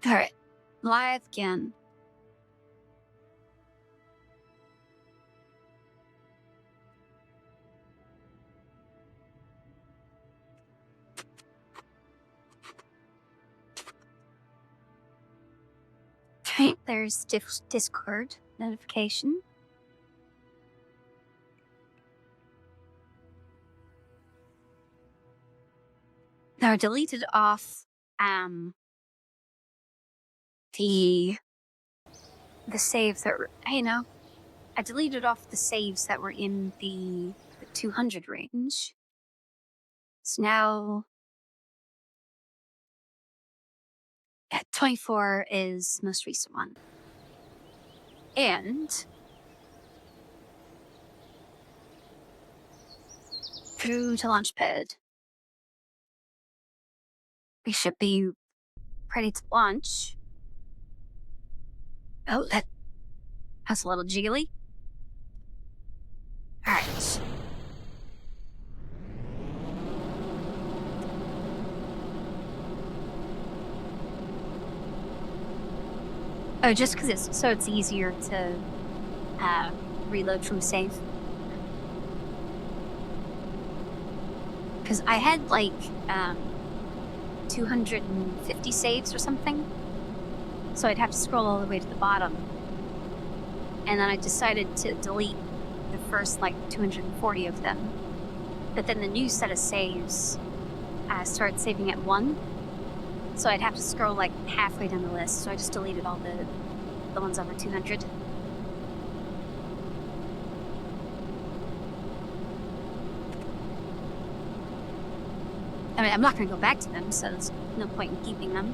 Alright, live again. Okay, there's Discord notification. Now I deleted off the saves that were, I deleted off the saves that were in the 200 range. So now 24 is the most recent one. And through to Launchpad. We should be ready to launch. Oh, that's a little jiggly. Alright. Oh, just because it's easier to reload from save. Because I had like 250 saves or something, so I'd have to scroll all the way to the bottom. And then I decided to delete the first like 240 of them. But then the new set of saves started saving at 1. So I'd have to scroll like halfway down the list, so I just deleted all the ones over 200. I mean, I'm not going to go back to them, so there's no point in keeping them.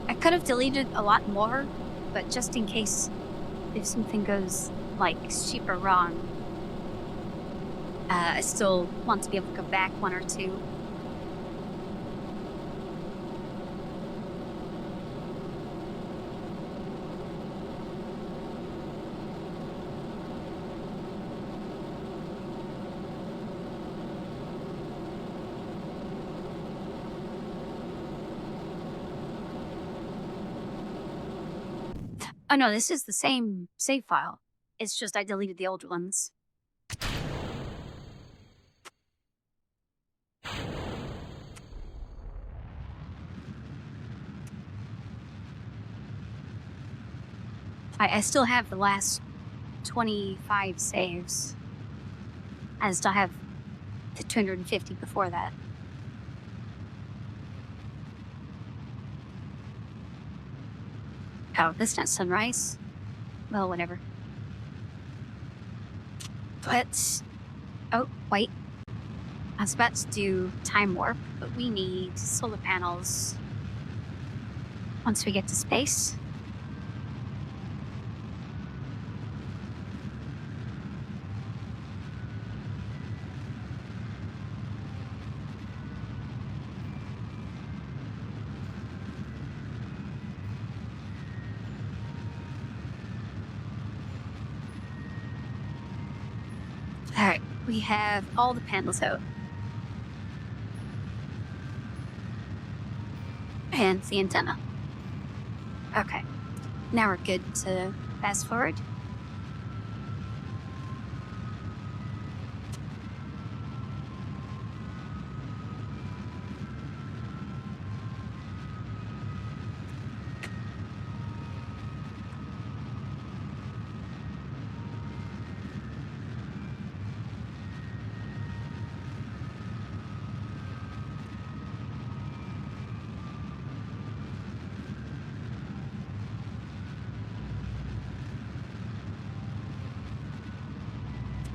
I could have deleted a lot more, but just in case if something goes like super wrong, I still want to be able to go back 1 or 2. Oh no, this is the same save file. It's just I deleted the old ones. I still have the last 25 saves. I still have the 250 before that. Oh, that's not sunrise? Well, whatever. Let's... Oh, wait. I was about to do time warp, but we need solar panels once we get to space. Alright, we have all the panels out. And the antenna. Okay, now we're good to fast forward.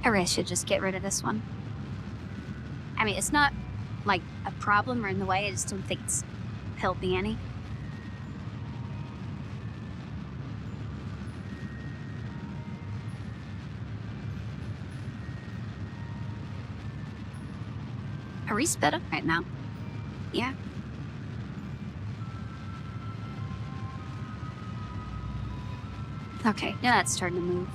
I really should just get rid of this one. I mean, it's not like a problem or in the way, I just don't think it's helping any. Are we sped up right now? Yeah. Okay, now that's starting to move.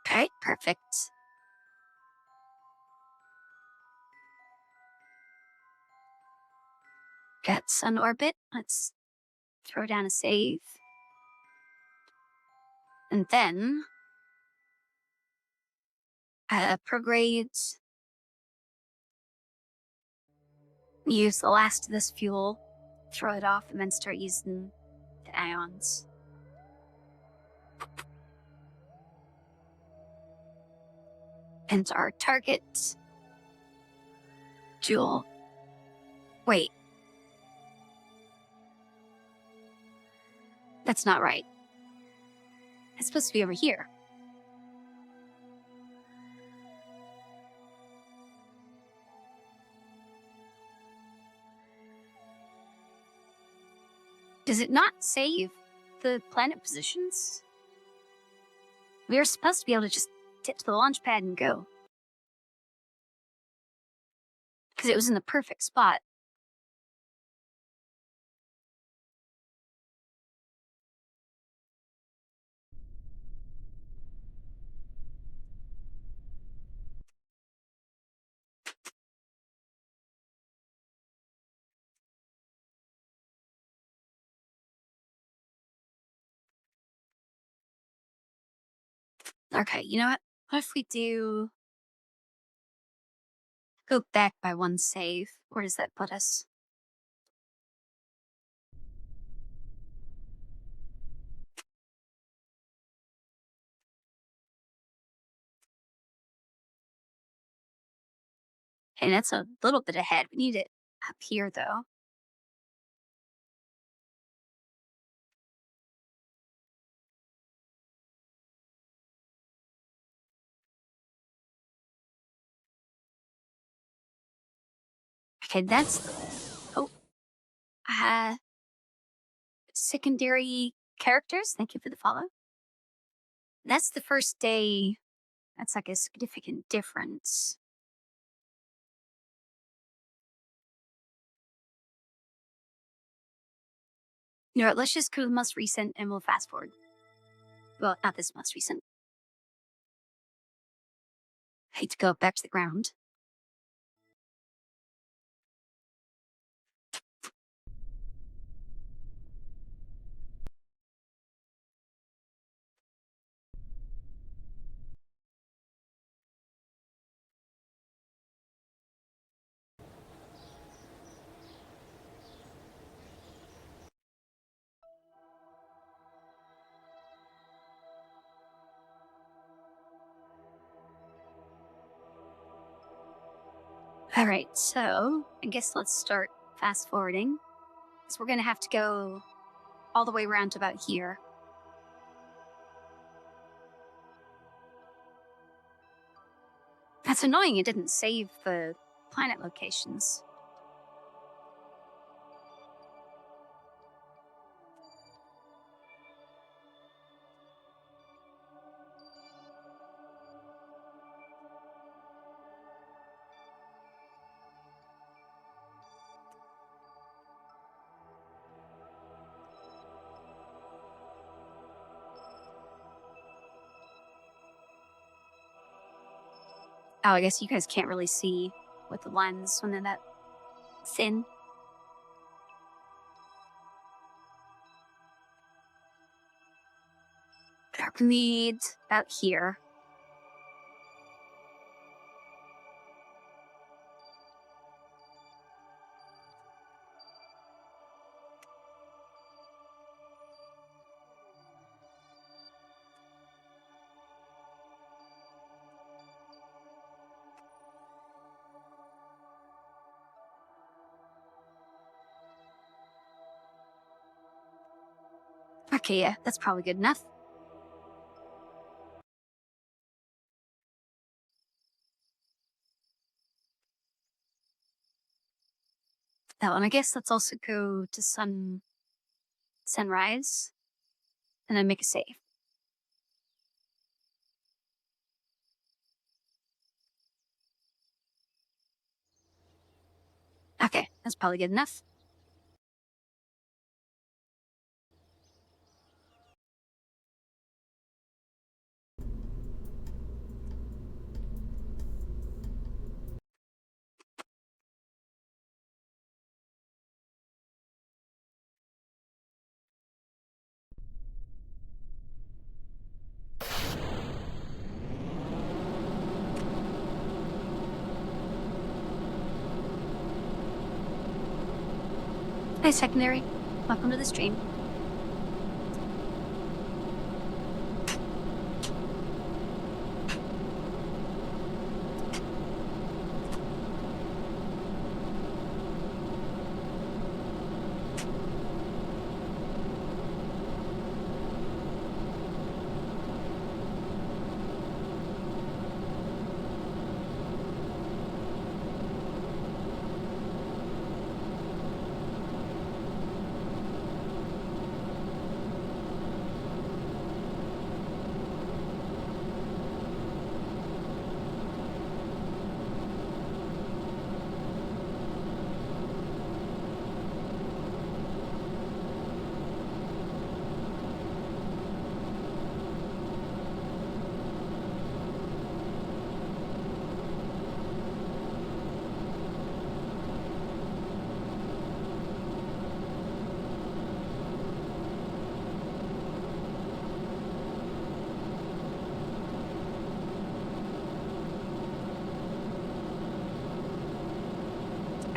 Okay, perfect. Got sun orbit. Let's throw down a save. And then prograde. Use the last of this fuel, throw it off, and then start using the ions. Enter our target. Jewel. Wait. That's not right. It's supposed to be over here. Does it not save the planet positions? We were supposed to be able to just get to the launch pad and go. Because it was in the perfect spot. Okay, you know what? What if we go back by one save? Where does that put us? And that's a little bit ahead. We need it up here, though. Okay, that's... Oh. Secondary characters, thank you for the follow. That's the first day. That's like a significant difference. You know what, let's just go to the most recent and we'll fast forward. Well, not this most recent. Hate to go back to the ground. All right, so I guess let's start fast forwarding. So we're gonna have to go all the way around to about here. That's annoying, it didn't save the planet locations. Oh, I guess you guys can't really see with the lens when they're that thin. Dark need about here. Okay, yeah, that's probably good enough. Oh, and I guess let's also go to sunrise, and then make a save. Okay, that's probably good enough. Hi, secondary. Welcome to the stream.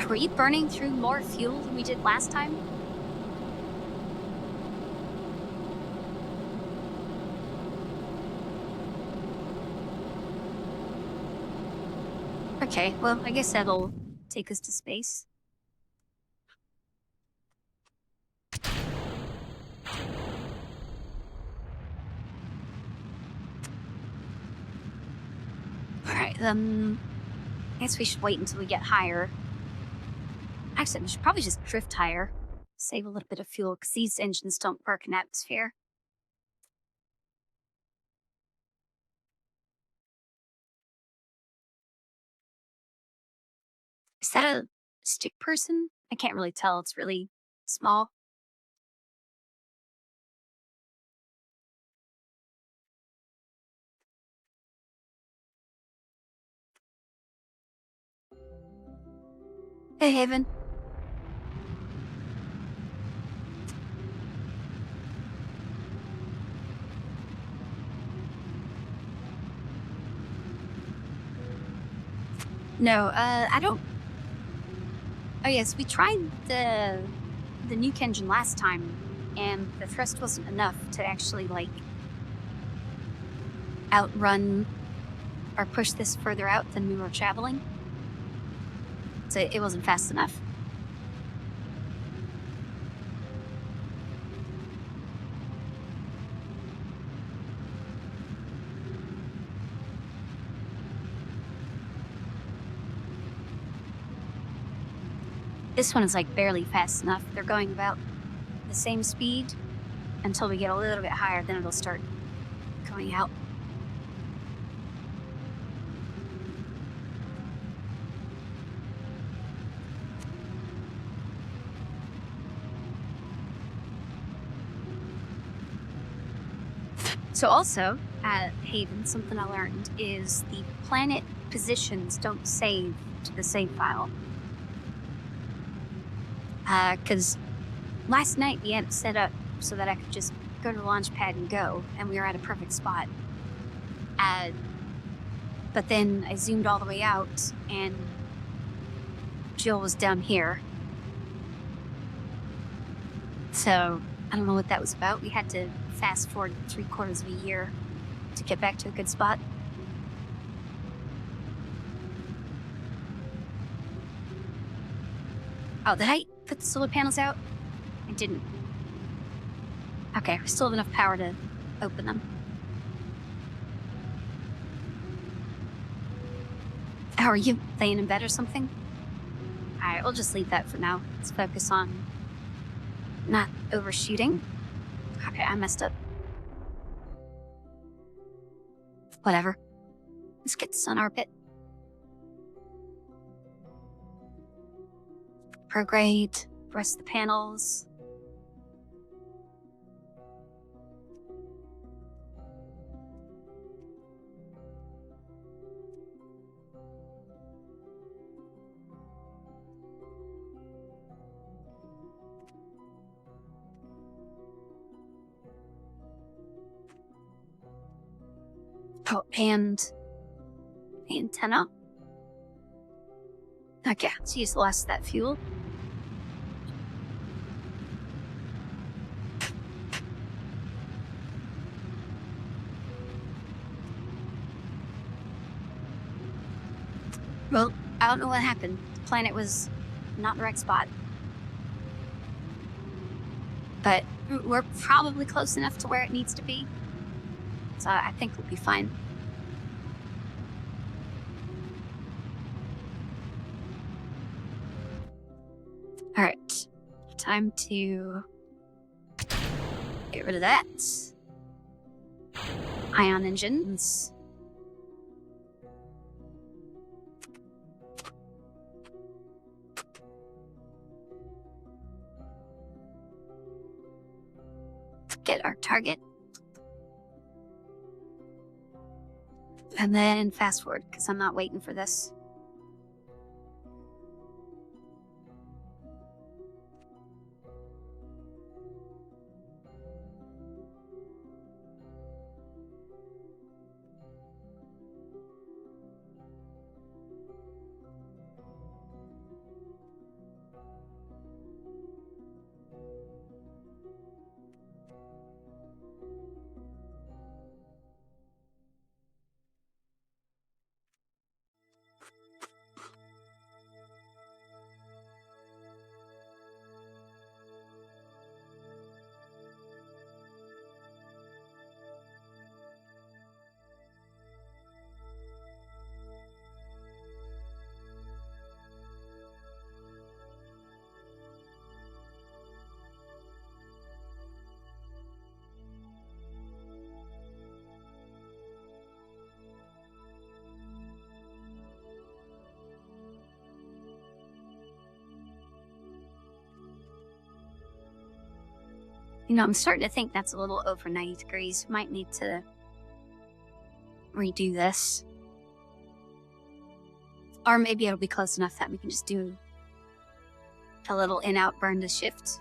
Were you burning through more fuel than we did last time? Okay, well, I guess that'll take us to space. Alright, I guess we should wait until we get higher. Actually, we should probably just drift higher. Save a little bit of fuel, because these engines don't work in atmosphere. Is that a stick person? I can't really tell. It's really small. Hey, Haven. No, I don't... Oh, yes, we tried the nuke engine last time, and the thrust wasn't enough to actually, like, outrun or push this further out than we were traveling. So it wasn't fast enough. This one is like barely fast enough. They're going about the same speed until we get a little bit higher, then it'll start going out. So also, at Haven, something I learned is the planet positions don't save to the save file. Because last night we had it set up so that I could just go to the launch pad and go, and we were at a perfect spot. But then I zoomed all the way out, and Jill was down here. So, I don't know what that was about. We had to fast forward 3/4 of a year to get back to a good spot. Oh, did I put the solar panels out? I didn't. Okay, we still have enough power to open them. How are you? Laying in bed or something? Alright, we'll just leave that for now. Let's focus on not overshooting. Okay, I messed up. Whatever. Let's get this on our bit. Prograde, rest of the panels. Oh, and the antenna. Okay, let's use less of that fuel. Well, I don't know what happened. The planet was not in the right spot. But we're probably close enough to where it needs to be. So I think we'll be fine. Alright. Time to get rid of that. Ion engines. Get our target. And then fast forward, because I'm not waiting for this. You know, I'm starting to think that's a little over 90 degrees. Might need to redo this. Or maybe it'll be close enough that we can just do a little in-out burn to shift.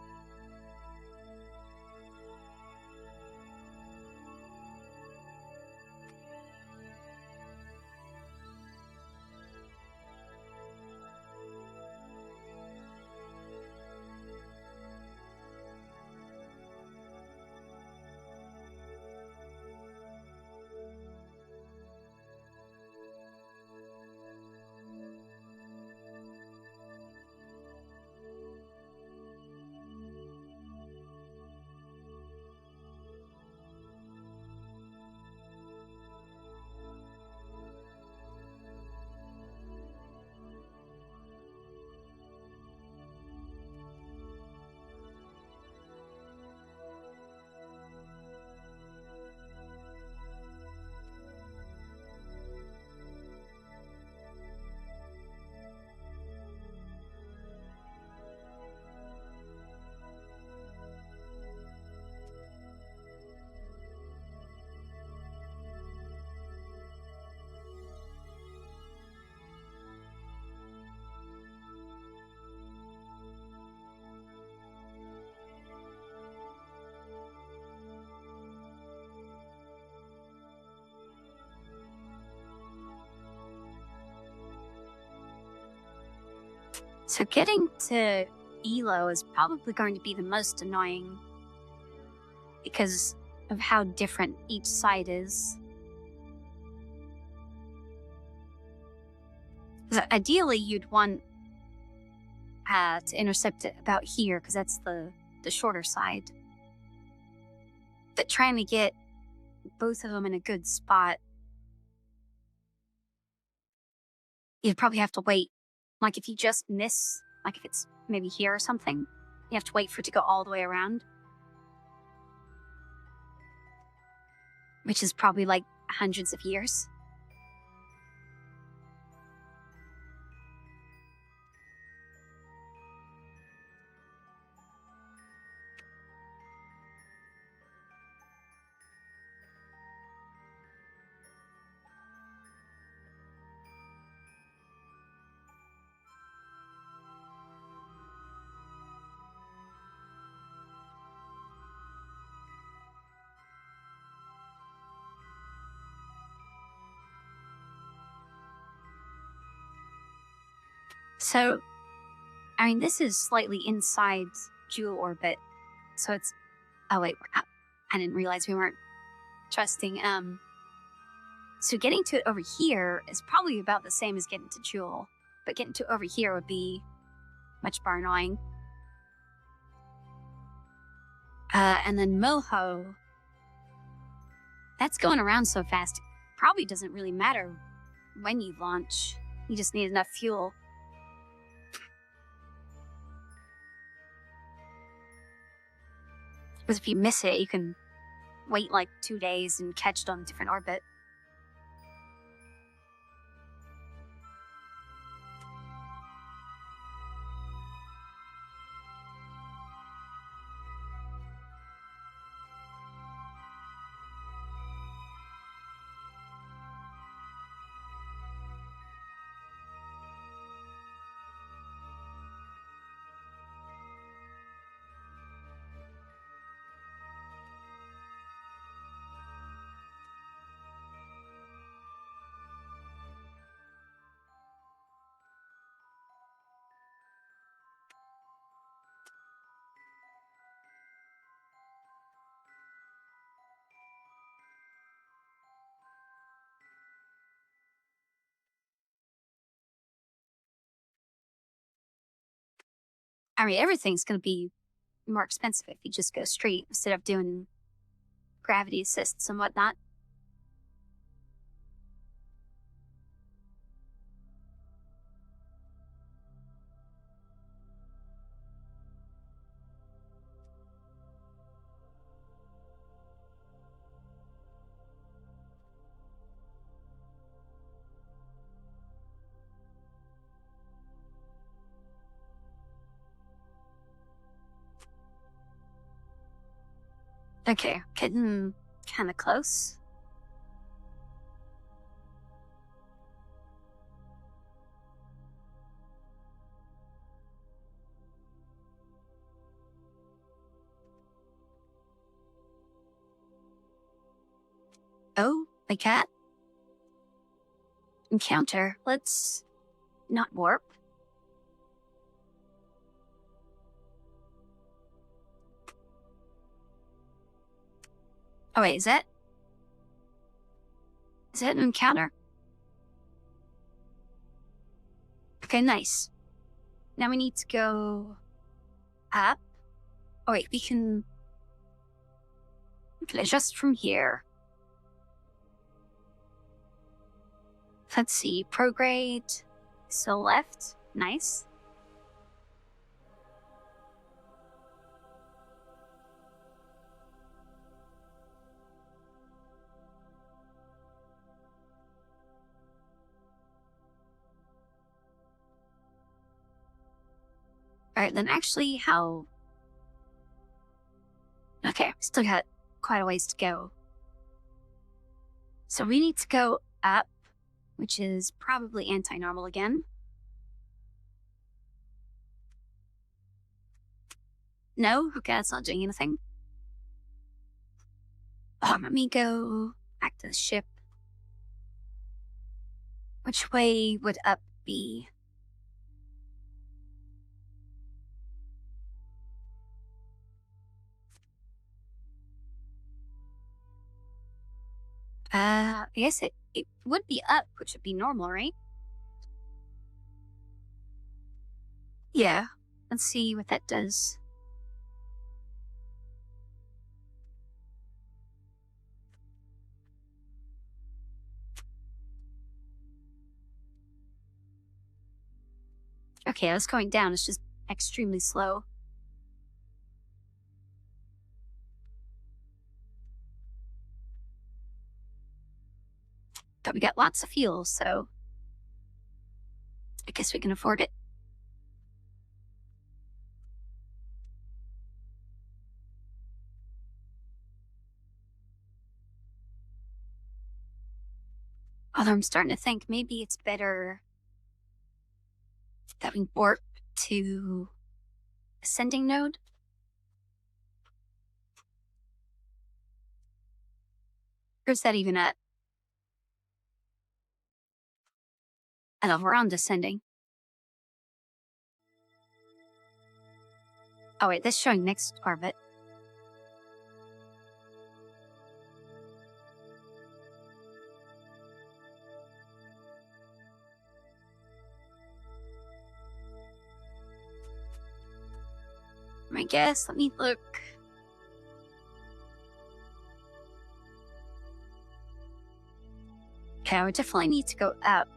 So getting to ELO is probably going to be the most annoying because of how different each side is. 'Cause ideally, you'd want to intercept it about here because that's the shorter side. But trying to get both of them in a good spot, you'd probably have to wait. Like if you just miss Like if it's maybe here or something, you have to wait for it to go all the way around. Which is probably like hundreds of years. So, I mean, this is slightly inside Joule orbit. So it's, oh wait, I didn't realize we weren't trusting. So getting to it over here is probably about the same as getting to Joule, but getting to over here would be much more annoying. And then Moho, that's going around so fast, it probably doesn't really matter when you launch. You just need enough fuel. Because if you miss it, you can wait like 2 days and catch it on a different orbit. I mean, everything's going to be more expensive if you just go straight instead of doing gravity assists and whatnot. Okay, getting kind of close. Oh, my cat. Encounter. Let's not warp. Oh wait, is that an encounter? Okay, nice. Now we need to go up. Oh wait, we can adjust from here. Let's see, prograde, still left, nice. Alright, then actually how... Okay, still got quite a ways to go. So we need to go up, which is probably anti-normal again. No? Okay, that's not doing anything. Let me go back to the ship. Which way would up be? I guess it would be up, which would be normal, right? Yeah. Let's see what that does. Okay, I was going down. It's just extremely slow. But we got lots of fuel, so I guess we can afford it. Although I'm starting to think maybe it's better that we warp to ascending node. Where's that even at? I know we're on descending. Oh wait, that's showing next orbit. I guess, let me look. Okay, I would definitely need to go up.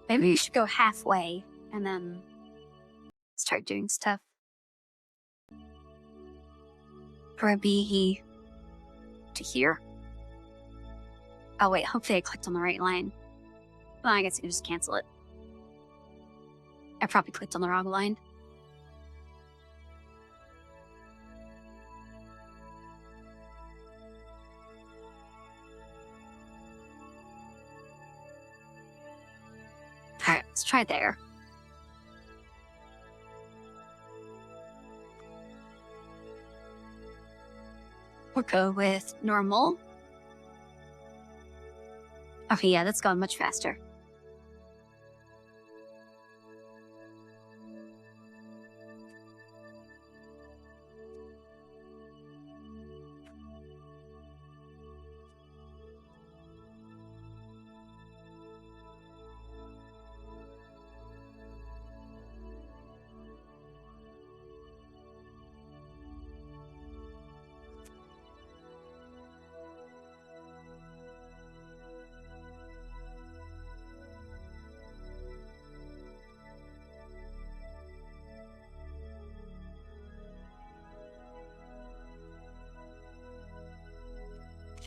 Maybe we should go halfway and then start doing stuff. Maybe to here. Oh wait, hopefully I clicked on the right line. Well, I guess I can just cancel it. I probably clicked on the wrong line. Alright, let's try there. We'll go with normal. Okay, yeah, that's going much faster.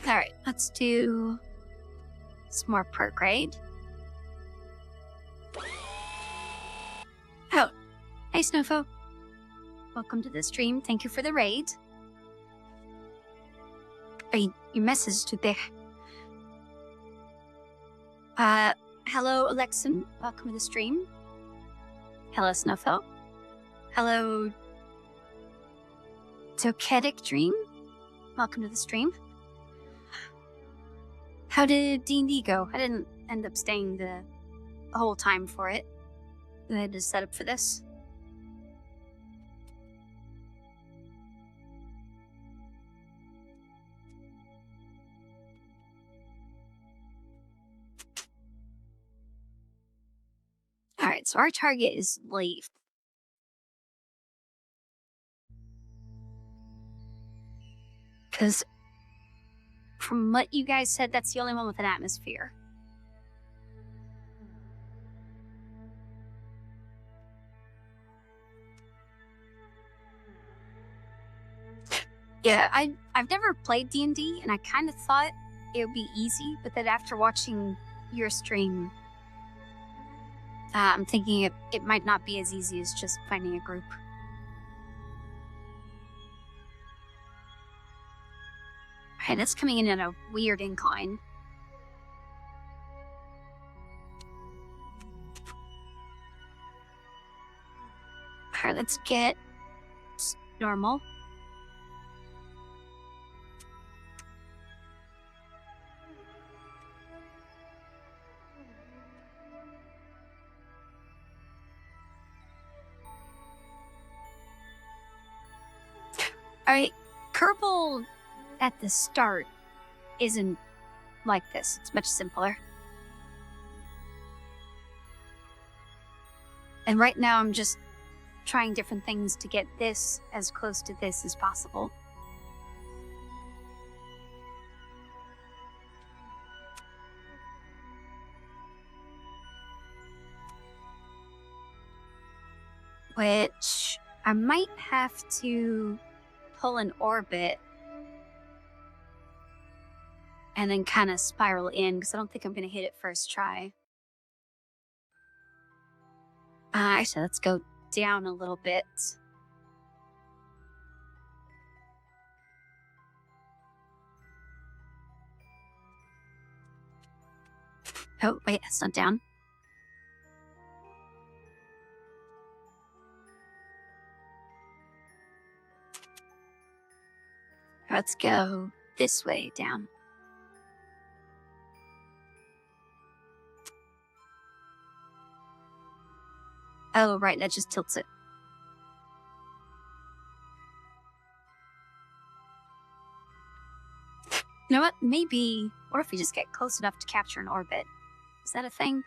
Alright, let's do some more per grade. Oh, hey Snowfo. Welcome to the stream. Thank you for the raid. You messaged today. Hello Alexan. Welcome to the stream. Hello Snowfo. Hello Toketic Dream. Welcome to the stream. How did D&D go? I didn't end up staying the whole time for it. I had to set up for this. Alright, so our target is Leaf. Because from what you guys said, that's the only one with an atmosphere. Yeah, I've never played D&D, and I kind of thought it would be easy, but then after watching your stream, I'm thinking it might not be as easy as just finding a group. Alright, that's coming in at a weird incline. Alright, let's get normal. Alright, Kerbal at the start isn't like this. It's much simpler. And right now I'm just trying different things to get this as close to this as possible. which I might have to pull an orbit and then kind of spiral in, because I don't think I'm going to hit it first try. Actually, let's go down a little bit. Oh, wait, that's not down. Let's go this way down. Oh, right, that just tilts it. You know what? Maybe, or if we just get close enough to capture an orbit. Is that a thing?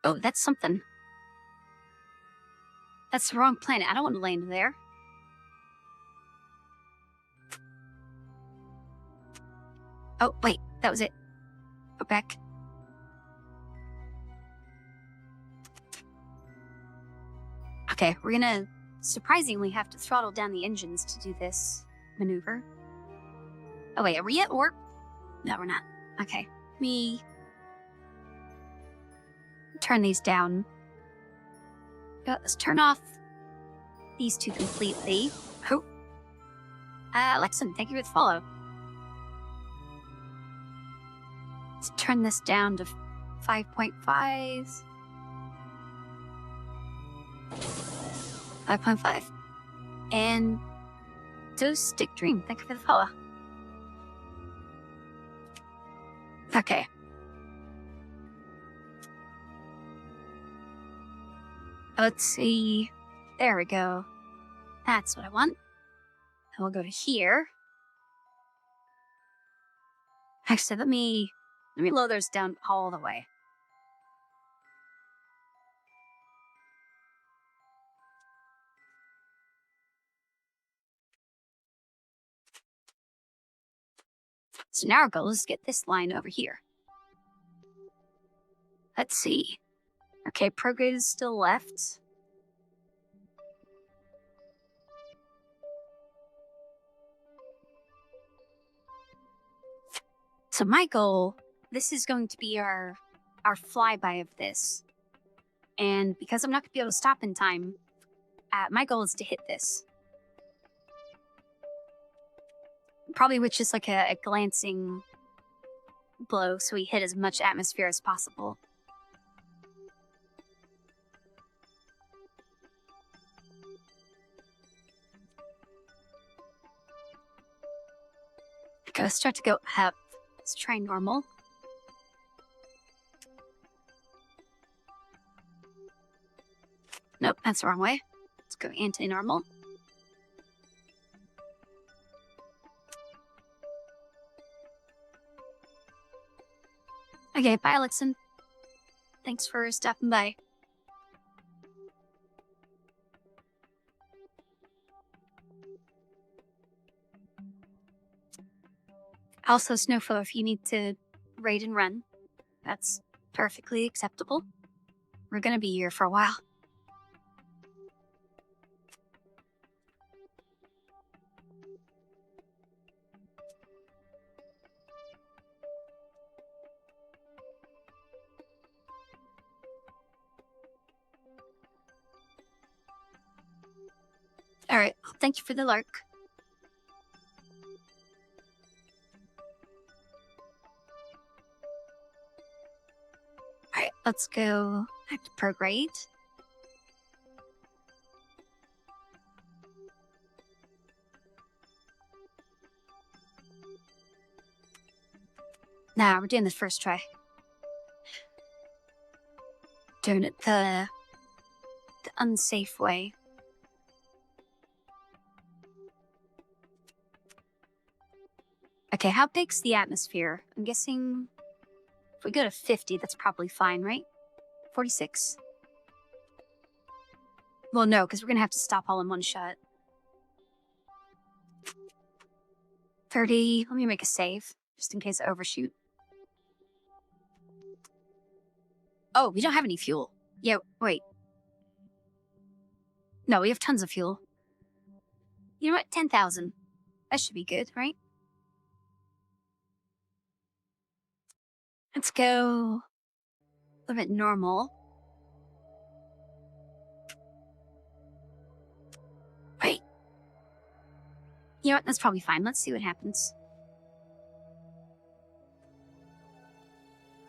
Oh, that's something. That's the wrong planet. I don't want to land there. Oh, wait, that was it. Go back. Okay, we're gonna surprisingly have to throttle down the engines to do this maneuver. Oh wait, are we at warp? No, we're not. Okay, let me turn these down. Let's turn off these two completely. Oh. Lexon, thank you for the follow. Let's turn this down to 5.5. 5.5. And Stick Dream, thank you for the follow. Okay. Let's see. There we go. That's what I want. And we'll go to here. Actually, let me lower those down all the way. So now our goal is to get this line over here. Let's see. Okay, prograde is still left. So my goal, this is going to be our flyby of this. And because I'm not going to be able to stop in time, my goal is to hit this. Probably with just like a glancing blow, so we hit as much atmosphere as possible. Okay, let's start to go up. Let's try normal. Nope, that's the wrong way. Let's go anti-normal. Okay, bye, Alexon. Thanks for stopping by. Also, Snowflow, if you need to raid and run, that's perfectly acceptable. We're gonna be here for a while. Alright, thank you for the lark. Alright, let's go back to prograde. Nah, we're doing this first try. Doing it the unsafe way. Okay, how big's the atmosphere? I'm guessing if we go to 50, that's probably fine, right? 46. Well, no, because we're going to have to stop all in one shot. 30. Let me make a save, just in case I overshoot. Oh, we don't have any fuel. Yeah, wait. No, we have tons of fuel. You know what? 10,000. That should be good, right? Let's go a little bit normal. Wait. You know what? That's probably fine. Let's see what happens.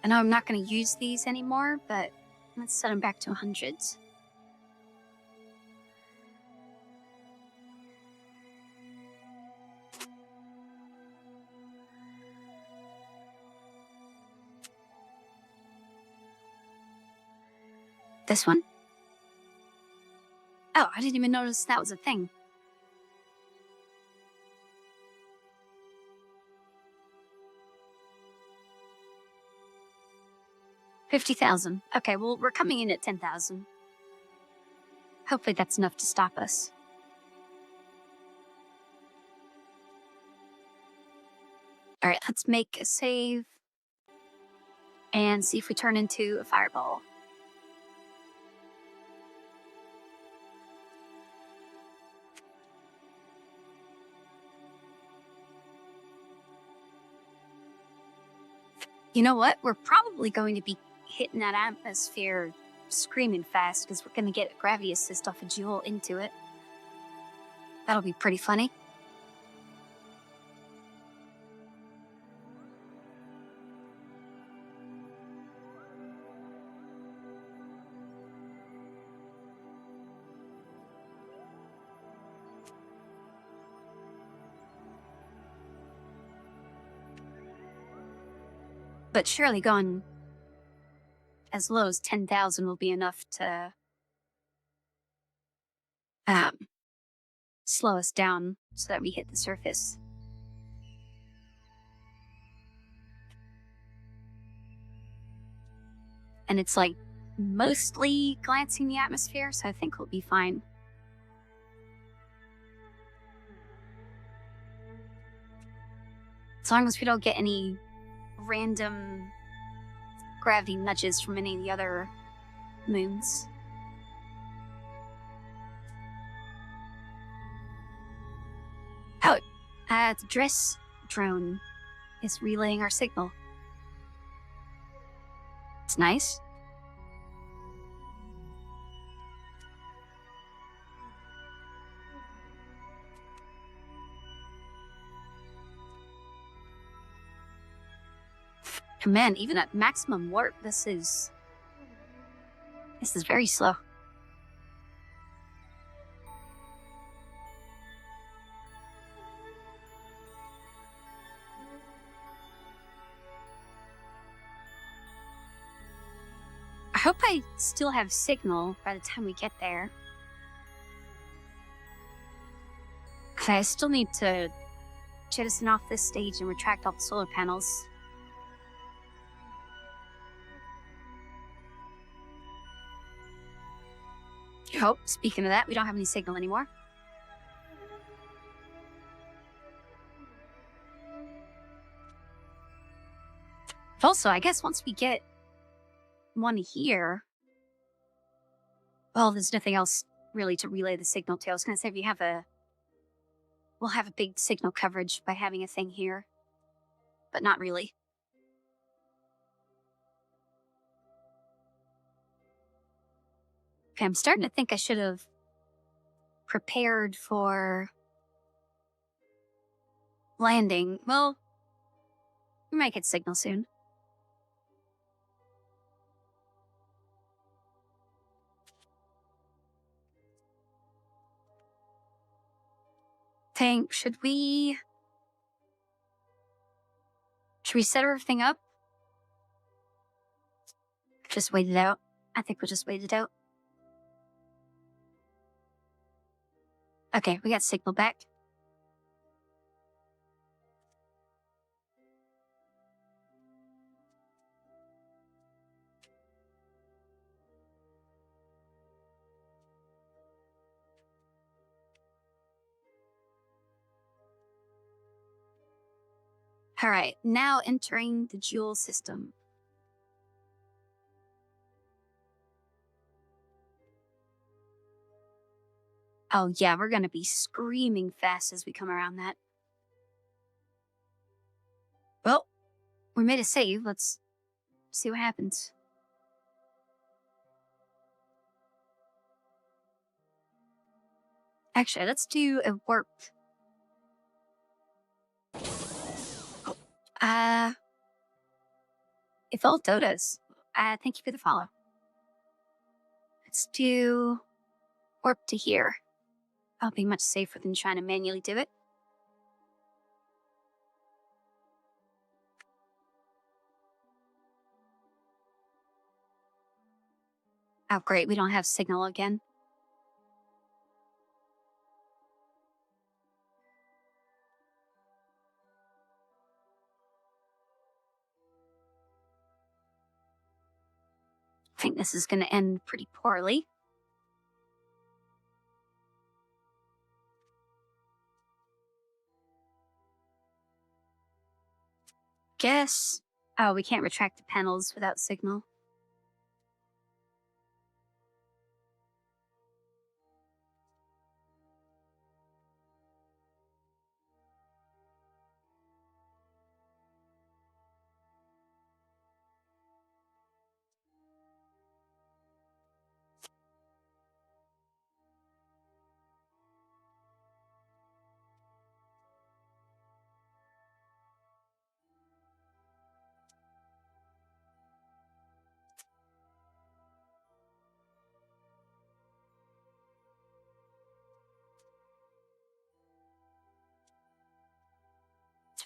I know I'm not going to use these anymore, but let's set them back to 100. This one? Oh, I didn't even notice that was a thing. $50,000. Okay, well, we're coming in at 10,000. Hopefully that's enough to stop us. All right, let's make a save and see if we turn into a fireball. You know what? We're probably going to be hitting that atmosphere screaming fast because we're going to get gravity assist off a jewel into it. That'll be pretty funny. But surely going as low as 10,000 will be enough to slow us down so that we hit the surface. And it's like mostly glancing the atmosphere, so I think we'll be fine. As long as we don't get any random gravity nudges from any of the other moons. Oh, the dress drone is relaying our signal. It's nice. Man, even at maximum warp, this is very slow. I hope I still have signal by the time we get there. Because I still need to jettison off this stage and retract all the solar panels. Oh, speaking of that, we don't have any signal anymore. Also, I guess once we get one here, well, there's nothing else really to relay the signal to. I was going to say we'll have a big signal coverage by having a thing here, but not really. Okay, I'm starting to think I should have prepared for landing. Well, we might get signal soon. Should we set everything up? Just wait it out. I think we'll just wait it out. Okay, we got signal back. All right, now entering the Joule system. Oh yeah, we're gonna be screaming fast as we come around that. Well, we made a save. Let's see what happens. Actually, let's do a warp. If all Dodas. Thank you for the follow. Let's do warp to here. I'll be much safer than trying to manually do it. Oh, great. We don't have signal again. I think this is going to end pretty poorly. Guess. Oh, we can't retract the panels without signal.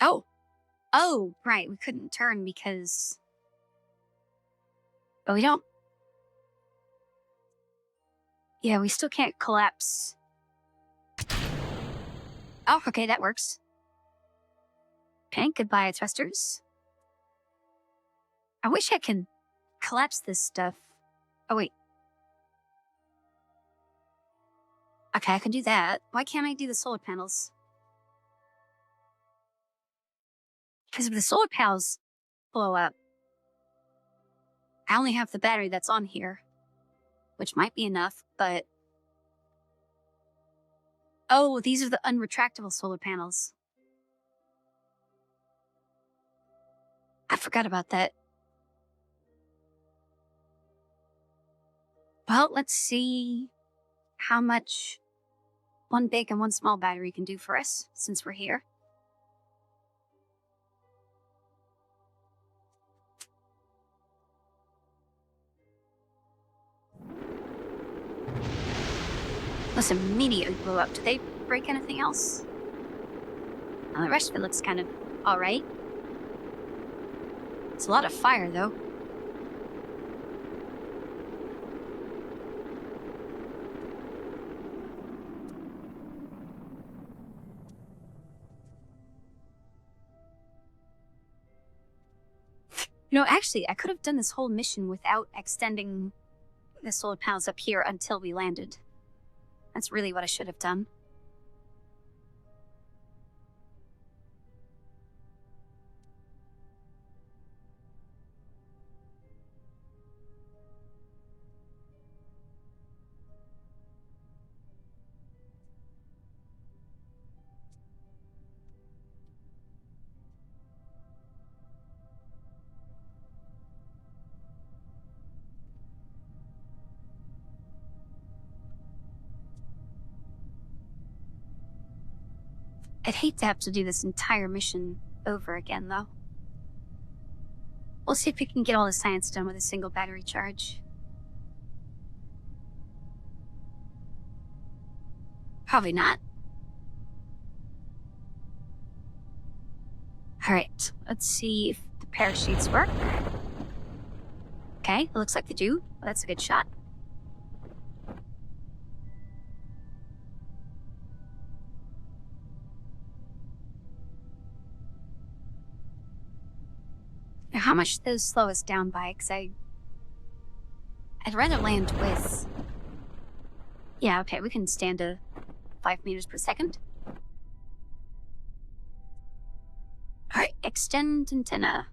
Oh. Oh, right. We couldn't turn because... But we don't... Yeah, we still can't collapse. Oh, okay, that works. Okay, goodbye, thrusters. I wish I could collapse this stuff. Oh, wait. Okay, I can do that. Why can't I do the solar panels? Because if the solar panels blow up, I only have the battery that's on here, which might be enough, but... Oh, these are the unretractable solar panels. I forgot about that. Well, let's see how much one big and one small battery can do for us, since we're here. Let's immediately blow up. Do they break anything else? Well, the rest of it looks kind of alright. It's a lot of fire, though. No, actually, I could have done this whole mission without extending the solar panels up here until we landed. That's really what I should have done. I'd hate to have to do this entire mission over again, though. We'll see if we can get all the science done with a single battery charge. Probably not. Alright, let's see if the parachutes work. Okay, it looks like they do. Well, that's a good shot. Now, how much do those slow us down by? Because I'd rather land with... Yeah, okay, we can stand to 5 meters per second. Alright, extend antenna.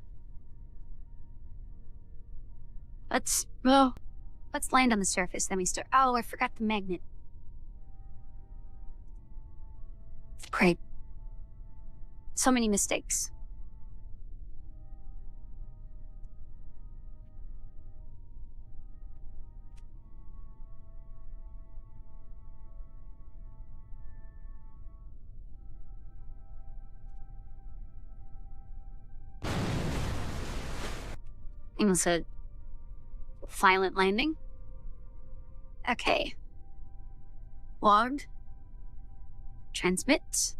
Let's land on the surface, then we start... Oh, I forgot the magnet. Great. So many mistakes. It was a violent landing. Okay. Logged. Transmit.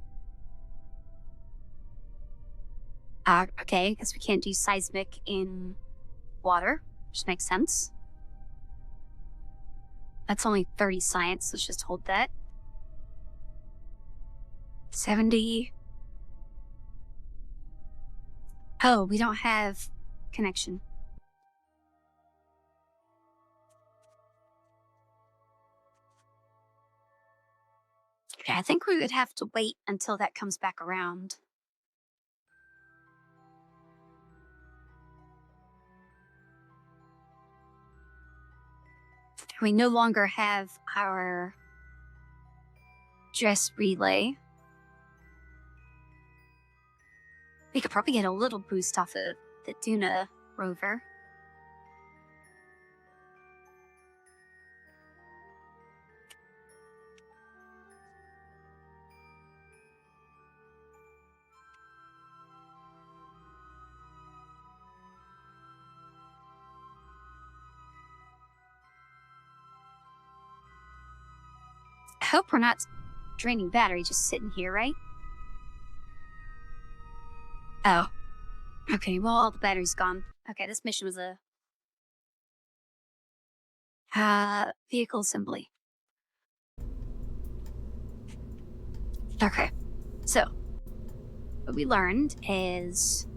Okay, because we can't do seismic in water, which makes sense. That's only 30 science, let's just hold that. 70. Oh, we don't have connection. Yeah, I think we would have to wait until that comes back around. We no longer have our dress relay. We could probably get a little boost off of the Duna rover. I hope we're not draining battery just sitting here, right? Oh. Okay, well, all the battery's gone. Okay, this mission was a... vehicle assembly. Okay, so what we learned is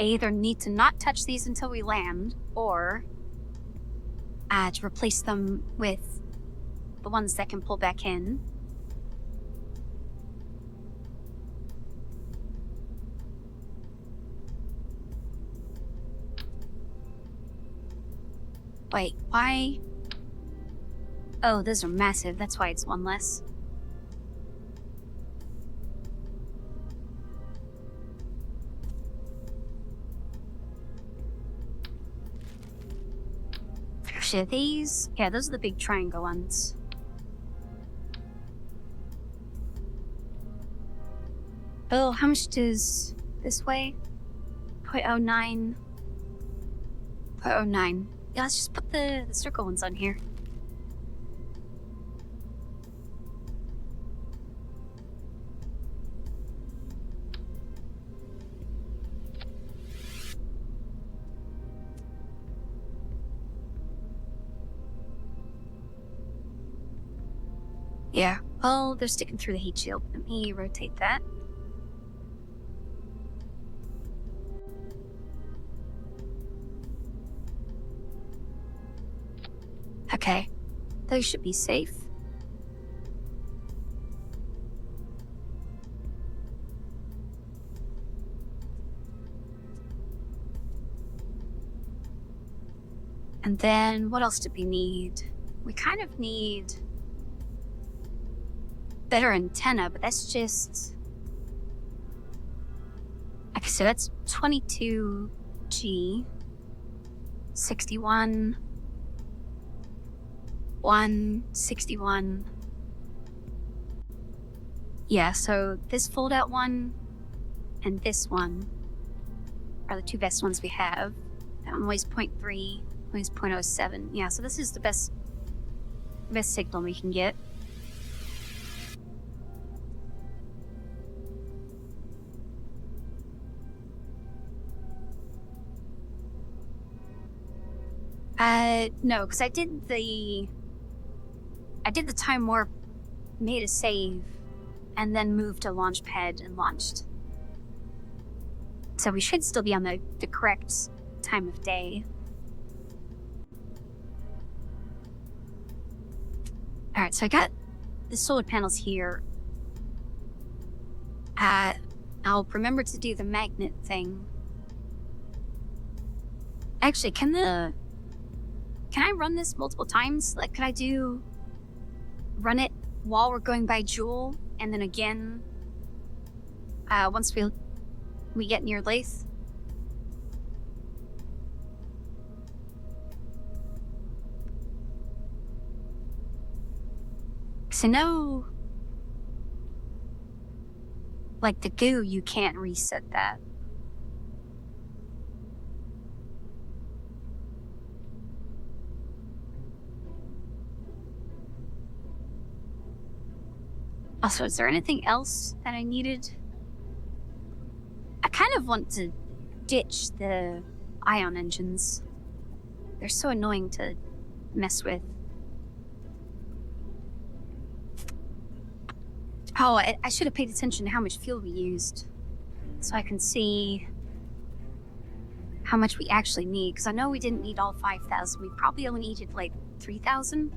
I either need to not touch these until we land, or to replace them with the ones that can pull back in. Wait, why? Oh, those are massive. That's why it's one less. Actually, these... Yeah, those are the big triangle ones. Oh, how much does this weigh? 0.09. 0.09. Yeah, let's just put the circle ones on here. Yeah, well, they're sticking through the heat shield. Let me rotate that. Okay, those should be safe. And then, what else did we need? We kind of need better antenna, but that's just... Okay, so that's 22G, 61, 161. Yeah, so this fold-out one and this one are the two best ones we have. That one weighs 0.3, weighs 0.07. Yeah, so this is the best signal we can get. No, because I did the time warp, made a save, and then moved to launch pad and launched. So we should still be on the correct time of day. Alright, so I got the solar panels here. I'll remember to do the magnet thing. Actually, can I run this multiple times? Like, could I run it while we're going by Joule and then again once we get near Lathe. So no, like the goo, you can't reset that. Also, is there anything else that I needed? I kind of want to ditch the ion engines. They're so annoying to mess with. Oh, I should have paid attention to how much fuel we used, so I can see how much we actually need, because I know we didn't need all 5,000. We probably only needed like 3,000.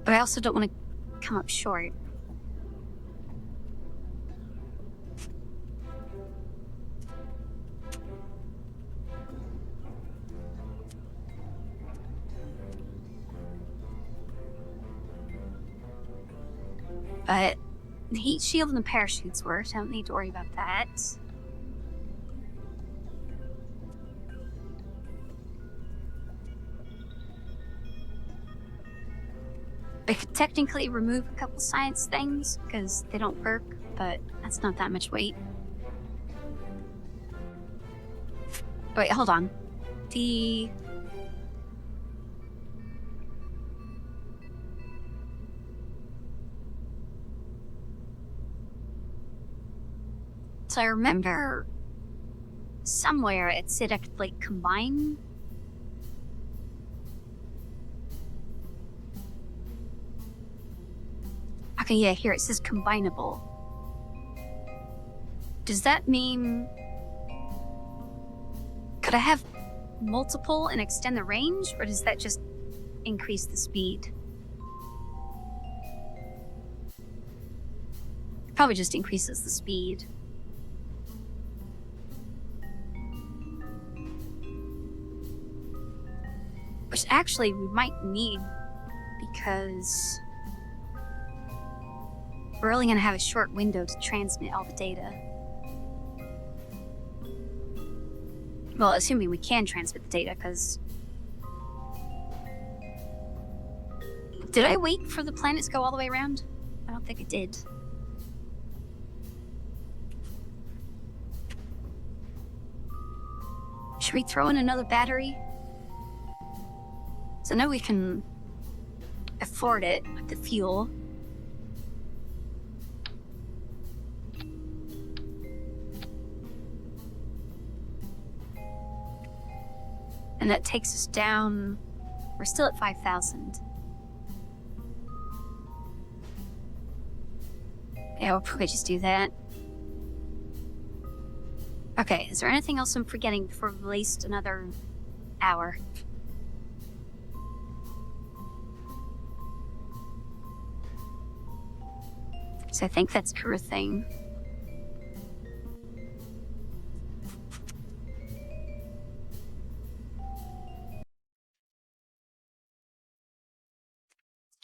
But I also don't want to come up short. But the heat shield and the parachutes worked. I don't need to worry about that. I could technically remove a couple science things because they don't work, but that's not that much weight. Wait, hold on. So I remember somewhere it said I could, like, combine. Okay, yeah, here it says combinable. Does that mean... could I have multiple and extend the range, or does that just increase the speed? It probably just increases the speed. Which actually we might need, because we're only going to have a short window to transmit all the data. Well, assuming we can transmit the data, because... Did I wait for the planets to go all the way around? I don't think I did. Should we throw in another battery? So now we can afford it with the fuel. And that takes us down... We're still at 5,000. Yeah, we'll probably just do that. Okay, is there anything else I'm forgetting before we waste another hour? So I think that's everything.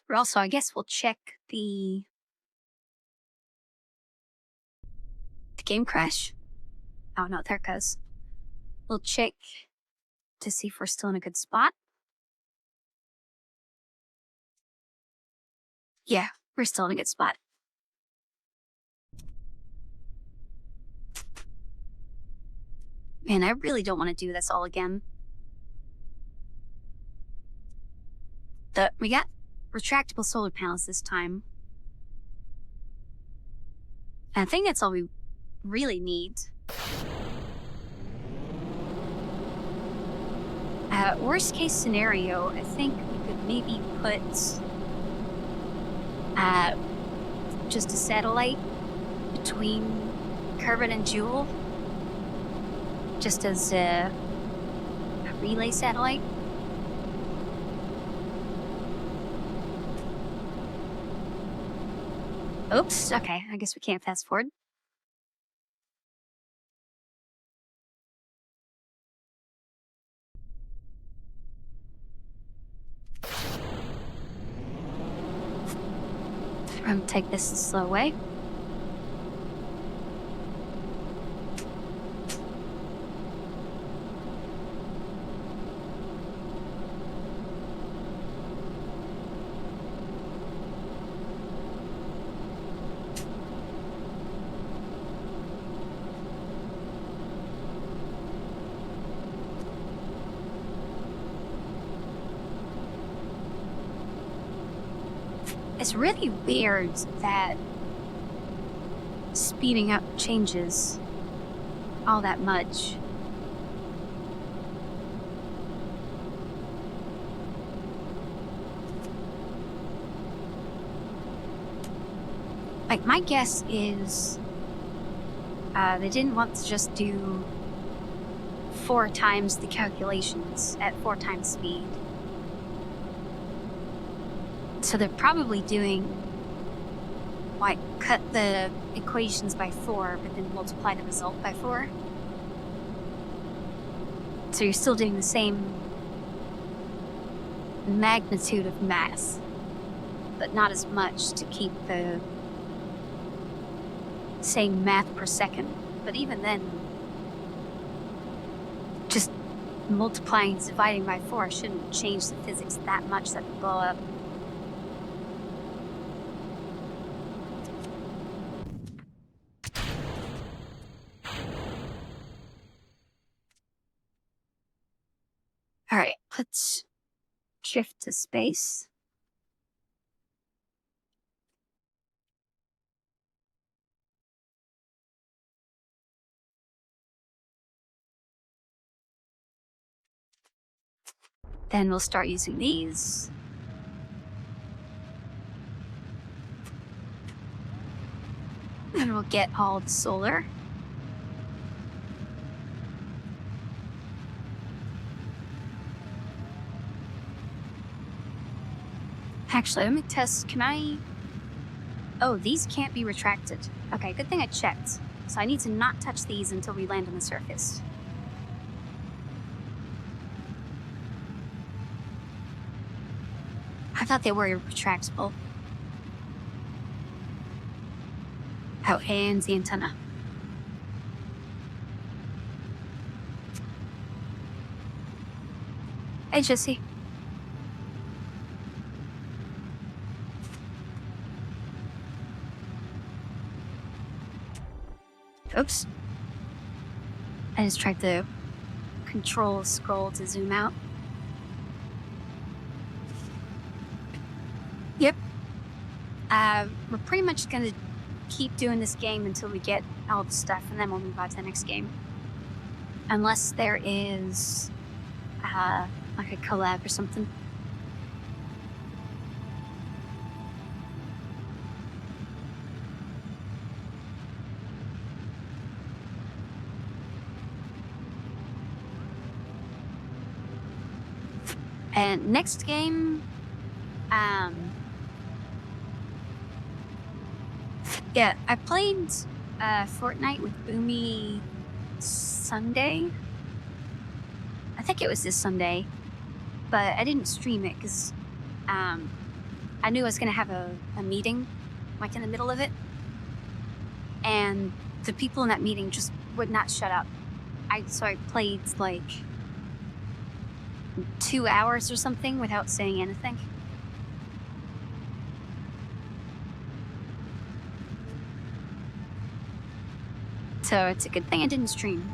Or also, I guess we'll check the game crash. Oh no, there it goes. We'll check to see if we're still in a good spot. Yeah, we're still in a good spot. Man, I really don't want to do this all again. We got retractable solar panels this time. And I think that's all we really need. Worst case scenario, I think we could maybe put just a satellite between Kerbal and Jewel, just as a relay satellite. Oops, okay, I guess we can't fast forward. I'm gonna take this the slow way. It's really weird that speeding up changes all that much. Like, my guess is they didn't want to just do 4 times the calculations at 4 times speed. So they're probably doing, like, cut the equations by 4, but then multiply the result by 4. So you're still doing the same magnitude of math, but not as much to keep the same math per second. But even then, just multiplying and dividing by 4 shouldn't change the physics that much that would blow up. Alright, let's shift to space. Then we'll start using these. And we'll get all the solar. Actually, let me test, can I... Oh, these can't be retracted. Okay, good thing I checked. So I need to not touch these until we land on the surface. I thought they were retractable. Oh, and the antenna. Hey, Jesse. Oops. I just tried to control scroll to zoom out. Yep. We're pretty much gonna keep doing this game until we get all the stuff, and then we'll move on to the next game. Unless there is, like a collab or something. And next game, yeah, I played Fortnite with Boomy Sunday. I think it was this Sunday, but I didn't stream it because I knew I was gonna have a meeting, like in the middle of it, and the people in that meeting just would not shut up. So I played like 2 hours or something without saying anything. So it's a good thing I didn't stream.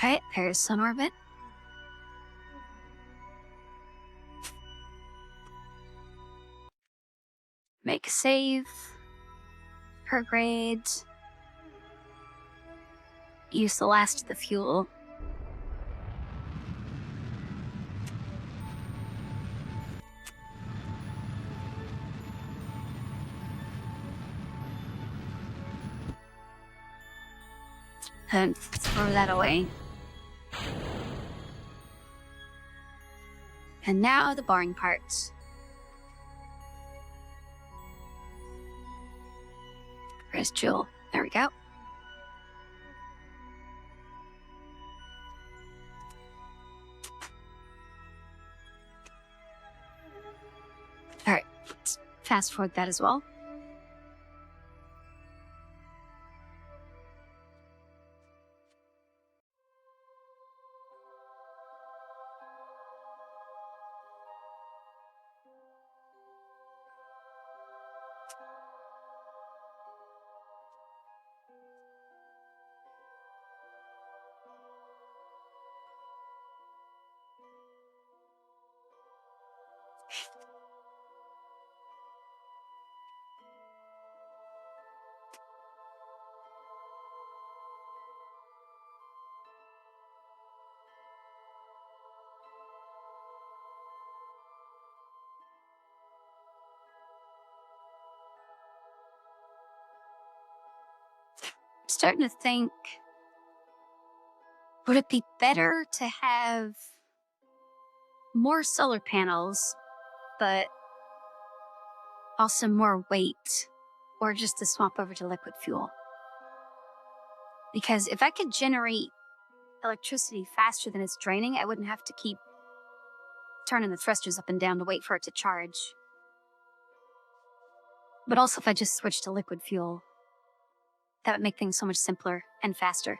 Alright, there's sun orbit. Make a save. Per grade. Use the last of the fuel. And throw that away. And now the boring part. Where's Jewel? There we go. Alright, let's fast forward that as well. I'm starting to think, would it be better to have more solar panels, but also more weight, or just to swap over to liquid fuel? Because if I could generate electricity faster than it's draining, I wouldn't have to keep turning the thrusters up and down to wait for it to charge. But also, if I just switched to liquid fuel, that would make things so much simpler and faster.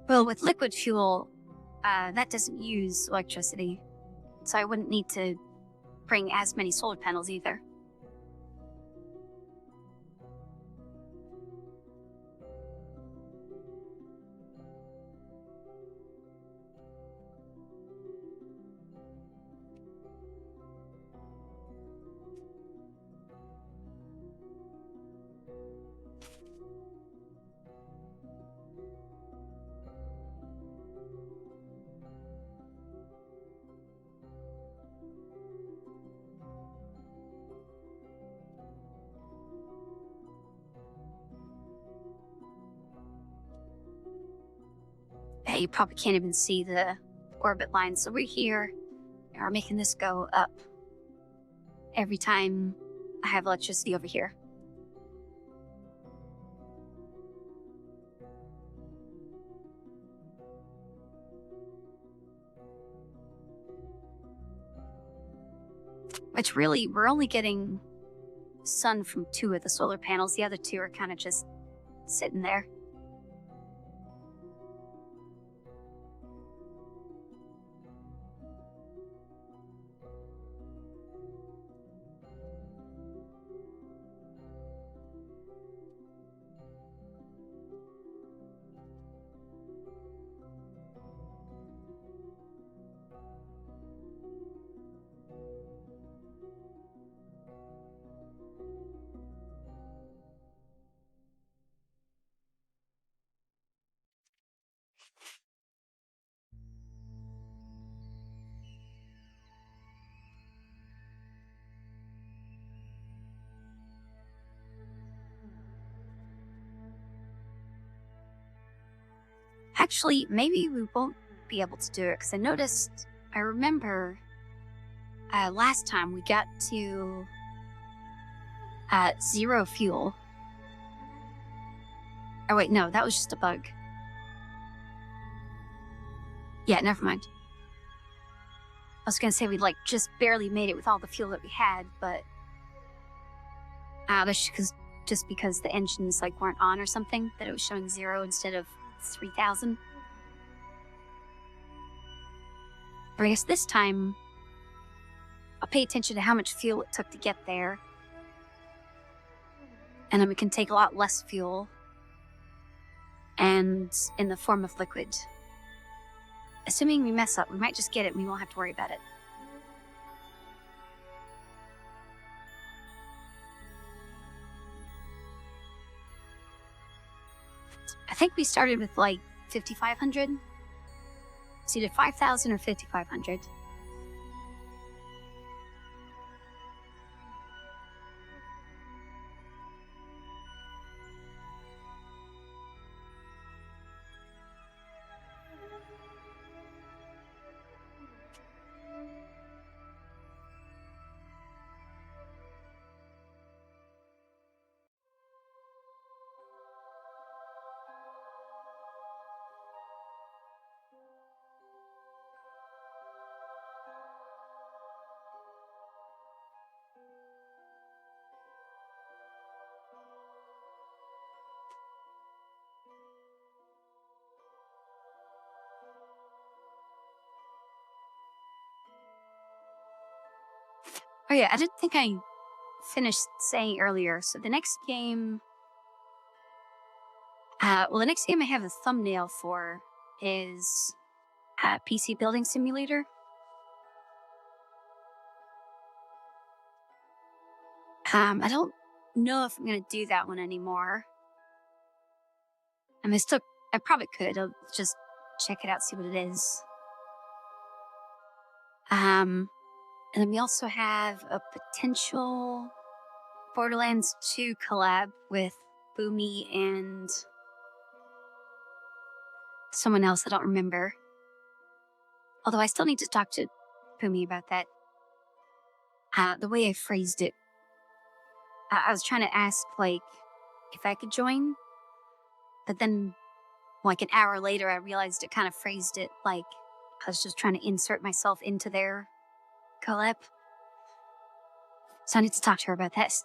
Well, with liquid fuel, that doesn't use electricity, so I wouldn't need to bring as many solar panels either. Hey, you probably can't even see the orbit lines, so we're here. We're making this go up every time I have electricity over here. Which really, we're only getting sun from 2 of the solar panels. The other 2 are kind of just sitting there. Actually, maybe we won't be able to do it, because I remember last time we got to 0 fuel. Oh wait, no, that was just a bug. Yeah, never mind. I was gonna say we just barely made it with all the fuel that we had, but that's just because the engines weren't on or something, that it was showing 0 instead of 3,000. Or I guess this time I'll pay attention to how much fuel it took to get there. And then we can take a lot less fuel. And in the form of liquid. Assuming we mess up, we might just get it and we won't have to worry about it. I think we started with like 5,500. It's either 5,000 or 5,500. Oh yeah, I didn't think I finished saying earlier. So the next game, the next game I have a thumbnail for is PC Building Simulator. I don't know if I'm going to do that one anymore. I mean, I probably could. I'll just check it out, see what it is. And then we also have a potential Borderlands 2 collab with Boomy and someone else I don't remember. Although I still need to talk to Boomy about that. The way I phrased it, I was trying to ask, like, if I could join, but then, like, an hour later, I realized it kind of phrased it like I was just trying to insert myself into their collab. So I need to talk to her about this.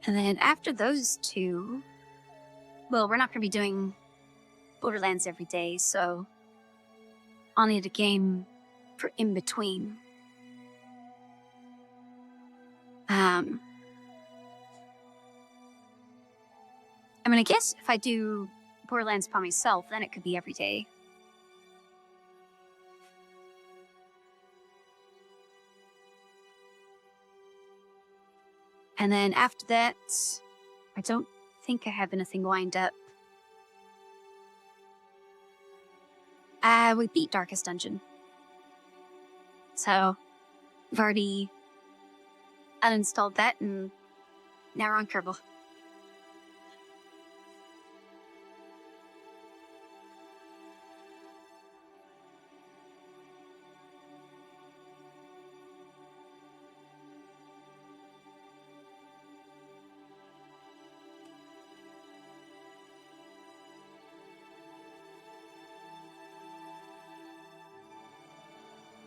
And then after those two, well, we're not going to be doing Borderlands every day, so I'll need a game for in between. I mean, I guess if I do Borderlands by myself, then it could be every day. And then after that, I don't think I have anything lined up. We beat Darkest Dungeon. So, I've already uninstalled that and now we're on Kerbal.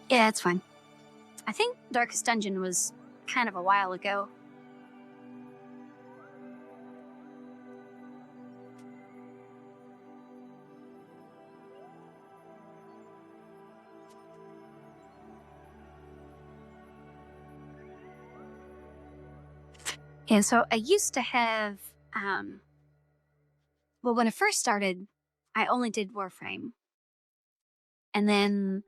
Yeah, it's fine. I think Darkest Dungeon was kind of a while ago. Yeah, so I used to have, well, when I first started, I only did Warframe. And then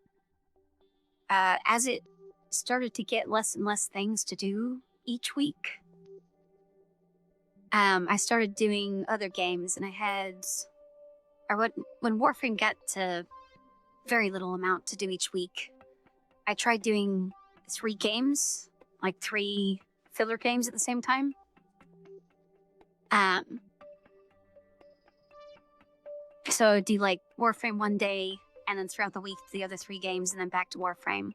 as it started to get less and less things to do each week, I started doing other games, and I had, when Warframe got to very little amount to do each week, I tried doing 3 games, like 3 filler games at the same time. So I'd do like Warframe one day, and then throughout the week the other 3 games, and then back to Warframe.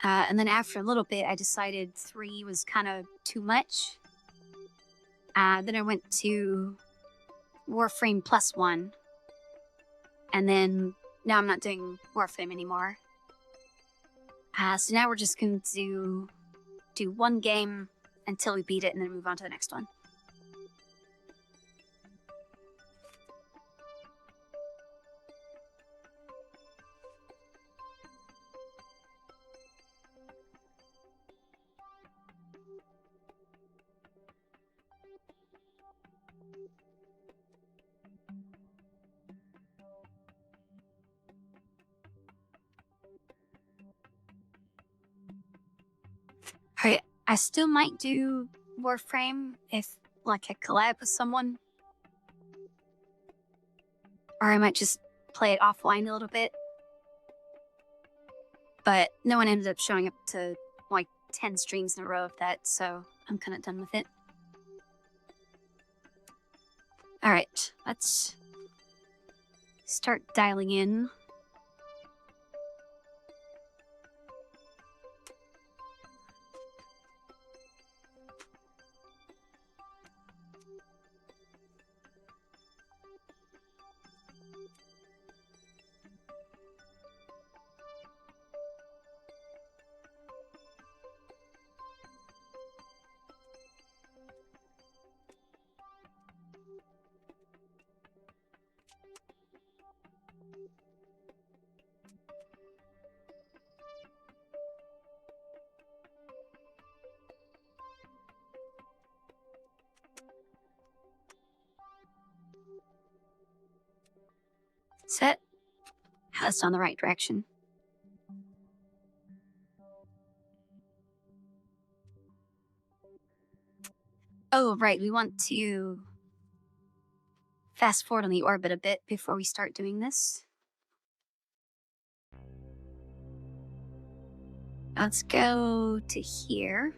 And then after a little bit, I decided 3 was kind of too much. Then I went to Warframe +1. And then now I'm not doing Warframe anymore. So now we're just going to do one game until we beat it and then move on to the next one. Alright, I still might do Warframe if, like, I collab with someone. Or I might just play it offline a little bit. But no one ended up showing up to, like, 10 streams in a row of that, so I'm kind of done with it. Alright, let's start dialing in. Set. That's on the right direction. Oh, right, we want to fast forward on the orbit a bit before we start doing this. Let's go to here.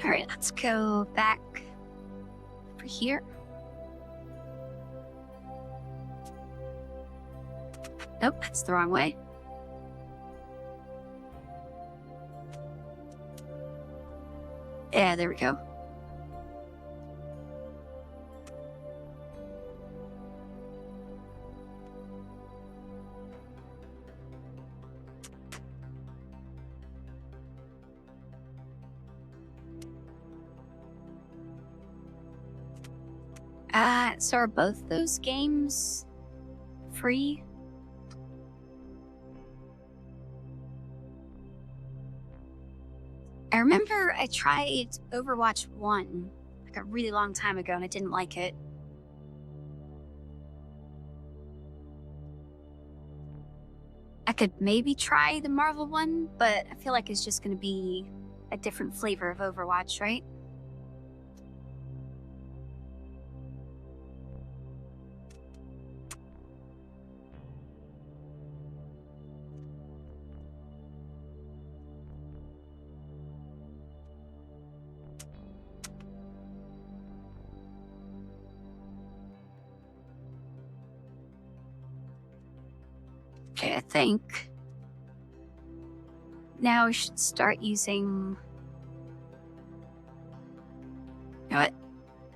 All right, let's go back over here. Nope, that's the wrong way. Yeah, there we go. So are both those games free? I remember I tried Overwatch 1 like a really long time ago and I didn't like it. I could maybe try the Marvel one, but I feel like it's just going to be a different flavor of Overwatch, right? Okay, I think now we should start using... You know what?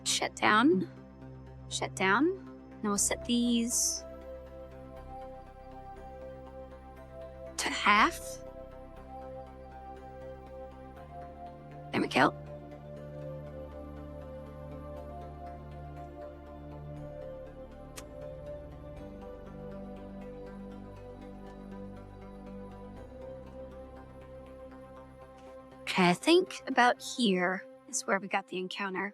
Shut down. Shut down. Then we'll set these to half. There we go. Okay, I think about here is where we got the encounter.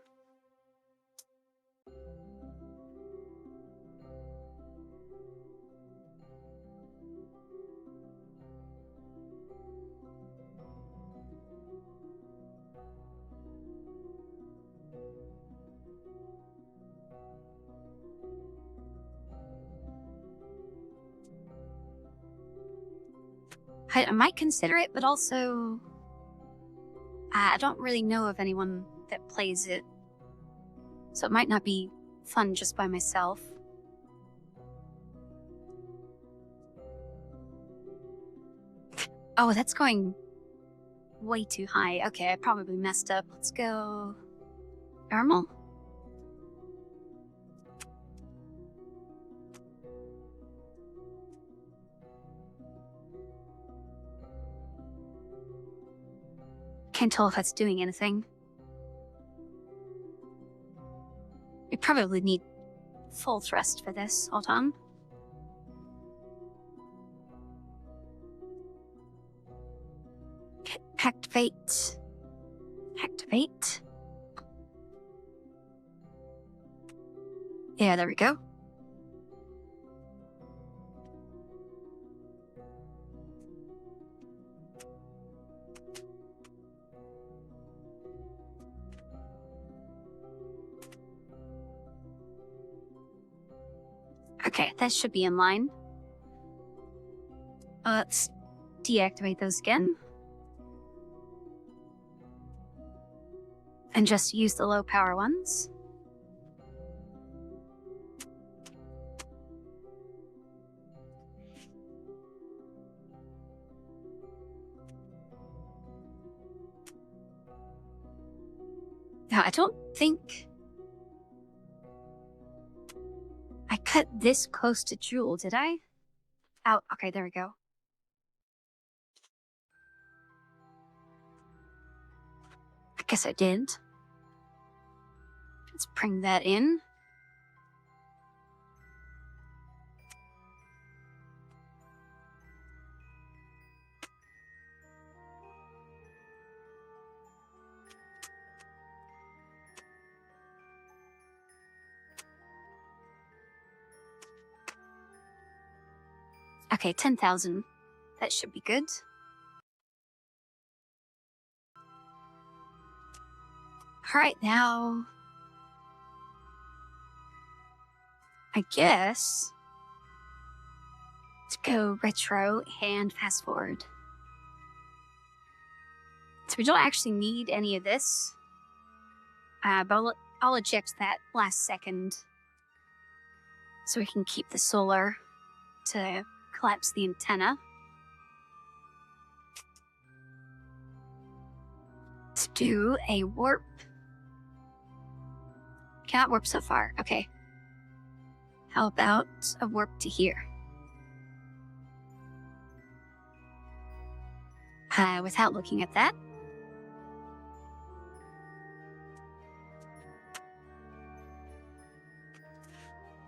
I might consider it, but also I don't really know of anyone that plays it, so it might not be fun just by myself. Oh, that's going way too high. Okay, I probably messed up. Let's go normal. Can't tell if that's doing anything. We probably need full thrust for this. Hold on. Activate. Activate. Yeah, there we go. Okay, that should be in line. Let's deactivate those again. And just use the low power ones. Now, I don't think I cut this close to Jewel, did I? Oh, okay, there we go. I guess I did. Let's bring that in. Okay, 10,000. That should be good. Alright, now I guess let's go retro and fast forward. So we don't actually need any of this, but I'll eject that last second so we can keep the solar to collapse the antenna. Let's do a warp. Cannot warp so far. Okay. How about a warp to here? Without looking at that.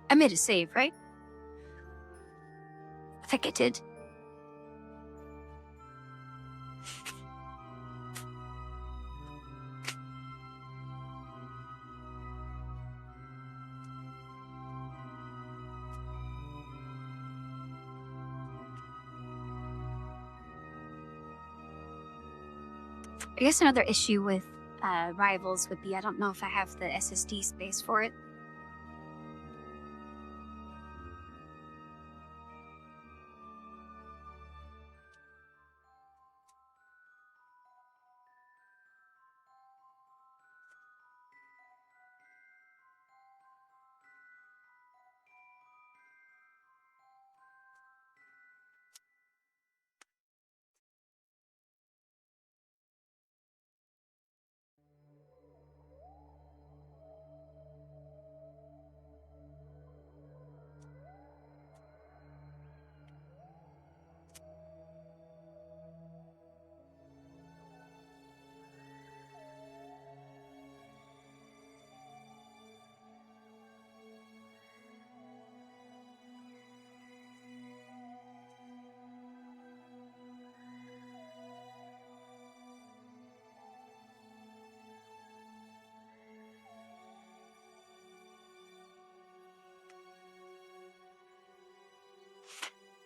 I made a save, right? I think I did. I guess another issue with Rivals would be I don't know if I have the SSD space for it.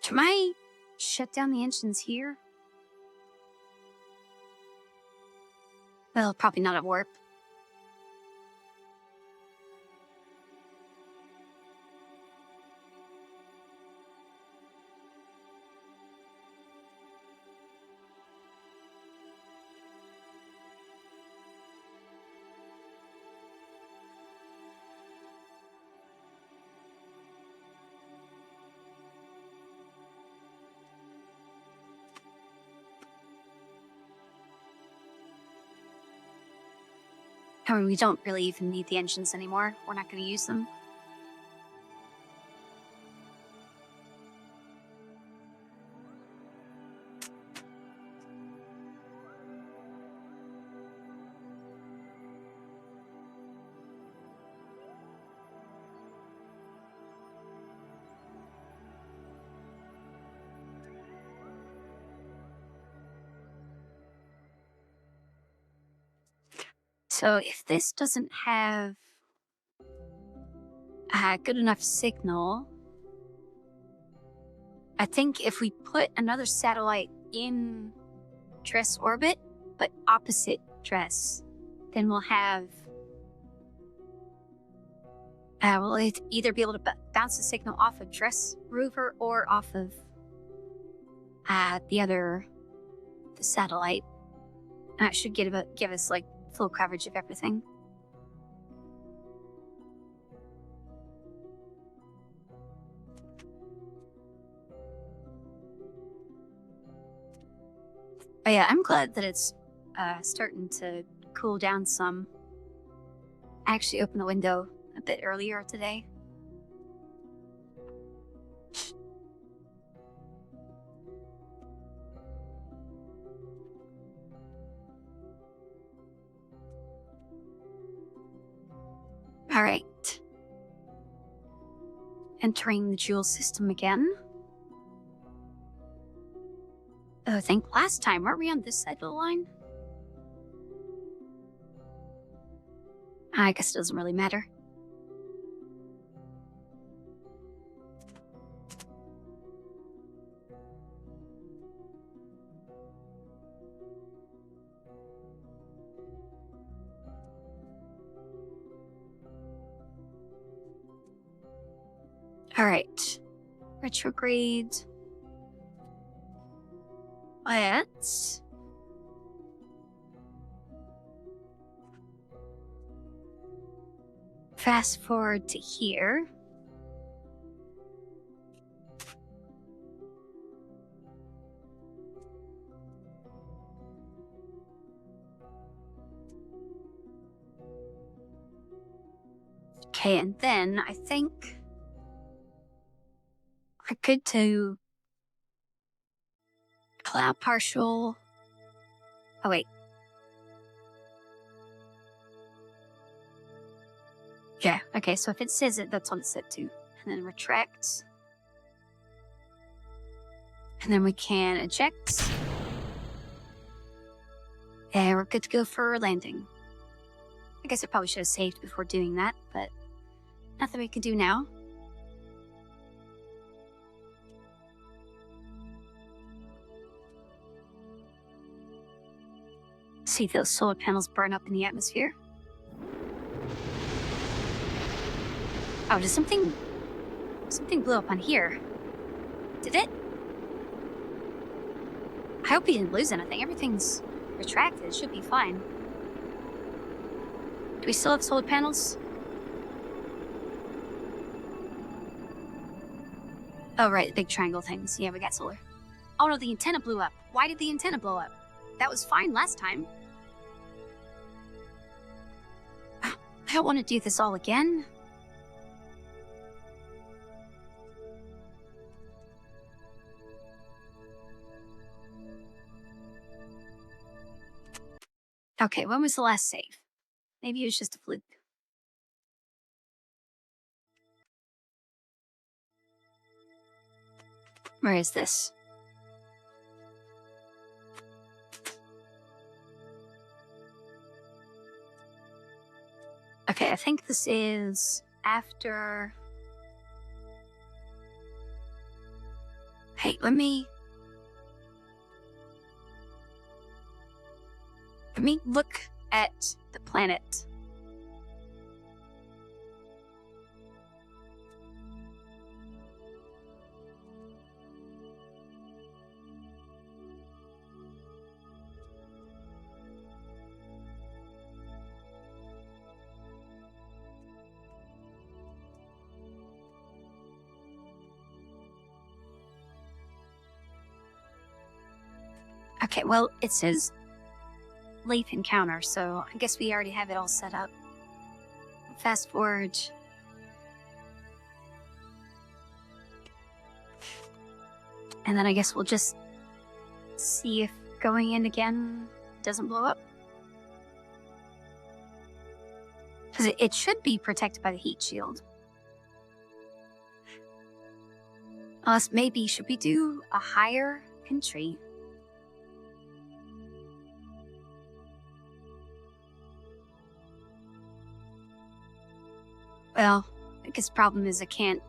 Should I shut down the engines here? Well, probably not at warp. I mean, we don't really even need the engines anymore. We're not going to use them. So if this doesn't have a good enough signal, I think if we put another satellite in Dress orbit, but opposite Dress, then we'll have... we'll either be able to bounce the signal off of Dress rover or off of the satellite. And that should give us like full coverage of everything. But yeah, I'm glad that it's starting to cool down some. I actually opened the window a bit earlier today. All right. Entering the Joule system again. Oh, I think last time, weren't we on this side of the line? I guess it doesn't really matter. All right. Retrograde. Let's... fast forward to here. Okay, and then I think we're good to cloud partial. Oh, wait. Yeah, okay, so if it says it, that's what it's set to. And then retract. And then we can eject. And we're good to go for landing. I guess I probably should have saved before doing that, but nothing we can do now. See those solar panels burn up in the atmosphere. Oh, did something blew up on here? Did it? I hope we didn't lose anything. Everything's retracted. It should be fine. Do we still have solar panels? Oh, right, the big triangle things. Yeah, we got solar. Oh no, the antenna blew up. Why did the antenna blow up? That was fine last time. I don't want to do this all again. Okay, when was the last save? Maybe it was just a fluke. Where is this? Okay, I think this is after... Hey, let me look at the planet. Okay, well, it says leaf encounter, so I guess we already have it all set up. Fast forward. And then I guess we'll just see if going in again doesn't blow up. Because it should be protected by the heat shield. Unless maybe, should we do a higher entry? Well, I guess the problem is I can't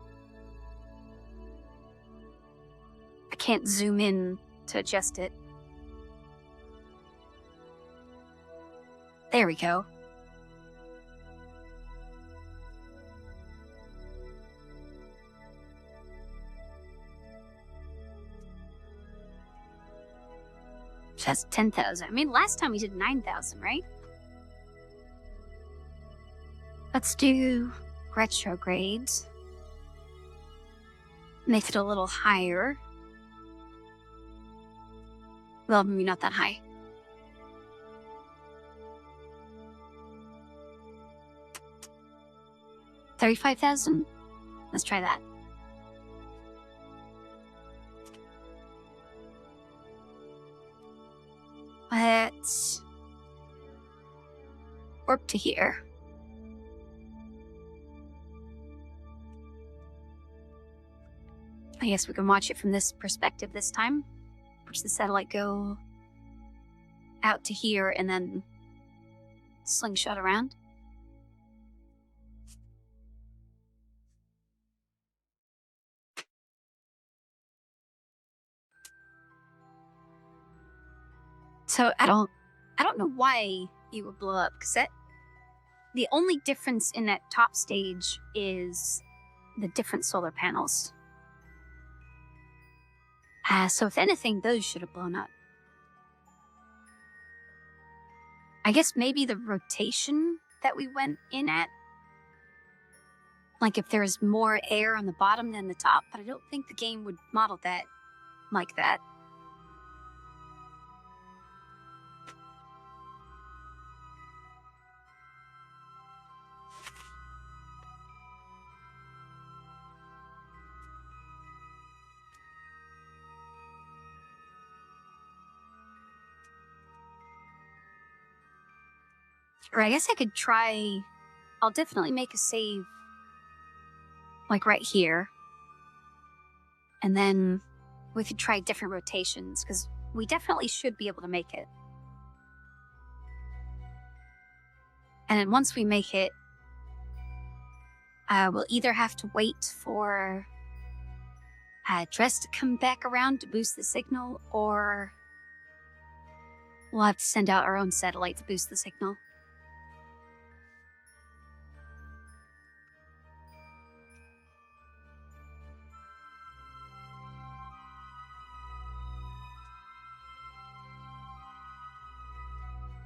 zoom in to adjust it. There we go. That's 10,000. I mean, last time we did 9,000, right? Let's do retrogrades. Make it a little higher. Well, maybe not that high. $35,000? Let's try that. Let's warp to here. I guess we can watch it from this perspective this time. Watch the satellite go out to here and then slingshot around. So I don't know why you would blow up, because the only difference in that top stage is the different solar panels. So if anything, those should have blown up. I guess maybe the rotation that we went in at. Like if there's more air on the bottom than the top, but I don't think the game would model that like that. Or I guess I could try. I'll definitely make a save like right here. And then we could try different rotations, because we definitely should be able to make it. And then once we make it, we'll either have to wait for Dress to come back around to boost the signal, or we'll have to send out our own satellite to boost the signal.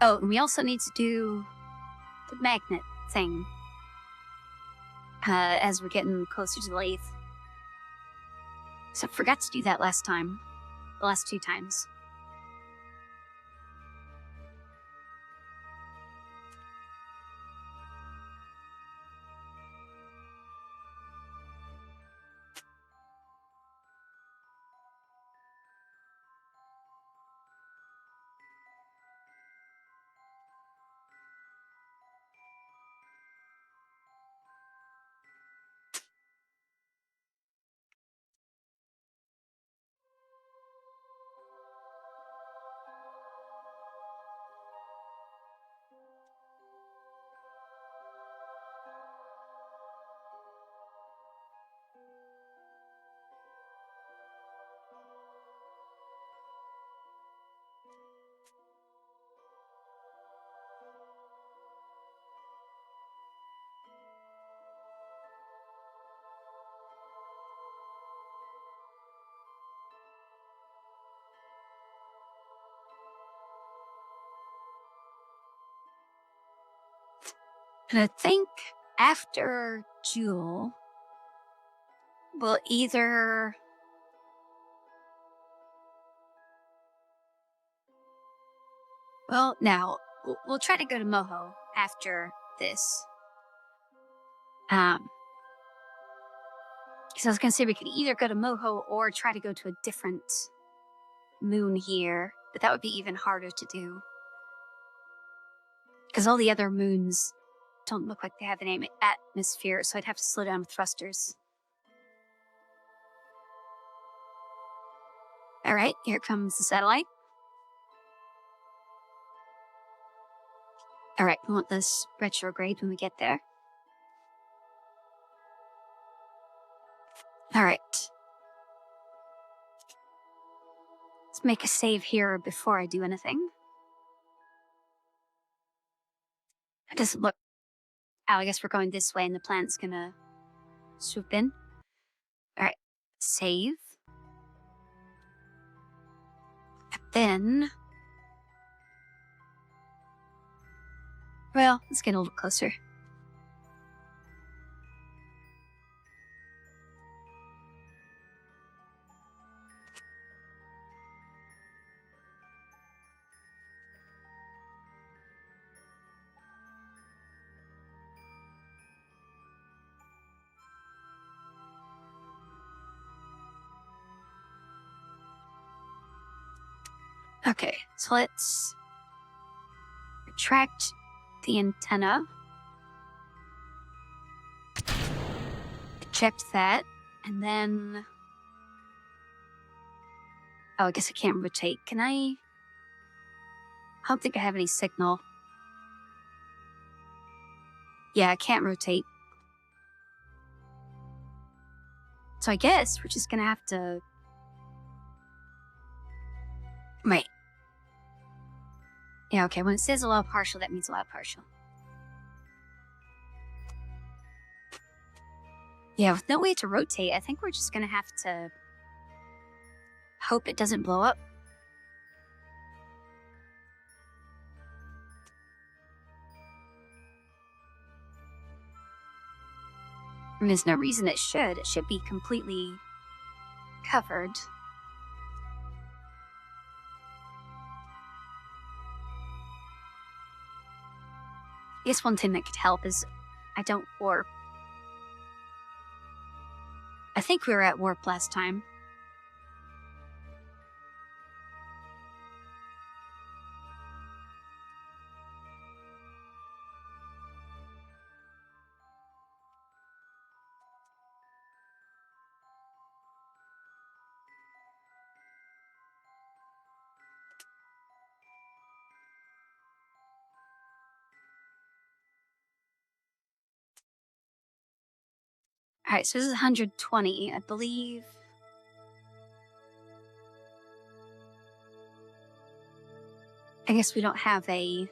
Oh, and we also need to do the magnet thing as we're getting closer to the lathe. So I forgot to do that last time. The last 2 times. And I think after Jewel, we'll either Well, now, we'll try to go to Moho after this. Because I was going to say we could either go to Moho or try to go to a different moon here, but that would be even harder to do. Because all the other moons don't look like they have an atmosphere, so I'd have to slow down with thrusters. Alright, here comes the satellite. Alright, we want this retrograde when we get there. Alright. Let's make a save here before I do anything. It doesn't look... Oh, I guess we're going this way and the planet's gonna swoop in. Alright, save. And then... Well, let's get a little closer. Okay, so let's retract the antenna. Eject that, and then... Oh, I guess I can't rotate. Can I? I don't think I have any signal. Yeah, I can't rotate. So I guess we're just gonna have to... Wait. Yeah, okay, when it says allow partial, that means allow partial. Yeah, with no way to rotate, I think we're just gonna have to hope it doesn't blow up. And there's no reason it should. It should be completely covered. I guess one thing that could help is I don't warp. I think we were at warp last time. Alright, so this is 120, I believe. I guess we don't have a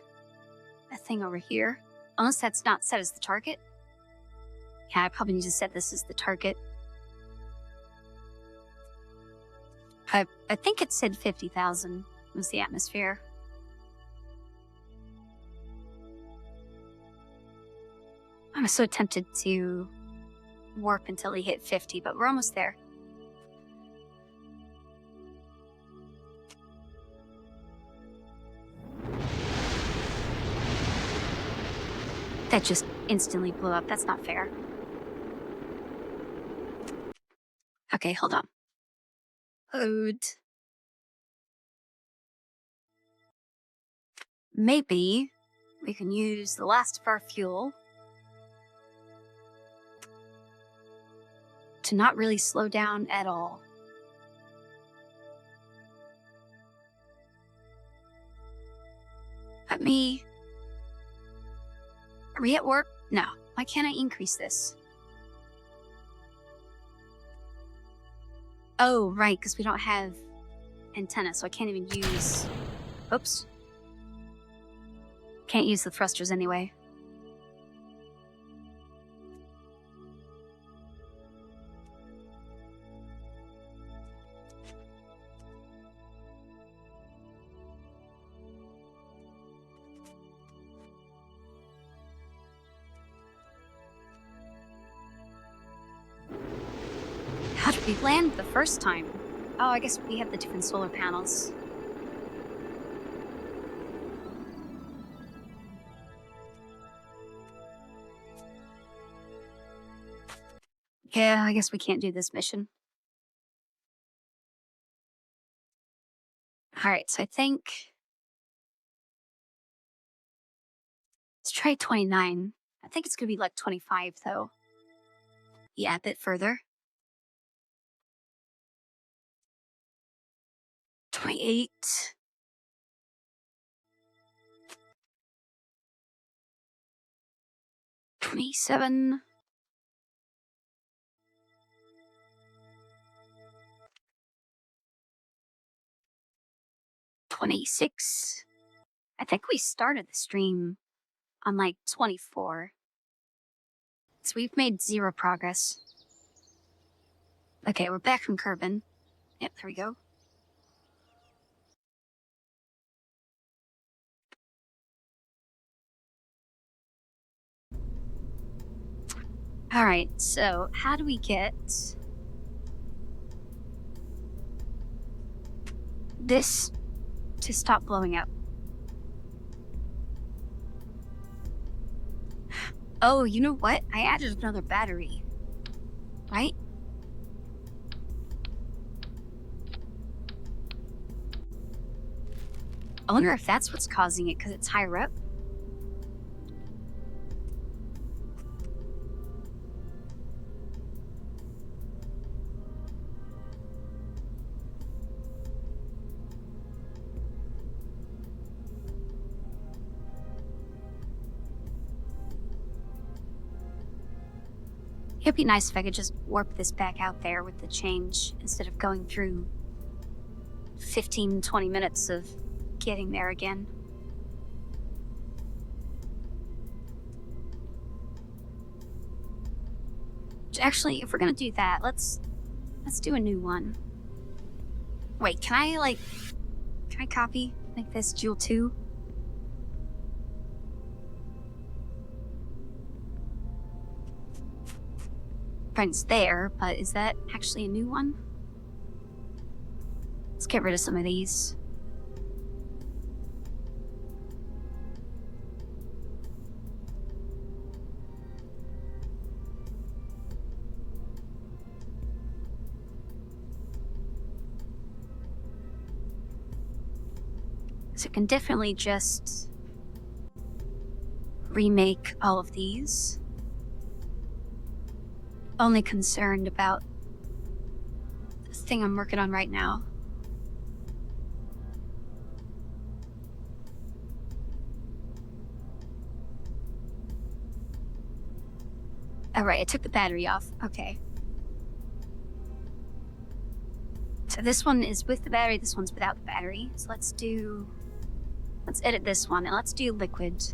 thing over here. Unless that's not set as the target. Yeah, I probably need to set this as the target. I think it said 50,000 was the atmosphere. I'm so tempted to warp until we hit 50, but we're almost there. That just instantly blew up. That's not fair. Okay, hold on. Load. Maybe we can use the last of our fuel to not really slow down at all. Are we at warp? No. Why can't I increase this? Oh, right, because we don't have antenna, so I can't even use... Oops. Can't use the thrusters anyway. How did we land the first time? Oh, I guess we have the different solar panels. Yeah, I guess we can't do this mission. Alright, so I think... let's try 29. I think it's gonna be like 25, though. Yeah, a bit further. 28. 27. 26. I think we started the stream on like 24. So we've made 0 progress. Okay, we're back from Kerbal. Yep, there we go. Alright, so how do we get this to stop blowing up? Oh, you know what? I added another battery. Right? I wonder if that's what's causing it, because it's higher up. It'd be nice if I could just warp this back out there with the change, instead of going through 15, 20 minutes of getting there again. Actually, if we're gonna do that, let's do a new one. Wait, can I copy? Make this Jewel 2? Friends there, but is that actually a new one? Let's get rid of some of these. So I can definitely just remake all of these. Only concerned about this thing I'm working on right now. Alright, I took the battery off. Okay. So this one is with the battery, this one's without the battery. So let's edit this one, and let's do liquid,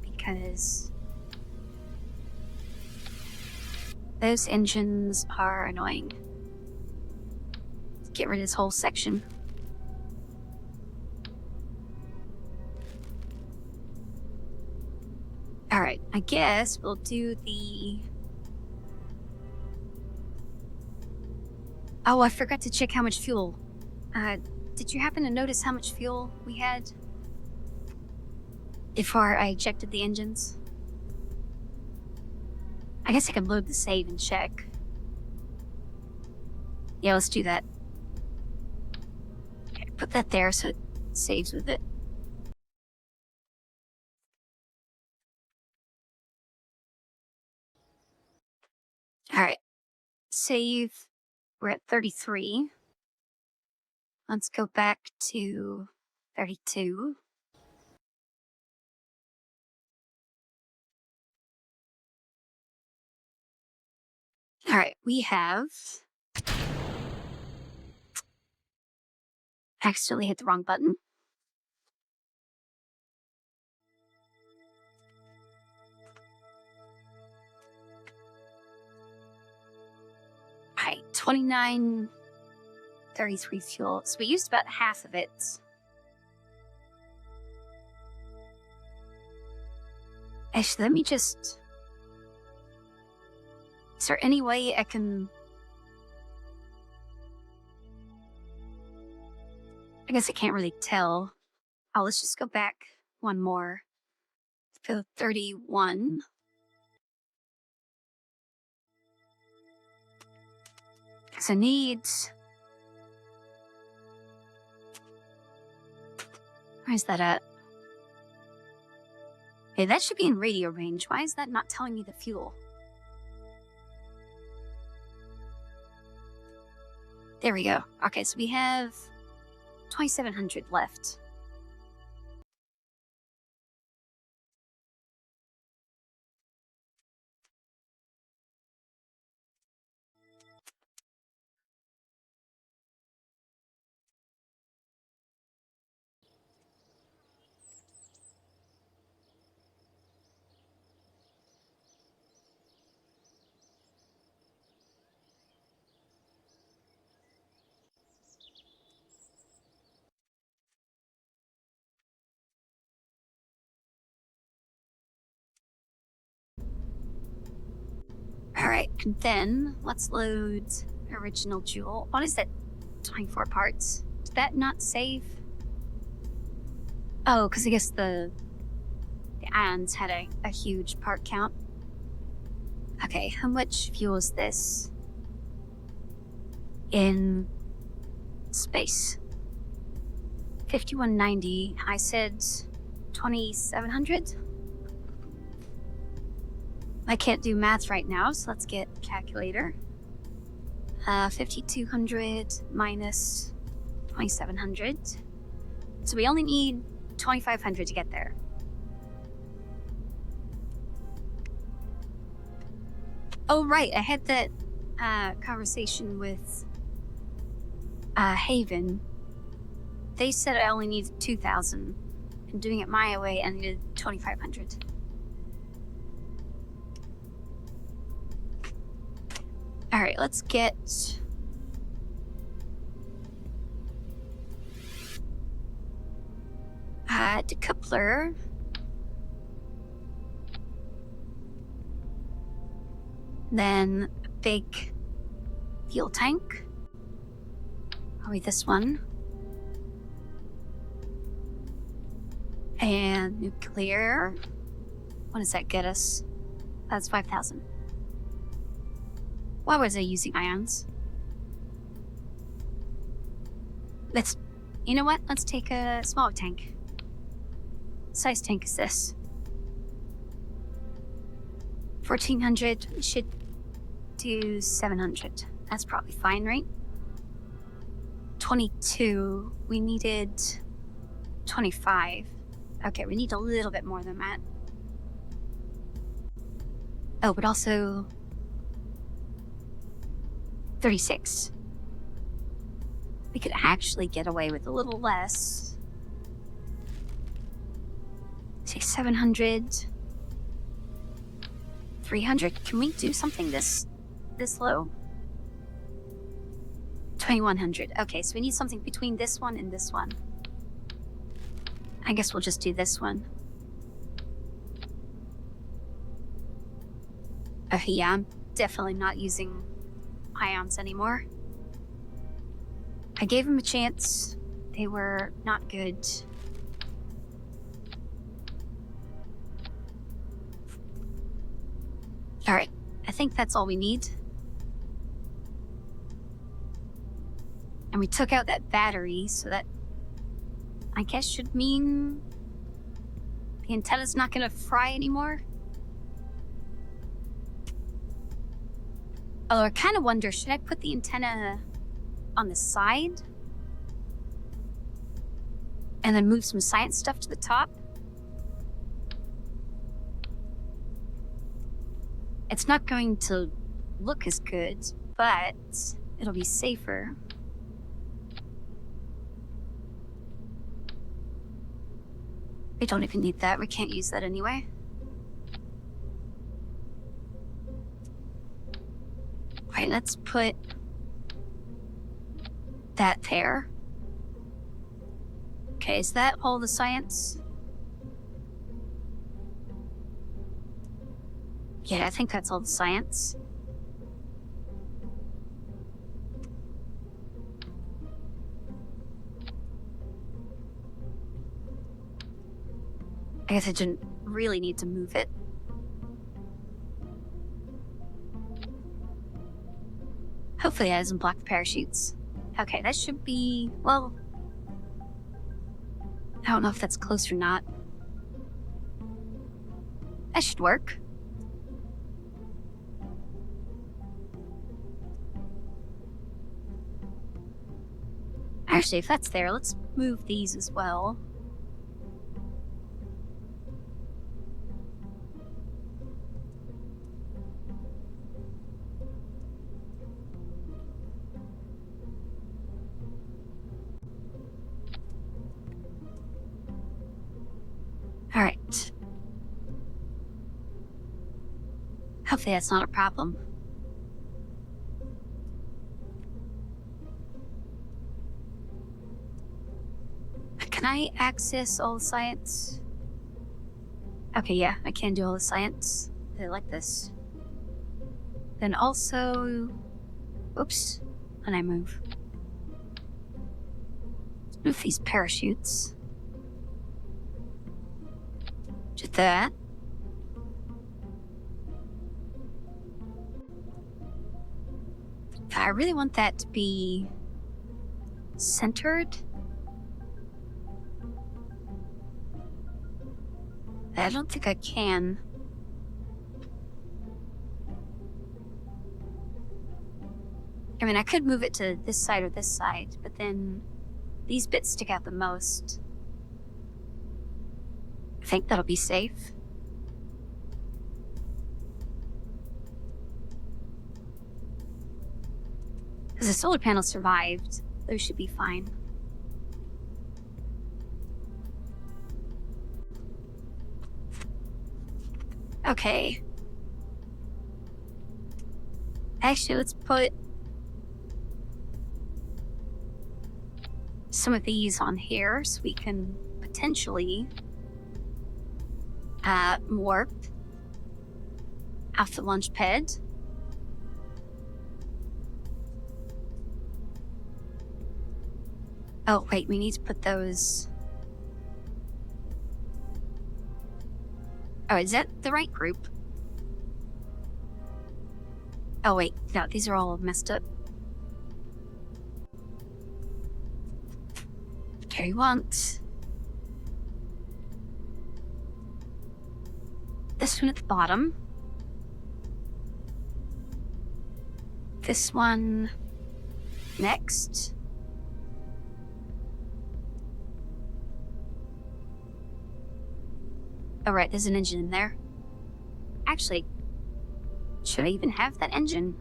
because those engines are annoying. Let's get rid of this whole section. Alright, I guess we'll do the... Oh, I forgot to check how much fuel. Did you happen to notice how much fuel we had before I ejected the engines? I guess I can load the save and check. Yeah, let's do that. Okay, put that there so it saves with it. Alright. Save. We're at 33. Let's go back to 32. Alright, we have... accidentally hit the wrong button. Alright, 29... 33 fuel. So we used about half of it. Actually, let me just... Is there any way I can... I guess I can't really tell. Oh, let's just go back one more. Let's go 31. So need... Where's that at? Okay, that should be in radio range. Why is that not telling me the fuel? There we go. Okay, so we have 2,700 left. Alright, then let's load original jewel. What is that? 24 parts. Did that not save? Oh, because I guess the ions had a huge part count. Okay, how much fuel is this in space? 5190. I said 2,700. I can't do math right now, so let's get a calculator. 5,200 minus 2,700. So we only need 2,500 to get there. Oh, right, I had that conversation with Haven. They said I only needed 2,000, and doing it my way, I needed 2,500. All right, let's get decoupler. Then a big fuel tank. Probably this one. And nuclear. What does that get us? That's 5,000. Why was I using ions? You know what? Let's take a smaller tank. What size tank is this? 1,400. We should do 700. That's probably fine, right? 22. We needed 25. Okay, we need a little bit more than that. Oh, but also 36. We could actually get away with a little less. Say 700. 300. Can we do something this low? 2,100. Okay, so we need something between this one and this one. I guess we'll just do this one. Yeah, I'm definitely not using ions anymore. I gave them a chance. They were not good. Alright, I think that's all we need. And we took out that battery, so that I guess should mean the antenna's not gonna fry anymore. Oh, I kind of wonder, should I put the antenna on the side? And then move some science stuff to the top? It's not going to look as good, but it'll be safer. We don't even need that. We can't use that anyway. Right, let's put that there. Okay, is that all the science? Yeah, I think that's all the science. I guess I didn't really need to move it. Hopefully that doesn't block the parachutes. Okay, that should be, well, I don't know if that's close or not. That should work. Actually, if that's there, let's move these as well. All right. Hopefully that's not a problem. Can I access all the science? Okay, yeah, I can do all the science. I like this. Then also... Oops. And I move. Let's move these parachutes. Just that. I really want that to be centered. I don't think I can. I mean, I could move it to this side or this side, but then these bits stick out the most. I think that'll be safe. Because the solar panel survived, those should be fine. Okay. Actually, let's put some of these on here so we can potentially warp off the launch pad. Oh, wait, we need to put those... Oh, is that the right group? Oh, wait, no, these are all messed up. Okay, we want... this one at the bottom. This one next. Oh, right, there's an engine in there. Actually, should I even have that engine?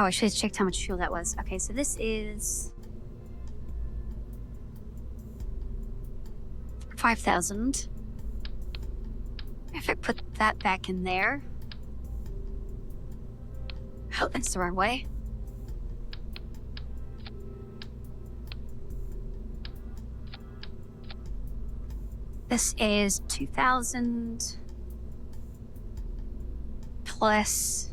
Oh, I should have checked how much fuel that was. Okay, so this is 5,000. If I put that back in there. Oh, that's the wrong way. This is 2,000 plus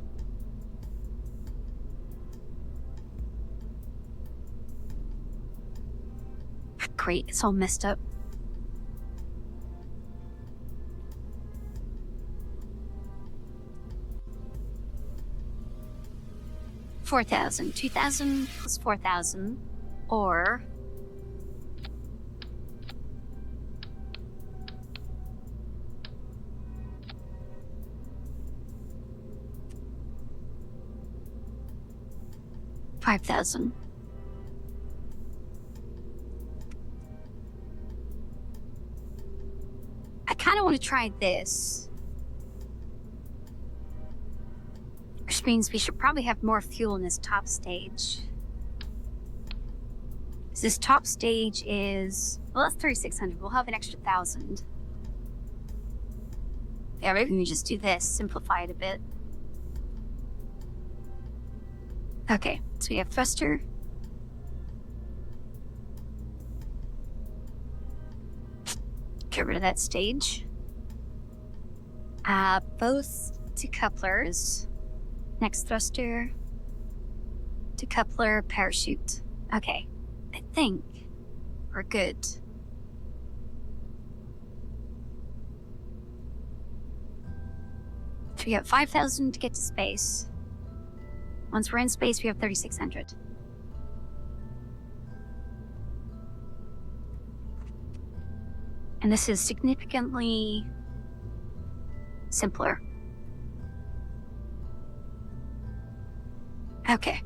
great, it's all messed up. $4,000. 2,000 plus 4,000, or $5,000. I kind of want to try this. Which means we should probably have more fuel in this top stage. This top stage is, well, that's 3,600. We'll have an extra 1,000. Yeah, maybe we just do this, simplify it a bit. Okay, so we have thruster. Get rid of that stage. Both decouplers. Next thruster, decoupler, parachute. Okay, I think we're good. So we got 5,000 to get to space. Once we're in space, we have 3,600. And this is significantly simpler. Okay,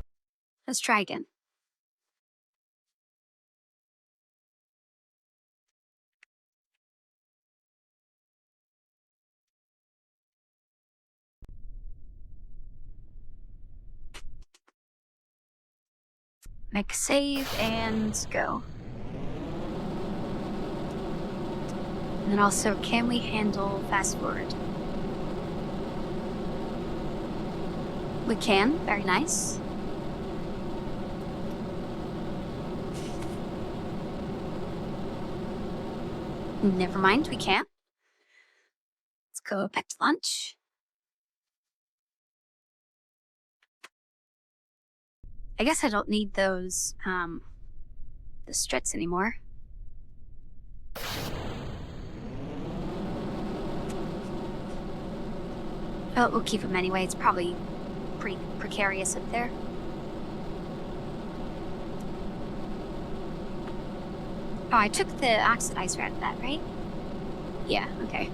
let's try again. Make a save and go. And then also, can we handle fast forward? We can, very nice. Never mind, we can't. Let's go back to lunch. I guess I don't need those, the struts anymore. Oh, we'll keep them anyway. It's probably pretty precarious up there. Oh, I took the oxidizer out of that, right? Yeah, okay.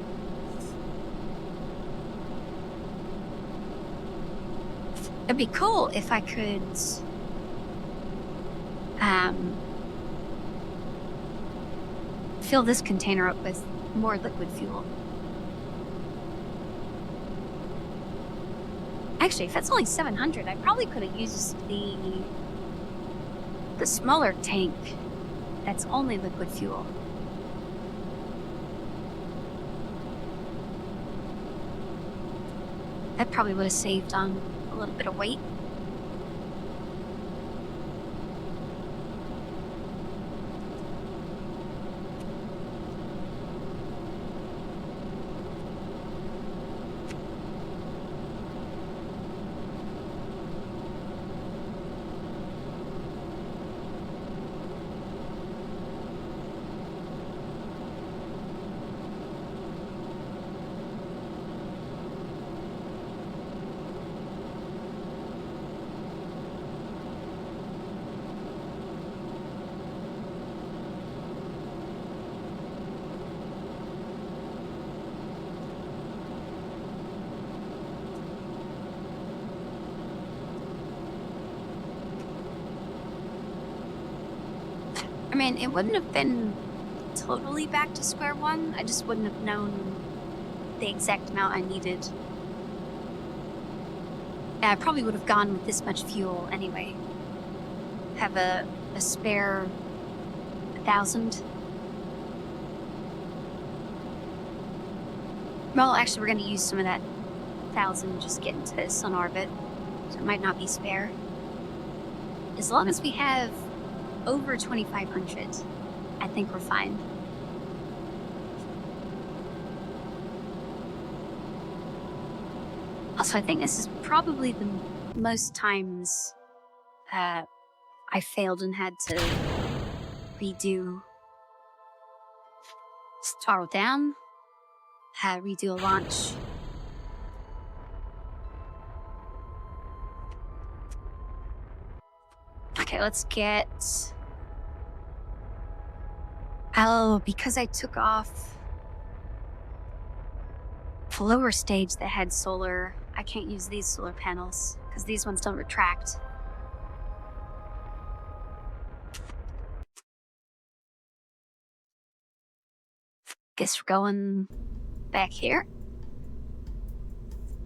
It'd be cool if I could fill this container up with more liquid fuel. Actually, if it's only 700, I probably could have used the smaller tank that's only liquid fuel. That probably would have saved on a little bit of weight. I mean, it wouldn't have been totally back to square one. I just wouldn't have known the exact amount I needed. I probably would have gone with this much fuel anyway. Have a spare 1,000. Well, actually, we're going to use some of that 1,000 just get into this on orbit, so it might not be spare. As long as we have over 2,500, I think we're fine. Also, I think this is probably the most times I failed and had to redo. Throttle down, redo a launch. Okay, let's get... Oh, because I took off the lower stage that had solar, I can't use these solar panels because these ones don't retract. Guess we're going back here.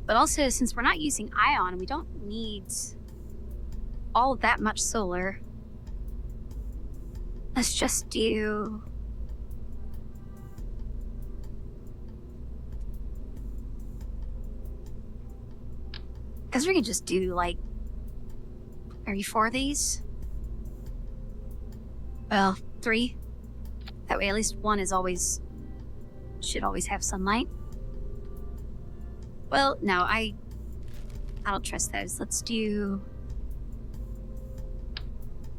But also, since we're not using ion, we don't need all that much solar. Let's just do... Because we could just do, like, maybe 4 of these. Well, 3. That way at least one is always... should always have sunlight. Well, no, I don't trust those. Let's do...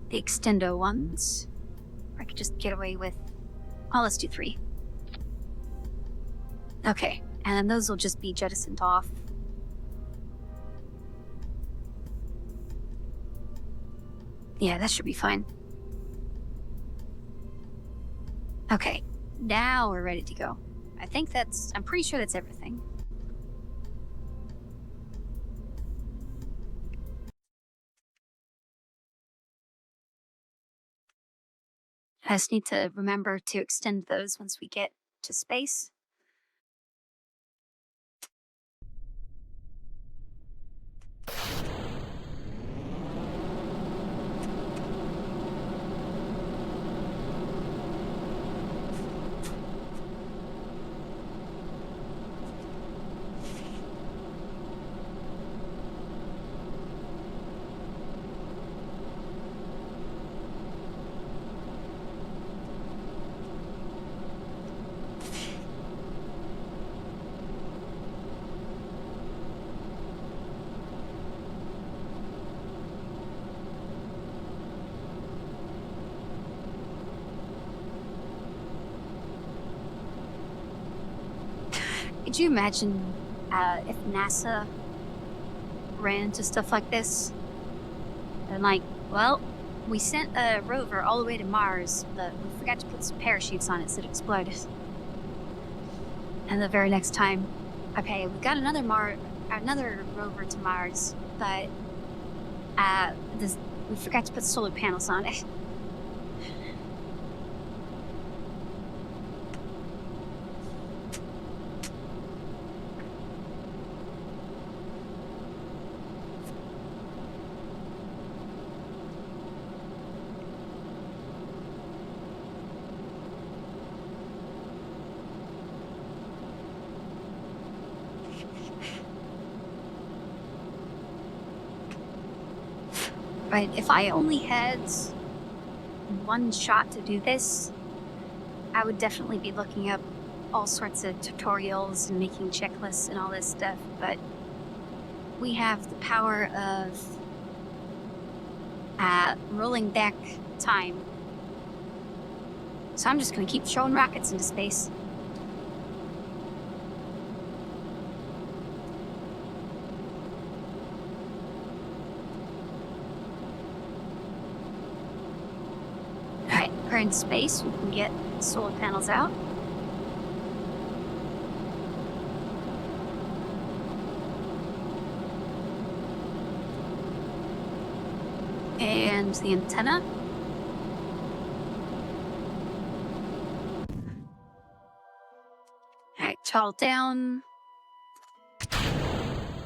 the extendo ones. Or I could just get away with... well, let's do 3. Okay, and then those will just be jettisoned off Yeah, that should be fine. Okay, now we're ready to go. I'm pretty sure that's everything. I just need to remember to extend those once we get to space. Could you imagine if NASA ran into stuff like this? And like, well, we sent a rover all the way to Mars, but we forgot to put some parachutes on it so it exploded. And the very next time, okay, we got another rover to Mars, but we forgot to put solar panels on it. Right, if I only had one shot to do this, I would definitely be looking up all sorts of tutorials and making checklists and all this stuff, but we have the power of rolling back time. So I'm just gonna keep throwing rockets into space. Alright, we're in space, we can get solar panels out. And the antenna. Alright, throttle down.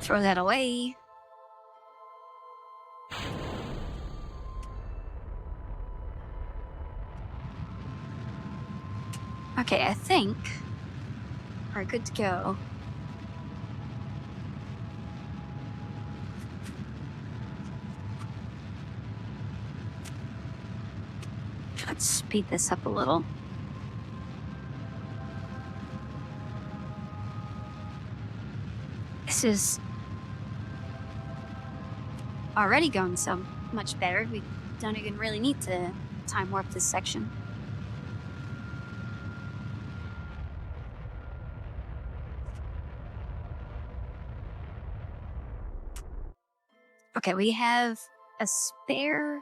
Throw that away. Okay, I think we're good to go. Let's speed this up a little. This is already going so much better. We don't even really need to time warp this section. Okay, we have a spare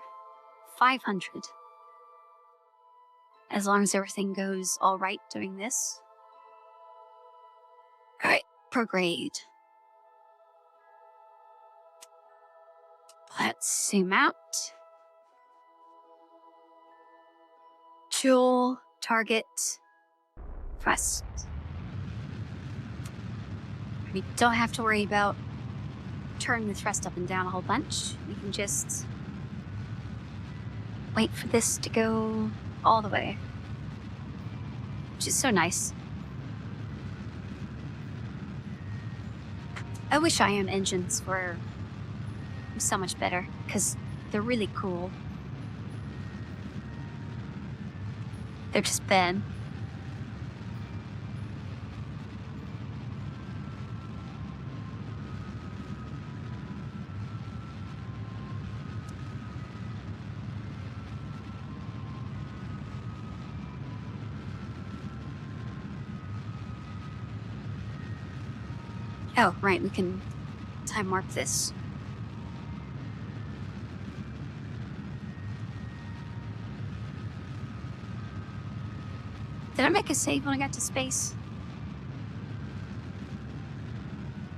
500. As long as everything goes all right doing this. All right, prograde. Let's zoom out. Jewel, target, thrust. We don't have to worry about turning the thrust up and down a whole bunch. We can just wait for this to go all the way. Which is so nice. I wish ion engines were so much better, because they're really cool. They're just bad. Oh, right, we can time warp this. Did I make a save when I got to space?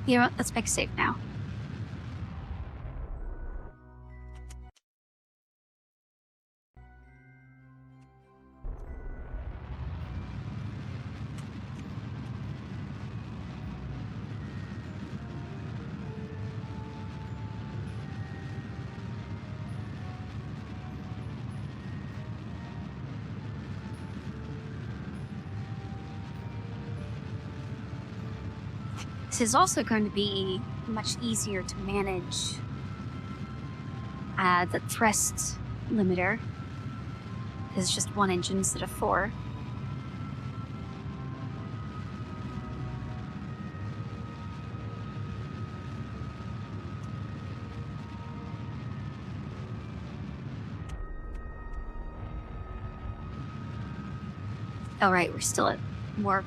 You know what? Let's make a save now. This is also going to be much easier to manage the thrust limiter. It's just one engine instead of 4. Oh, right, we're still at warp.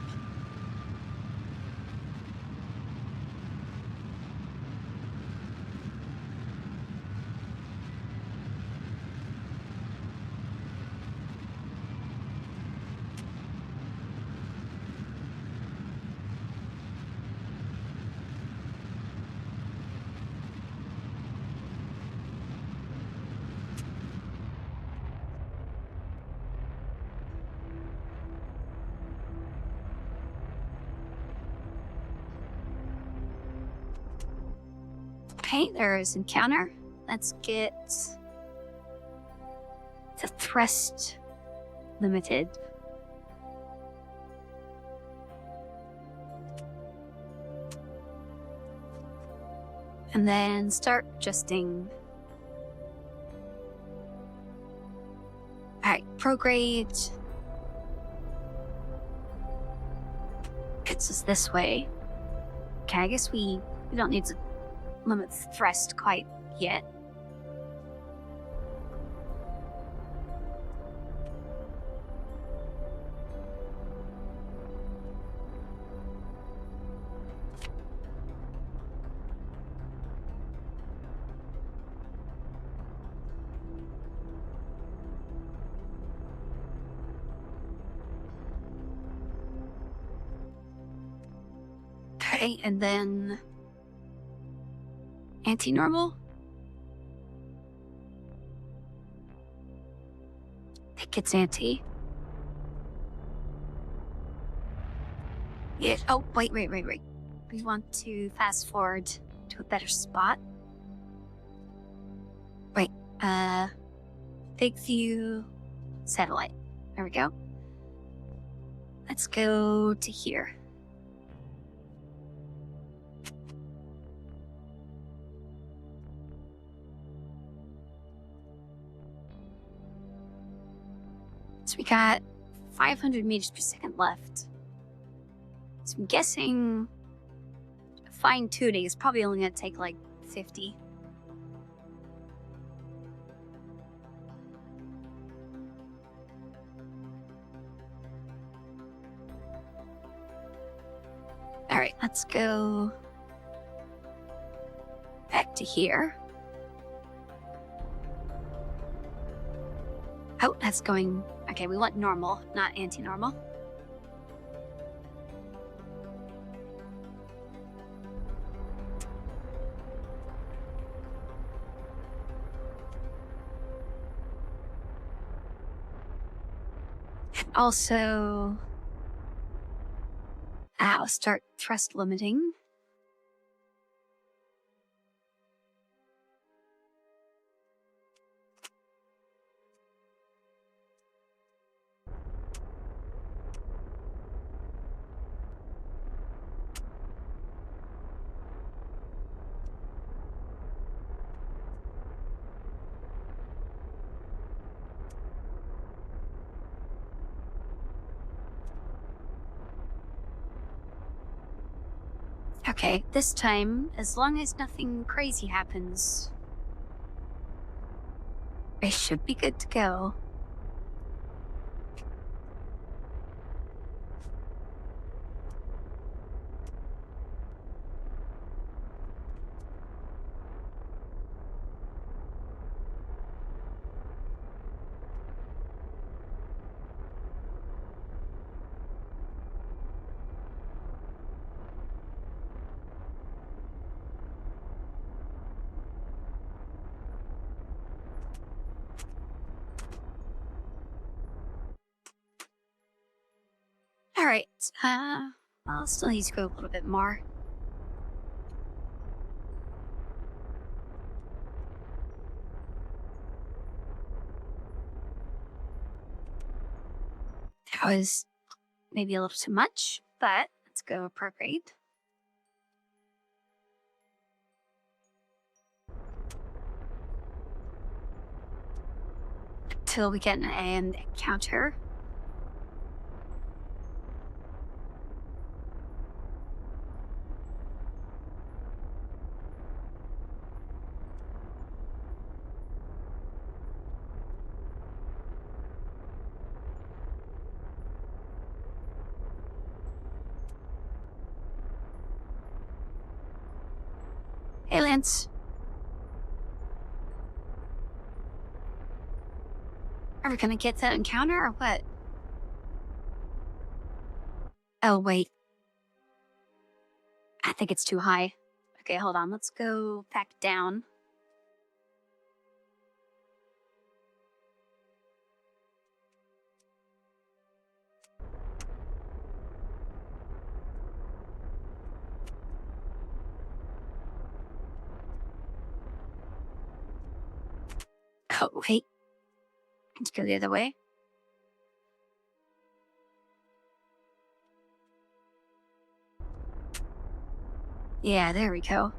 Okay, there's encounter. Let's get the thrust limited. And then start adjusting. Alright, prograde. Gets us this way. Okay, I guess we don't need to limit thrust quite yet. Okay, and then anti-normal? I think it's anti. Yeah. Oh, wait. We want to fast forward to a better spot. Wait, big view satellite. There we go. Let's go to here. So we got 500 meters per second left. So I'm guessing fine-tuning is probably only going to take like 50. All right, let's go back to here. Oh, that's going... Okay, we want normal, not anti-normal. Also... I'll start thrust limiting. Okay, this time, as long as nothing crazy happens, I should be good to go. Alright, I'll still need to go a little bit more. That was maybe a little too much, but let's go appropriate. Till we get an encounter. Hey, Lance. Are we gonna get that encounter or what? Oh, wait. I think it's too high. Okay, hold on. Let's go back down. Oh, wait. I need to go the other way. Yeah, there we go.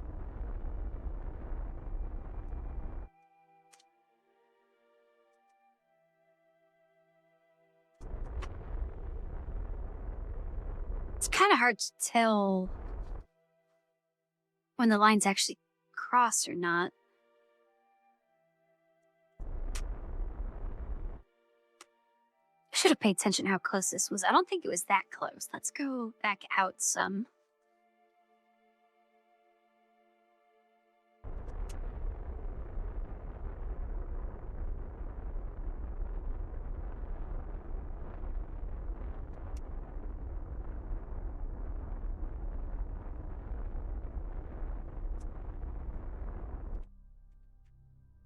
It's kind of hard to tell when the lines actually cross or not. I should have paid attention how close this was. I don't think it was that close. Let's go back out some.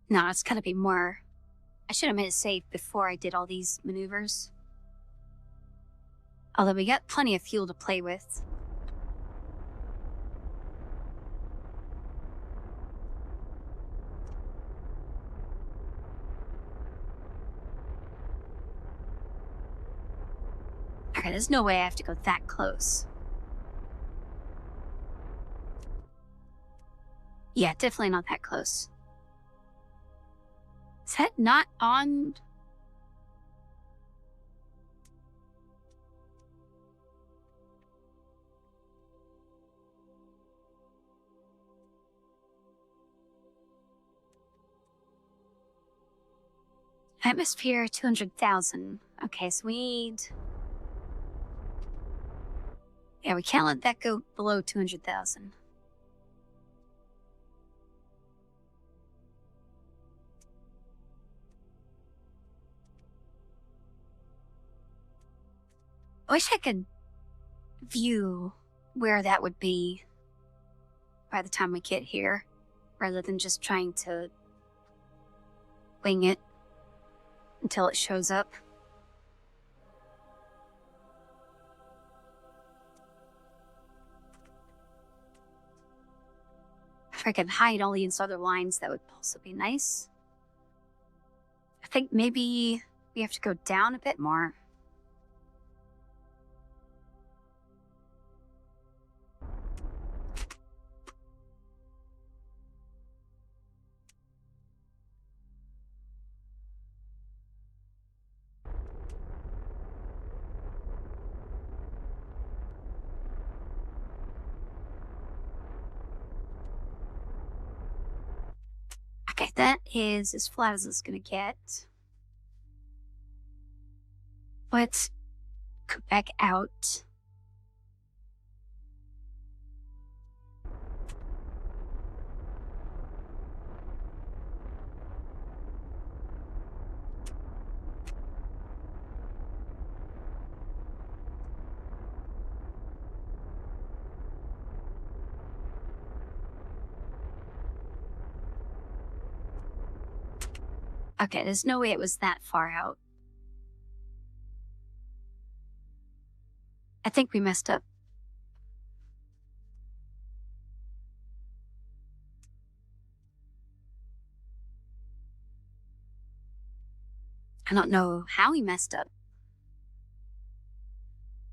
No, it's gotta be more. I should have made a save before I did all these maneuvers. Although we got plenty of fuel to play with. Okay, there's no way I have to go that close. Yeah, definitely not that close. Is that not on? Atmosphere 200,000. Okay, so we need. Yeah, we can't let that go below 200,000. I wish I could view where that would be by the time we get here, rather than just trying to wing it until it shows up. If I could hide all these other lines, that would also be nice. I think maybe we have to go down a bit more. Okay, that is as flat as it's gonna get. Let's go back out. Okay, there's no way it was that far out. I think we messed up. I don't know how we messed up.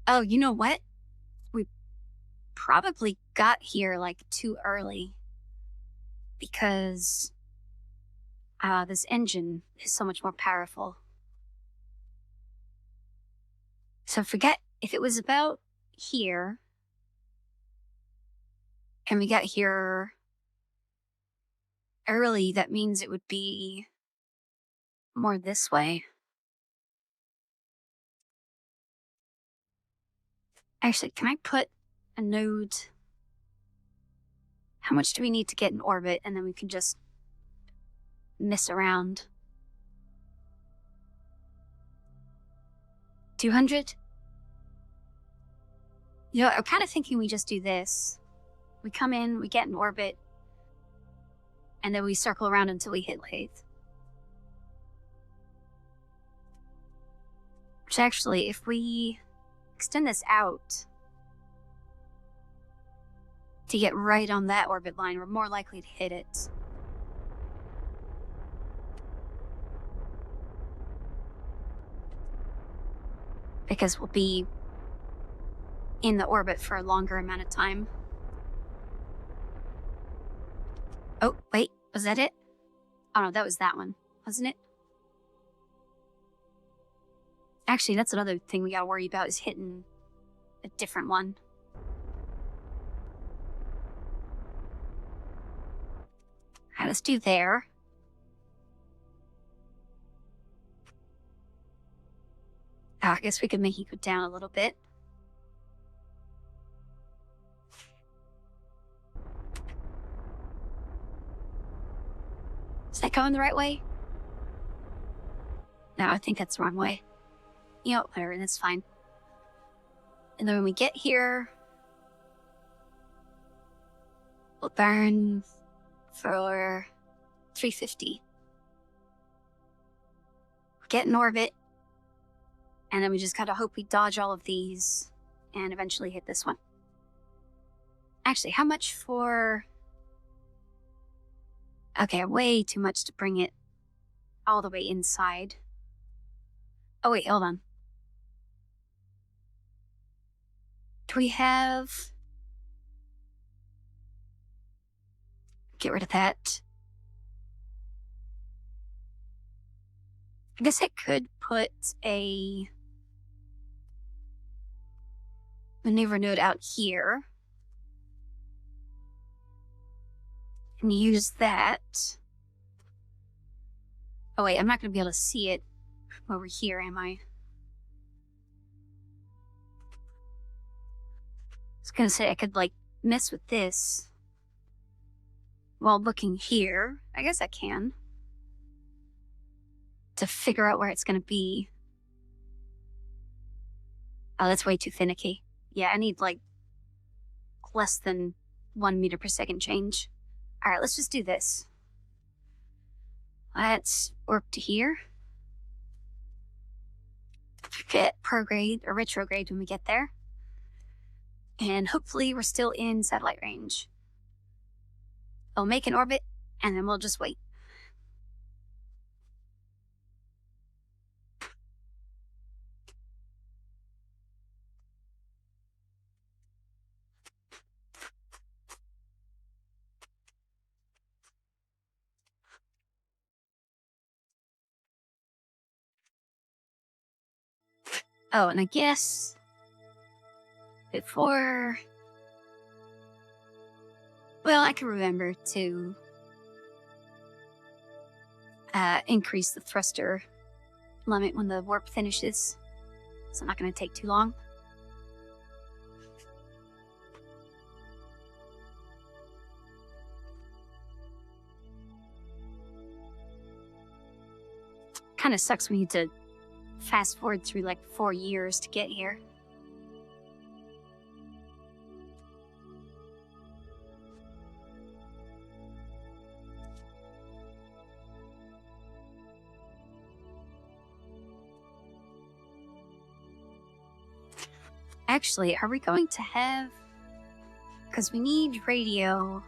Oh, you know what? We probably got here like too early because this engine is so much more powerful. So forget if it was about here and we got here early, that means it would be more this way. Actually, can I put a node? How much do we need to get in orbit? And then we can just mess around. 200? You know, I'm kind of thinking we just do this. We come in, we get in orbit, and then we circle around until we hit Lathe. Which actually, if we extend this out to get right on that orbit line, we're more likely to hit it. Because we'll be in the orbit for a longer amount of time. Oh, wait, was that it? Oh no, that was that one, wasn't it? Actually, that's another thing we gotta worry about, is hitting a different one. Alright, let's do there. Oh, I guess we could make it go down a little bit. Is that going the right way? No, I think that's the wrong way. You know, whatever, that's fine. And then when we get here, we'll burn for 350. Get in orbit, and then we just gotta hope we dodge all of these and eventually hit this one. Actually, how much for... Okay, way too much to bring it all the way inside. Oh wait, hold on. Do we have... Get rid of that. I guess I could put a maneuver node out here and use that. Oh wait, I'm not going to be able to see it over here, am I? I was going to say I could like mess with this while looking here. I guess I can. To figure out where it's going to be. Oh, that's way too finicky. Yeah, I need like less than 1 meter per second change. All right, let's just do this. Let's warp to here. Get prograde or retrograde when we get there. And hopefully we're still in satellite range. We'll make an orbit, and then we'll just wait. Oh, and I guess before... Well, I can remember to increase the thruster limit when the warp finishes. It's not going to take too long. Kind of sucks we need to fast forward through like 4 years to get here. Actually, are we going to have... Because we need radio.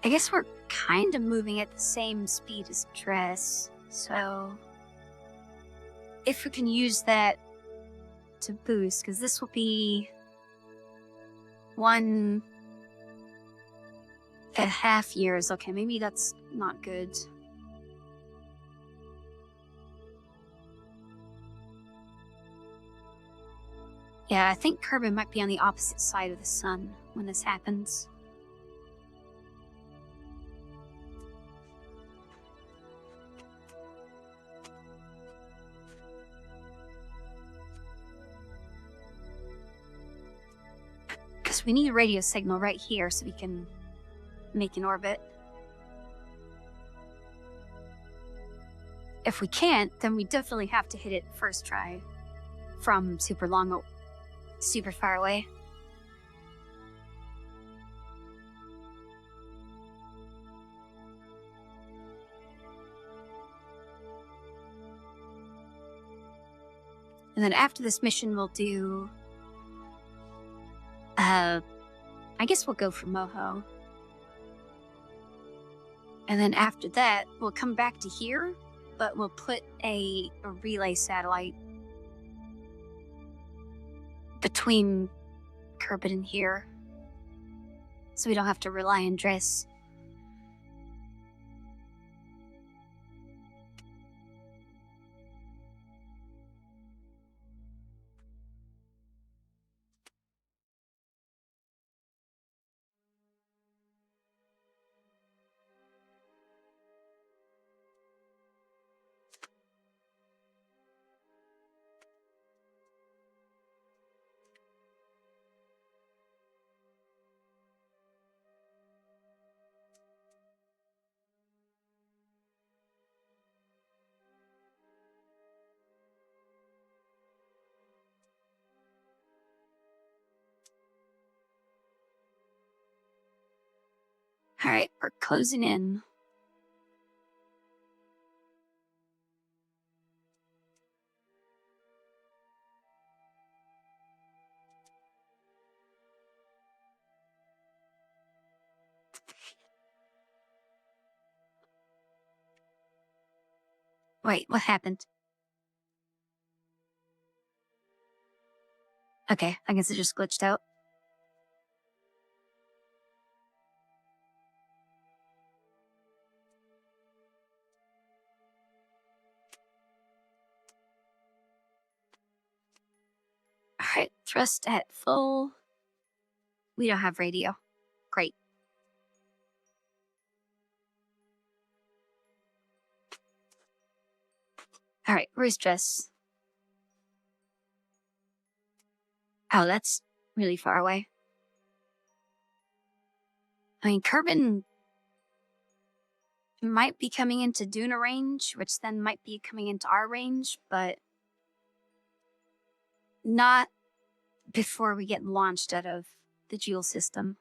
I guess we're kind of moving at the same speed as dress, so if we can use that to boost, because this will be 1.5 years. Okay, maybe that's not good. Yeah, I think Kerbal might be on the opposite side of the sun when this happens. Because we need a radio signal right here so we can make an orbit. If we can't, then we definitely have to hit it first try from super far away. And then after this mission, we'll do... I guess we'll go for Moho. And then after that, we'll come back to here, but we'll put a relay satellite between Kerbal and here, so we don't have to rely on Driss. All right, we're closing in. Wait, what happened? Okay, I guess it just glitched out. Alright, thrust at full. We don't have radio. Great. Alright, where's Jess? Oh, that's really far away. I mean, Kerbal might be coming into Duna range, which then might be coming into our range, but not before we get launched out of the Jewel system.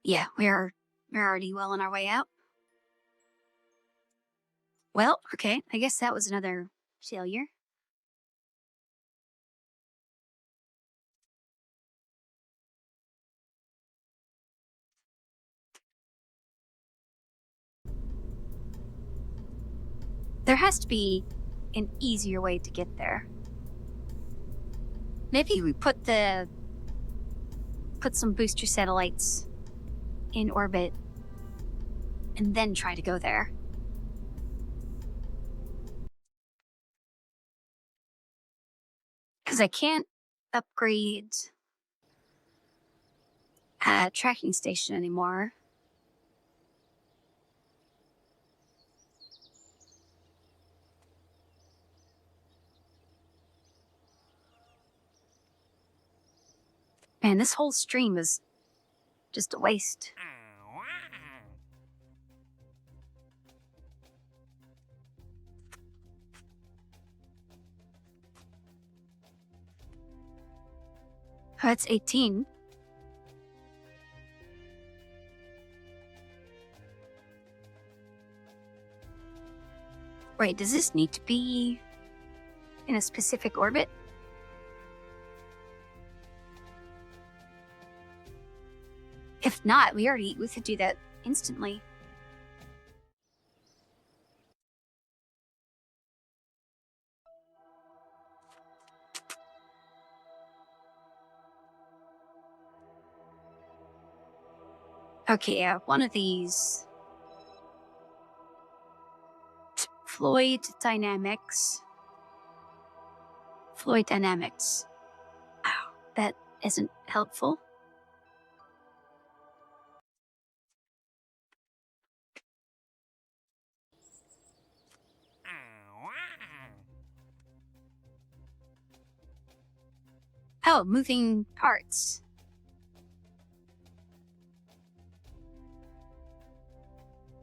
Yeah, we're already well on our way out. Well, okay, I guess that was another failure. There has to be an easier way to get there. Maybe we put some booster satellites in orbit and then try to go there. Because I can't upgrade a tracking station anymore. Man, this whole stream is just a waste. Oh, it's 18. Wait, does this need to be in a specific orbit? If not, we could do that instantly. Okay, yeah, one of these. Fluid dynamics. Ow, that isn't helpful. Oh, moving parts.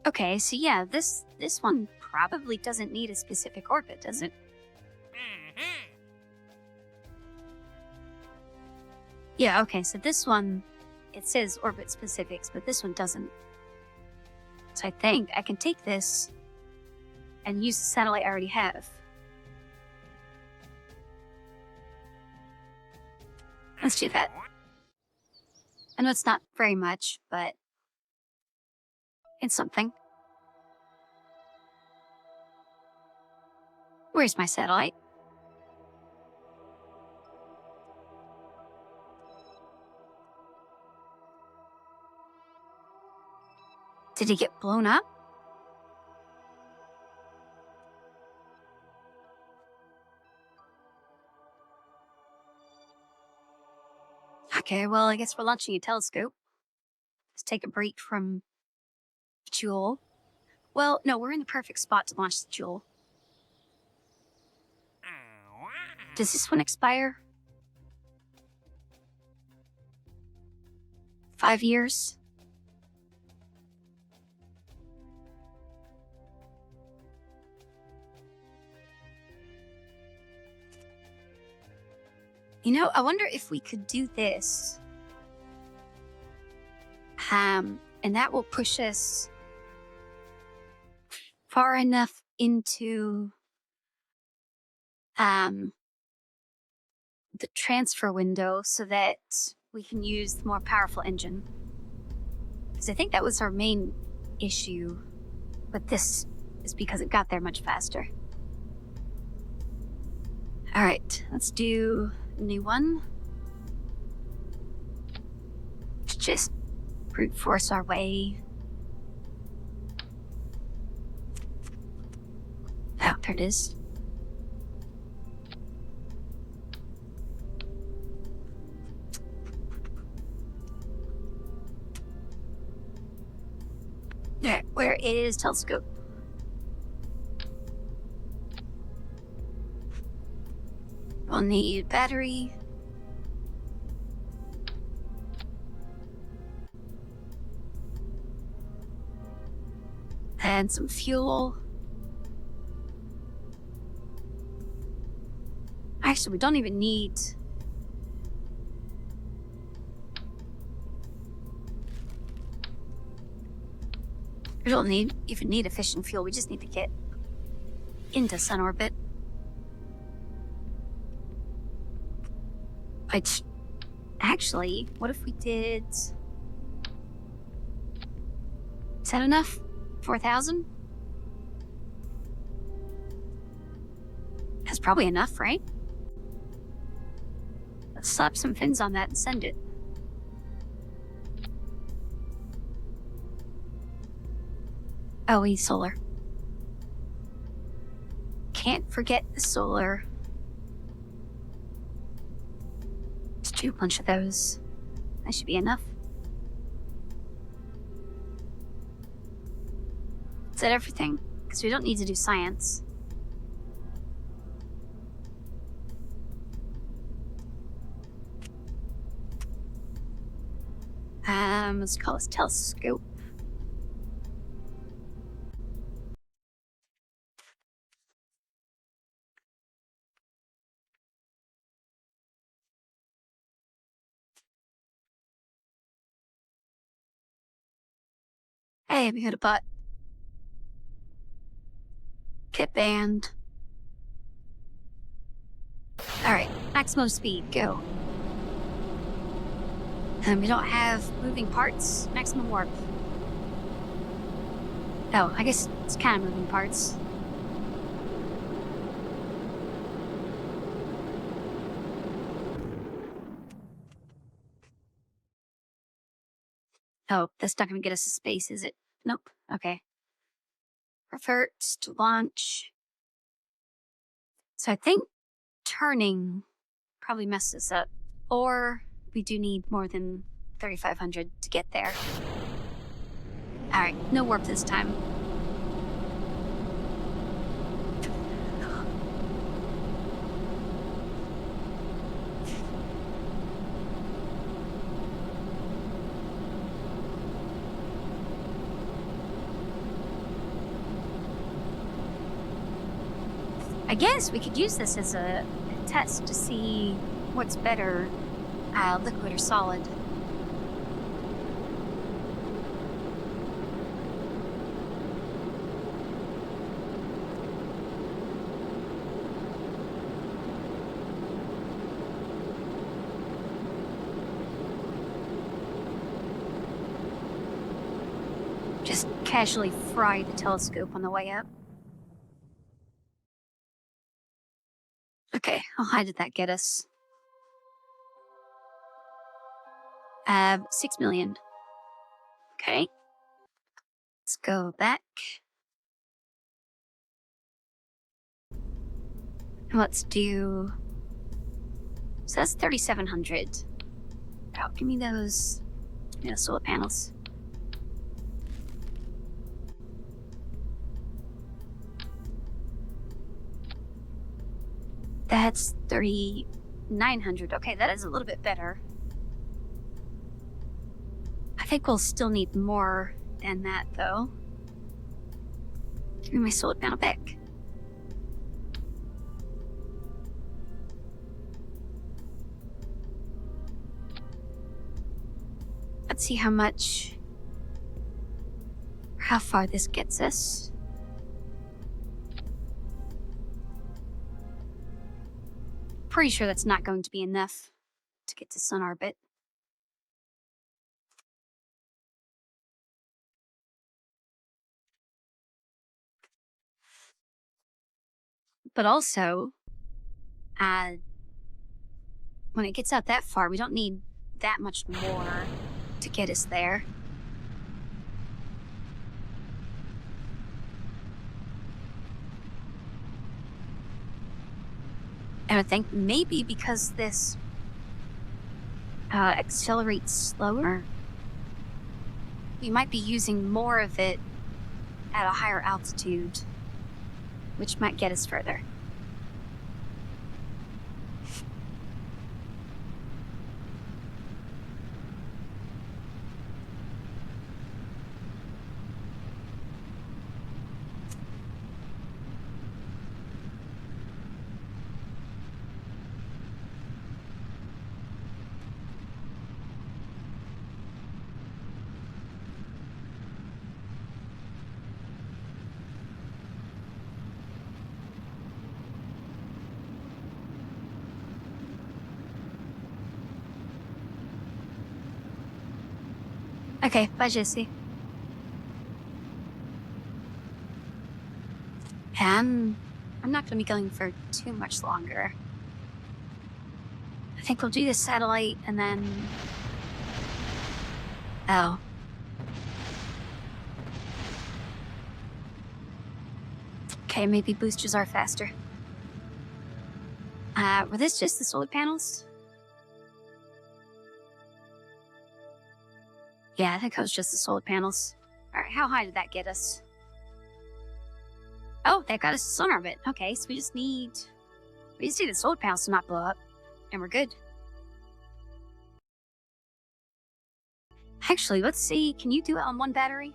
Okay, so yeah, this one probably doesn't need a specific orbit, does it? Yeah, okay, so this one, it says orbit specifics, but this one doesn't. So I think I can take this and use the satellite I already have. Let's do that. I know it's not very much, but it's something. Where's my satellite? Did he get blown up? Okay, well, I guess we're launching a telescope. Let's take a break from Jewel. Well, no, we're in the perfect spot to launch the Jewel. Does this one expire? 5 years? You know, I wonder if we could do this. And that will push us far enough into the transfer window so that we can use the more powerful engine. Because I think that was our main issue, but this is because it got there much faster. All right, let's do a new one. Let's just brute force our way. Oh, there it is. There, where is telescope? We'll need battery. And some fuel. Actually, we don't even need... We don't even need efficient fuel. We just need to get into sun orbit. Which, actually, what if we did... Is that enough? 4,000? That's probably enough, right? Let's slap some fins on that and send it. Oh, he's solar. Can't forget the solar. Let's do a bunch of those. That should be enough. Is that everything? Because we don't need to do science. Let's call this telescope. Hey, we hit a butt. Kit band. Alright, maximum speed, go. We don't have moving parts. Maximum warp. Oh, I guess it's kind of moving parts. Oh, that's not going to get us to space, is it? Nope. Okay. Revert to launch. So I think turning probably messed us up. Or we do need more than 3,500 to get there. Alright, no warp this time. I guess we could use this as a test to see what's better, liquid or solid. Just casually fry the telescope on the way up. Okay, how high did that get us? 6 million. Okay. Let's go back. Let's do... So that's 3,700. Oh, give me those solar panels. That's 3,900. Okay, that is a little bit better. I think we'll still need more than that, though. Give me my solar panel back. Let's see how far this gets us. Pretty sure that's not going to be enough to get to sun orbit. But also, when it gets out that far, we don't need that much more to get us there. And I think maybe because this accelerates slower, we might be using more of it at a higher altitude, which might get us further. Okay, bye, Jesse. And I'm not going to be going for too much longer. I think we'll do this satellite and then... Oh. Okay, maybe boosters are faster. Were this just the solar panels? Yeah, I think it was just the solar panels. Alright, how high did that get us? Oh, that got us to sun orbit. Okay, so we just need the solar panels to not blow up, and we're good. Actually, let's see. Can you do it on one battery?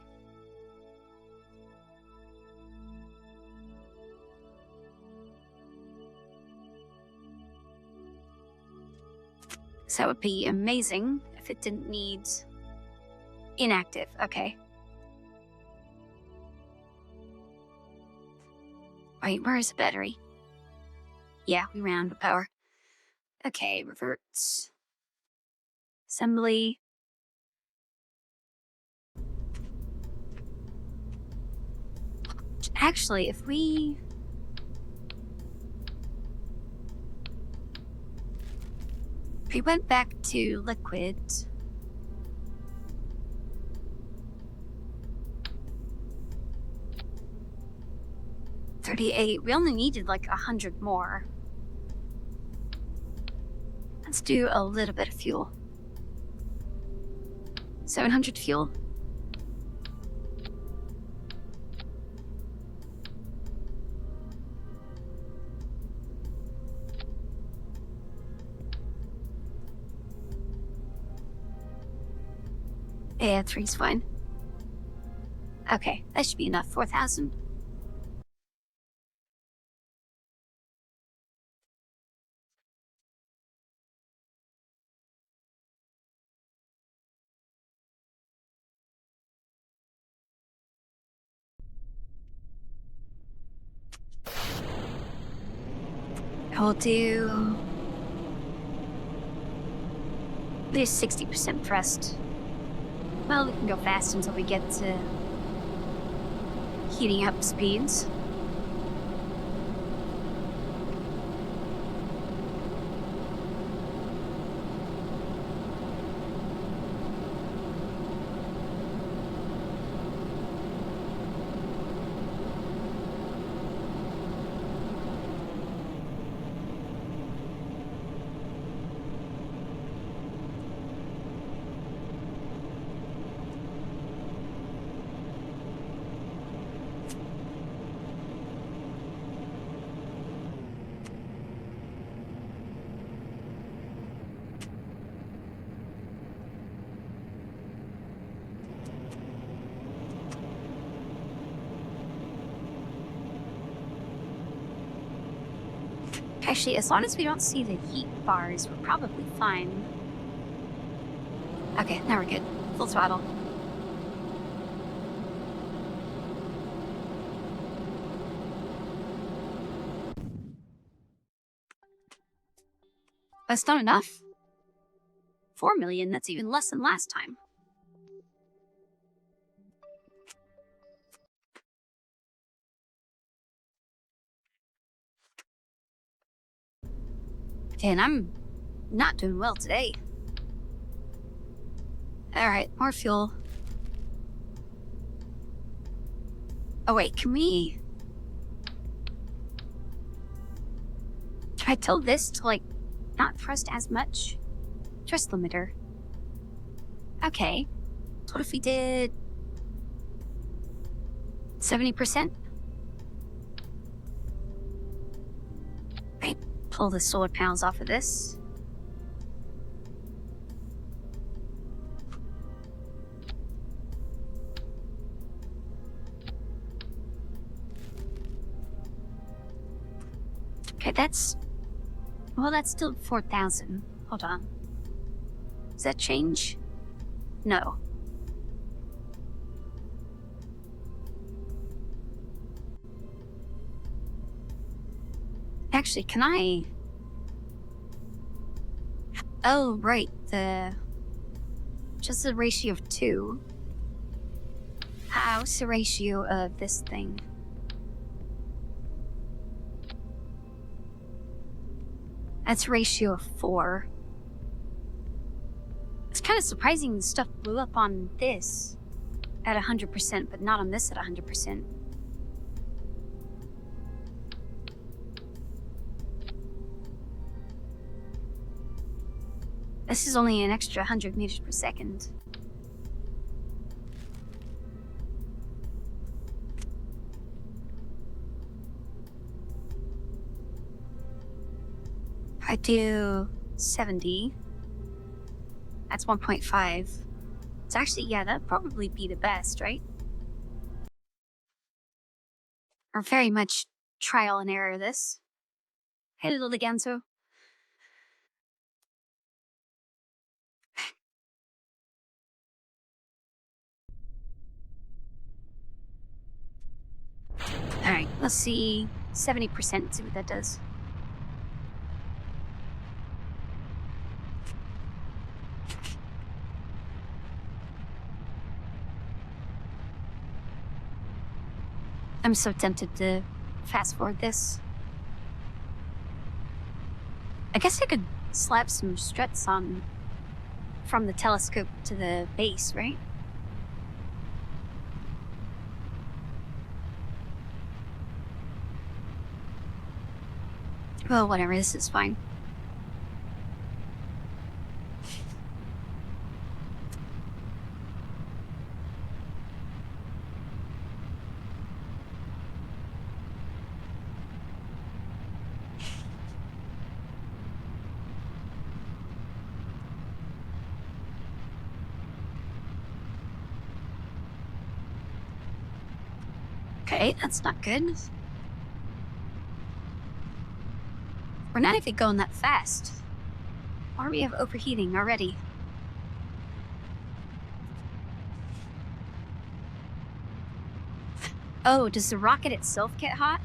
So that would be amazing if it didn't need inactive. Okay. Wait, where is the battery? Yeah, we ran out of power. Okay, revert. Assembly. Actually, if we... went back to liquid... 38. We only needed like 100 more. Let's do a little bit of fuel. 700 fuel. Yeah, 3's fine. Okay, that should be enough. 4,000. I'll do... There's 60% pressed. Well, we can go fast until we get to heating up speeds. Actually, as long as we don't see the heat bars, we're probably fine. Okay, now we're good. Full throttle. That's not enough. 4 million, that's even less than last time. And I'm not doing well today. Alright, more fuel. Oh wait, can we... Can I tell this to, like, not thrust as much? Thrust limiter. Okay. So what if we did... 70%? Right, pull the solar panels off of this. Okay, that's... Well, that's still 4,000. Hold on. Does that change? No. Actually, can I... Oh, right, just the ratio of 2. What's the ratio of this thing? That's ratio of 4. It's kind of surprising the stuff blew up on this at 100%, but not on this at 100%. This is only an extra 100 meters per second. I do 70. That's 1.5. It's actually, yeah, that'd probably be the best, right? Or very much trial and error this. Hey, little Ganso. Alright, let's see. 70%, see what that does. I'm so tempted to fast forward this. I guess I could slap some struts on from the telescope to the base, right? Well, whatever, this is fine. Okay, that's not good. We're not even going that fast. Or we have overheating already. Oh, does the rocket itself get hot?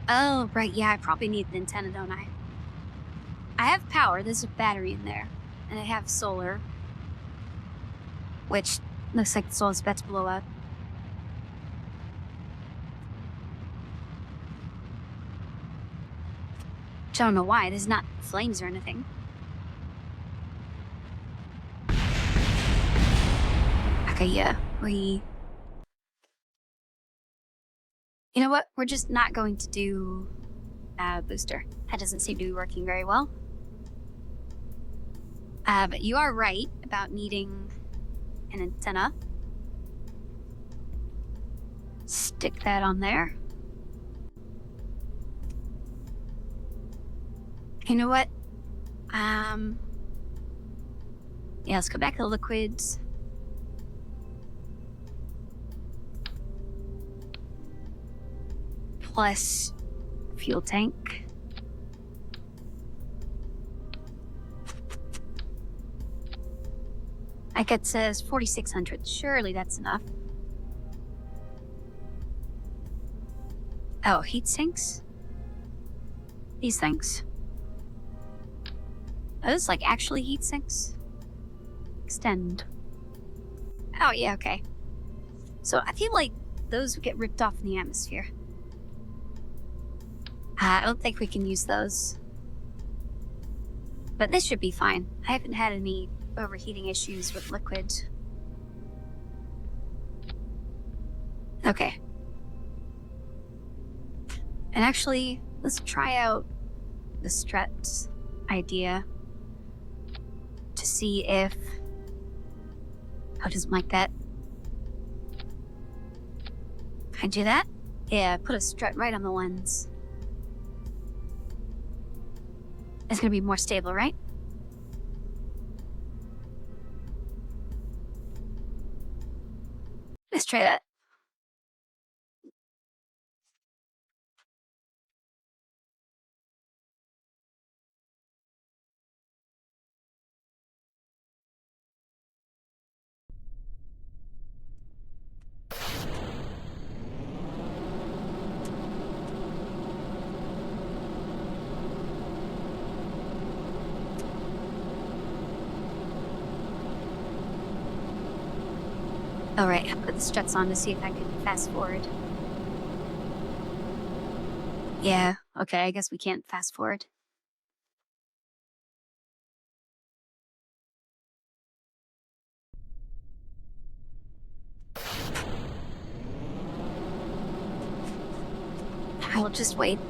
Oh, right, yeah, I probably need an antenna, don't I? I have power, there's a battery in there. And I have solar. Which looks like the solar's about to blow up. Which I don't know why, there's not flames or anything. Okay, yeah, You know what? We're just not going to do a booster. That doesn't seem to be working very well. But you are right about needing an antenna. Stick that on there. You know what? Yeah, let's go back to the liquids. Plus fuel tank. Like it says 4,600. Surely that's enough. Oh, heat sinks? These things. Are those like actually heat sinks? Extend. Oh, yeah, okay. So I feel like those would get ripped off in the atmosphere. I don't think we can use those. But this should be fine. I haven't had any overheating issues with liquid. Okay. And actually, let's try out the strut idea to see if... Oh, doesn't like that. Can I do that? Yeah, put a strut right on the lens. It's gonna be more stable, right? Let's try that. Alright, I'll put the struts on to see if I can fast forward. Yeah, okay, I guess we can't fast forward. I'll just wait.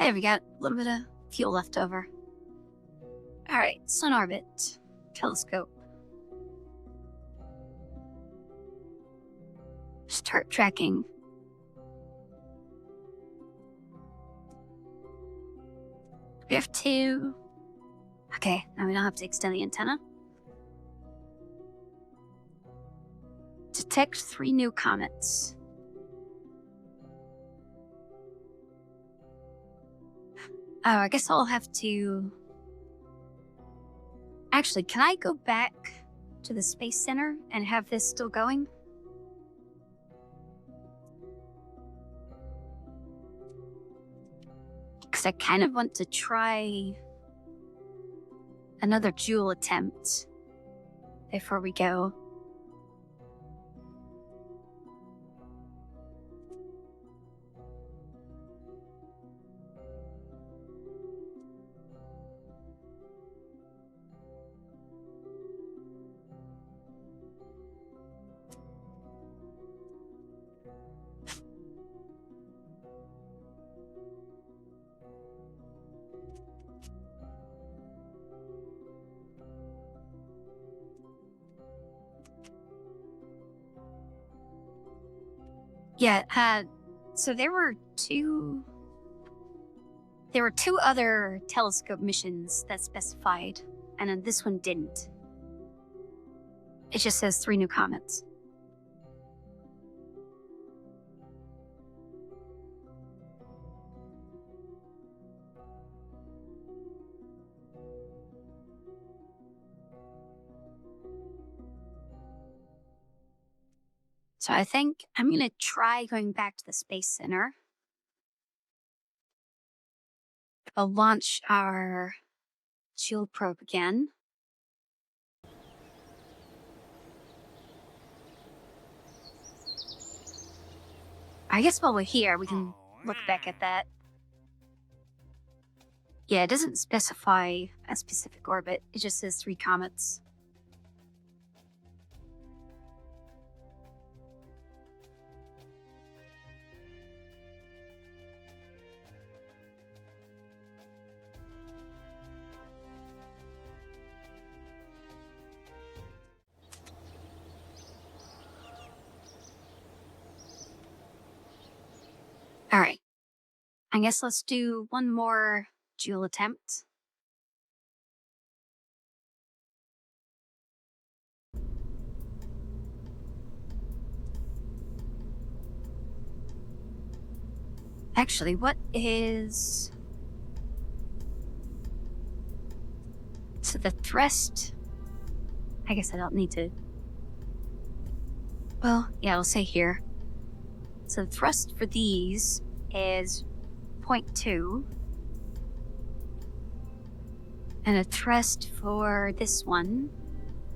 Hey, we got a little bit of fuel left over. Alright, Sun Orbit. Telescope. Start tracking. We have 2. Okay, now we don't have to extend the antenna. Detect 3 new comets. Oh, I guess I'll have to... Actually, can I go back to the Space Center and have this still going? Because I kind of want to try another Joule attempt before we go. Yeah, so there were two other telescope missions that specified, and then this one didn't. It just says 3 new comets. So I think I'm going to try going back to the Space Center. I'll launch our Joule probe again. I guess while we're here, we can look back at that. Yeah, it doesn't specify a specific orbit. It just says 3 comets. All right. I guess let's do one more Joule attempt. Actually, what is... So the thrust... I guess I don't need to... Well, yeah, I'll say here. So the thrust for these is 0.2. And the thrust for this one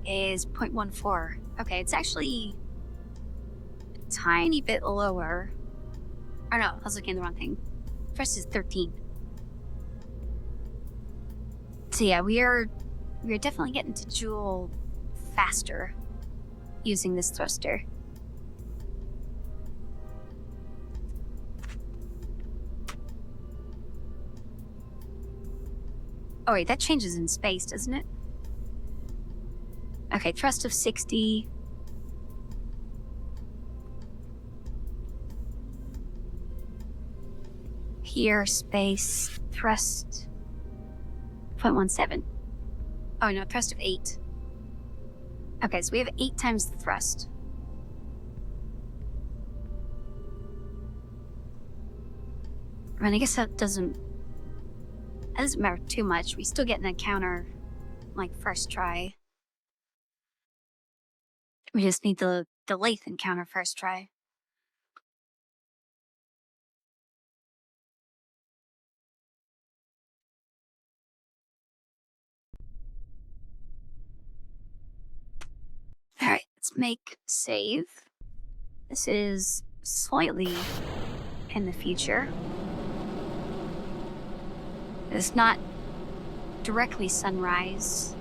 is 0.14. Okay, it's actually a tiny bit lower. Or no, I was looking at the wrong thing. Thrust is 13. So yeah, we are definitely getting to Joule faster using this thruster. Oh wait, that changes in space, doesn't it? Okay, thrust of 60. Here, space, thrust, 0.17. Oh no, thrust of 8. Okay, so we have 8 times the thrust. I mean, I guess that doesn't matter too much. We still get an encounter, like, first try. We just need the lathe encounter first try. Alright, let's make save. This is slightly in the future. It's not directly sunrise.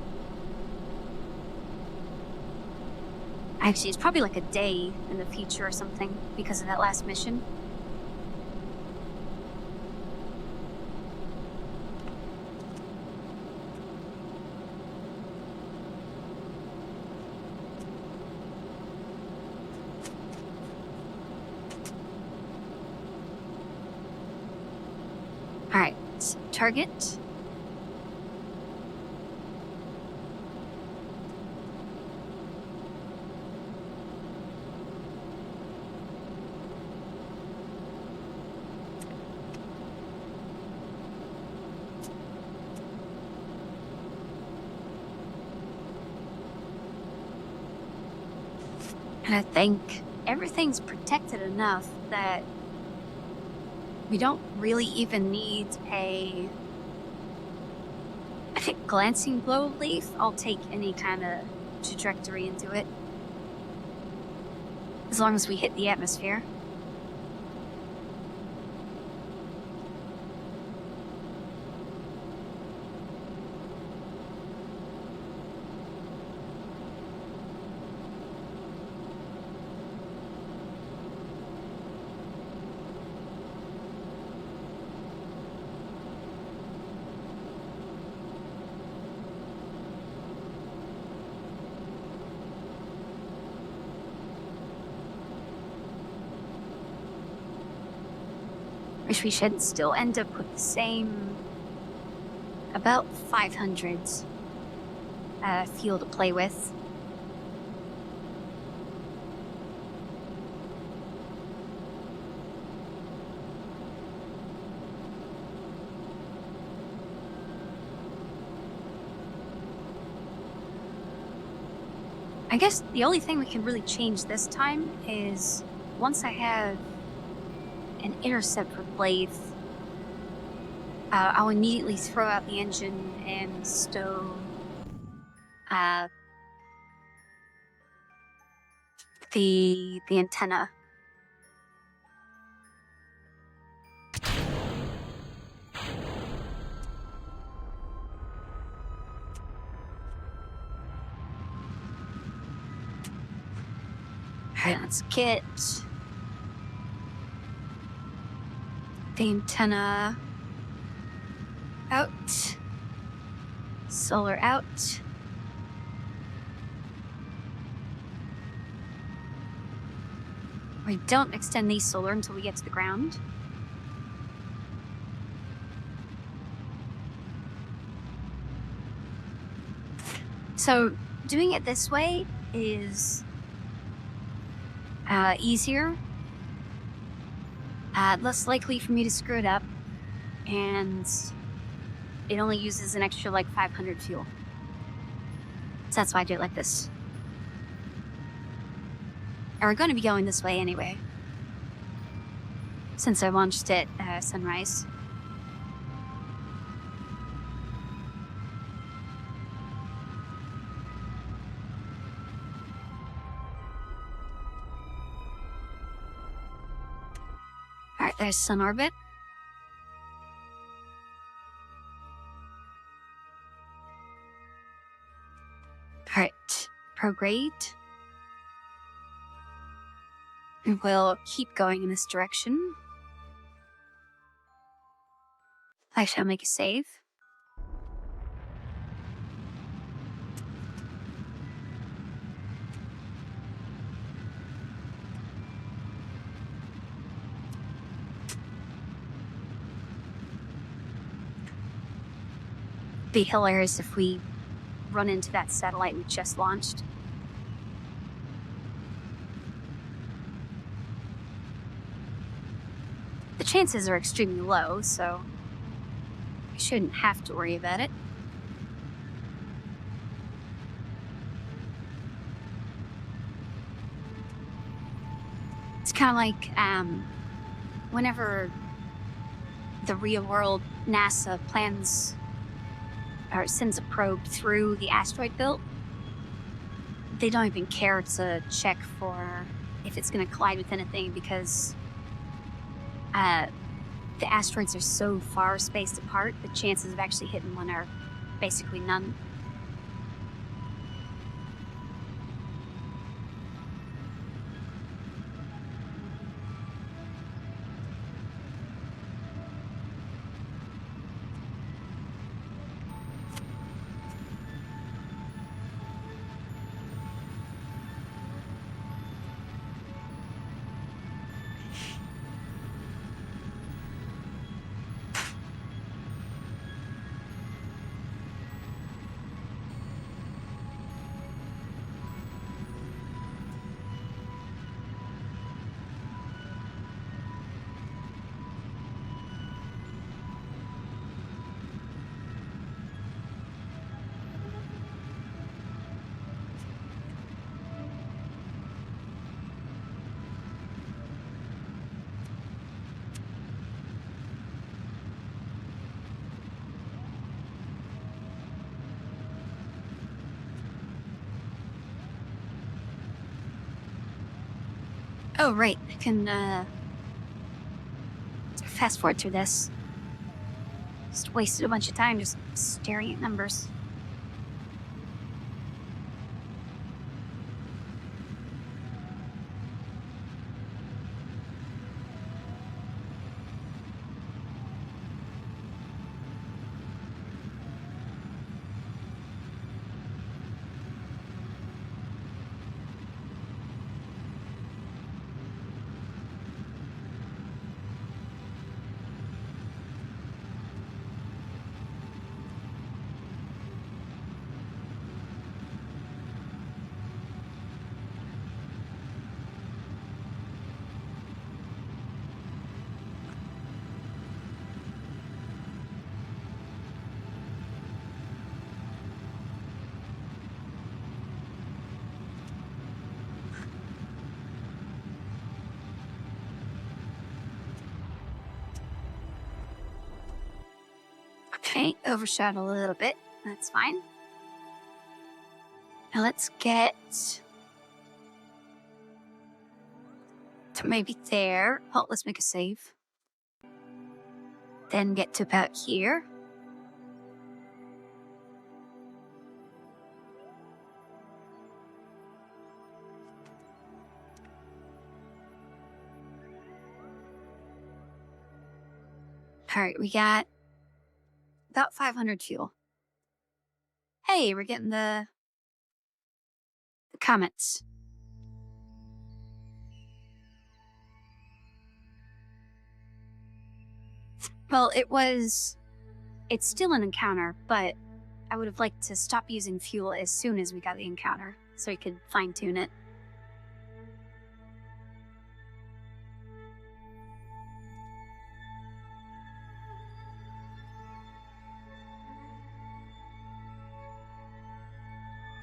Actually, it's probably like a day in the future or something because of that last mission. Alright, target. And I think everything's protected enough that we don't really even need a... I think glancing blow of leaf, I'll take any kind of trajectory into it. As long as we hit the atmosphere. Which we should still end up with the same, about 500 fuel to play with. I guess the only thing we can really change this time is once I have an intercept with blades, I'll immediately throw out the engine and stow the antenna. Alright, let's get the antenna out. Solar out. We don't extend these solar until we get to the ground. So doing it this way is easier, less likely for me to screw it up, and it only uses an extra like 500 fuel. So that's why I do it like this. And we're going to be going this way anyway, since I launched at sunrise. Alright, there's sun orbit. Alright, prograde. And we'll keep going in this direction. I shall make a save. Be hilarious if we run into that satellite we just launched. The chances are extremely low, so we shouldn't have to worry about it. It's kind of like whenever the real world NASA plans or sends a probe through the asteroid belt, they don't even care to check for if it's going to collide with anything because the asteroids are so far spaced apart, the chances of actually hitting one are basically none. Oh, right. I can, fast forward through this. Just wasted a bunch of time just staring at numbers. Okay, overshot a little bit. That's fine. Now let's get to maybe there. Oh, let's make a save. Then get to about here. All right, we got about 500 fuel. Hey, we're getting the comments. Well, it's still an encounter, but I would have liked to stop using fuel as soon as we got the encounter, so we could fine-tune it.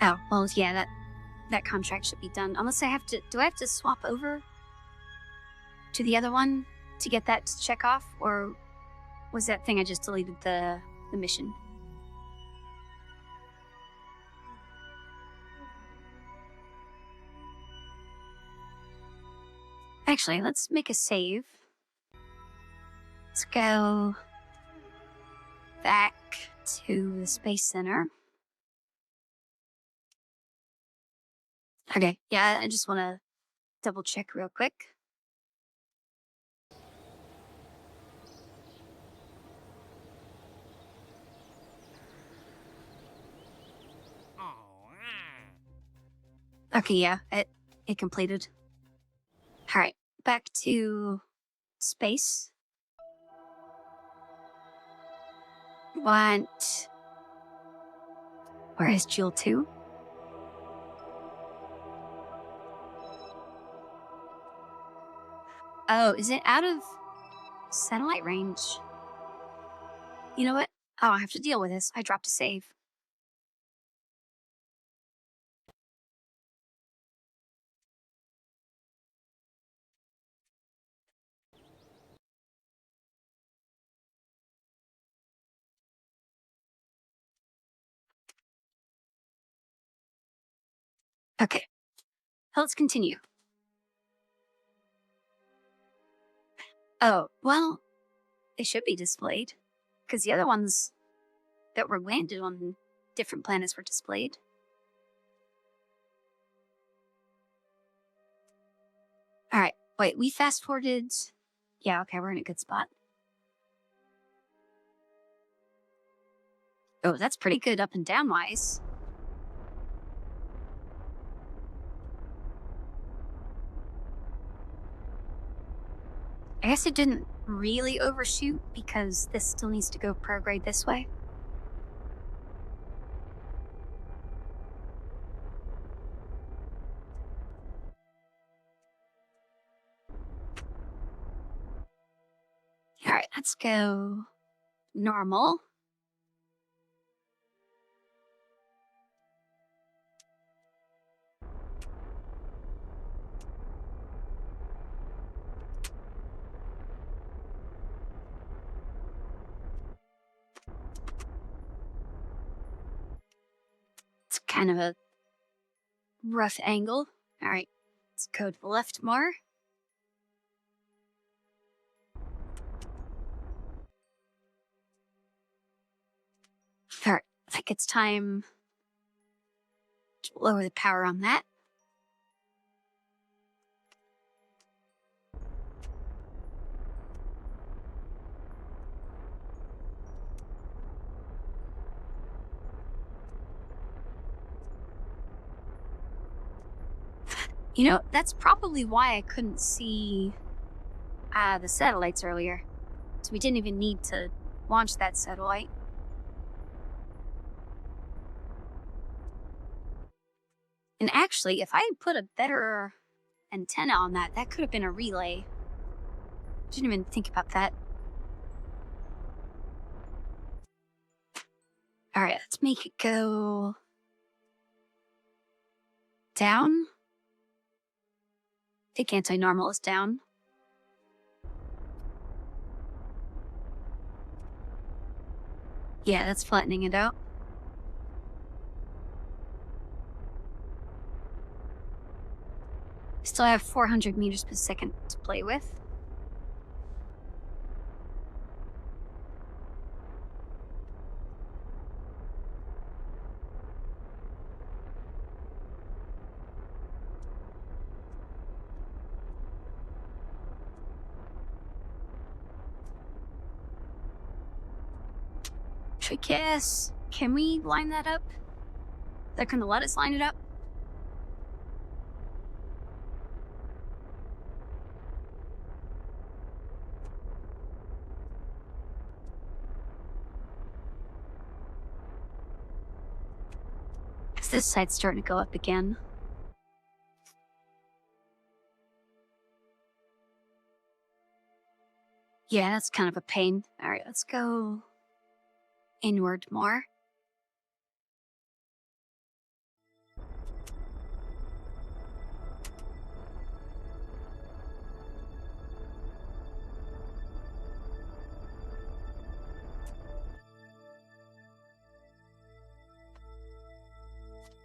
Oh, well, yeah, that contract should be done. Unless I have to... Do I have to swap over to the other one to get that to check off? Or was that thing I just deleted the mission? Actually, let's make a save. Let's go back to the Space Center. Okay, yeah, I just want to double check real quick. Okay, yeah, it completed. All right, back to space. Want... Where is Jewel 2? Oh, is it out of satellite range? You know what? Oh, I have to deal with this. I dropped a save. Okay, let's continue. Oh, well, they should be displayed, because the other ones that were landed on different planets were displayed. All right, wait, we fast forwarded. Yeah, okay, we're in a good spot. Oh, that's pretty good up and down wise. I guess it didn't really overshoot because this still needs to go prograde this way. All right, let's go normal. It's kind of a rough angle. All right, let's go to the left more. I think it's time to lower the power on that. You know, that's probably why I couldn't see the satellites earlier. So we didn't even need to launch that satellite. And actually, if I had put a better antenna on that, that could have been a relay. Didn't even think about that. All right, let's make it go down. I think anti-normal is down. Yeah, that's flattening it out. Still have 400 meters per second to play with. I guess, can we line that up? They're gonna let us line it up? Because this side's starting to go up again. Yeah, that's kind of a pain. All right, let's go inward more.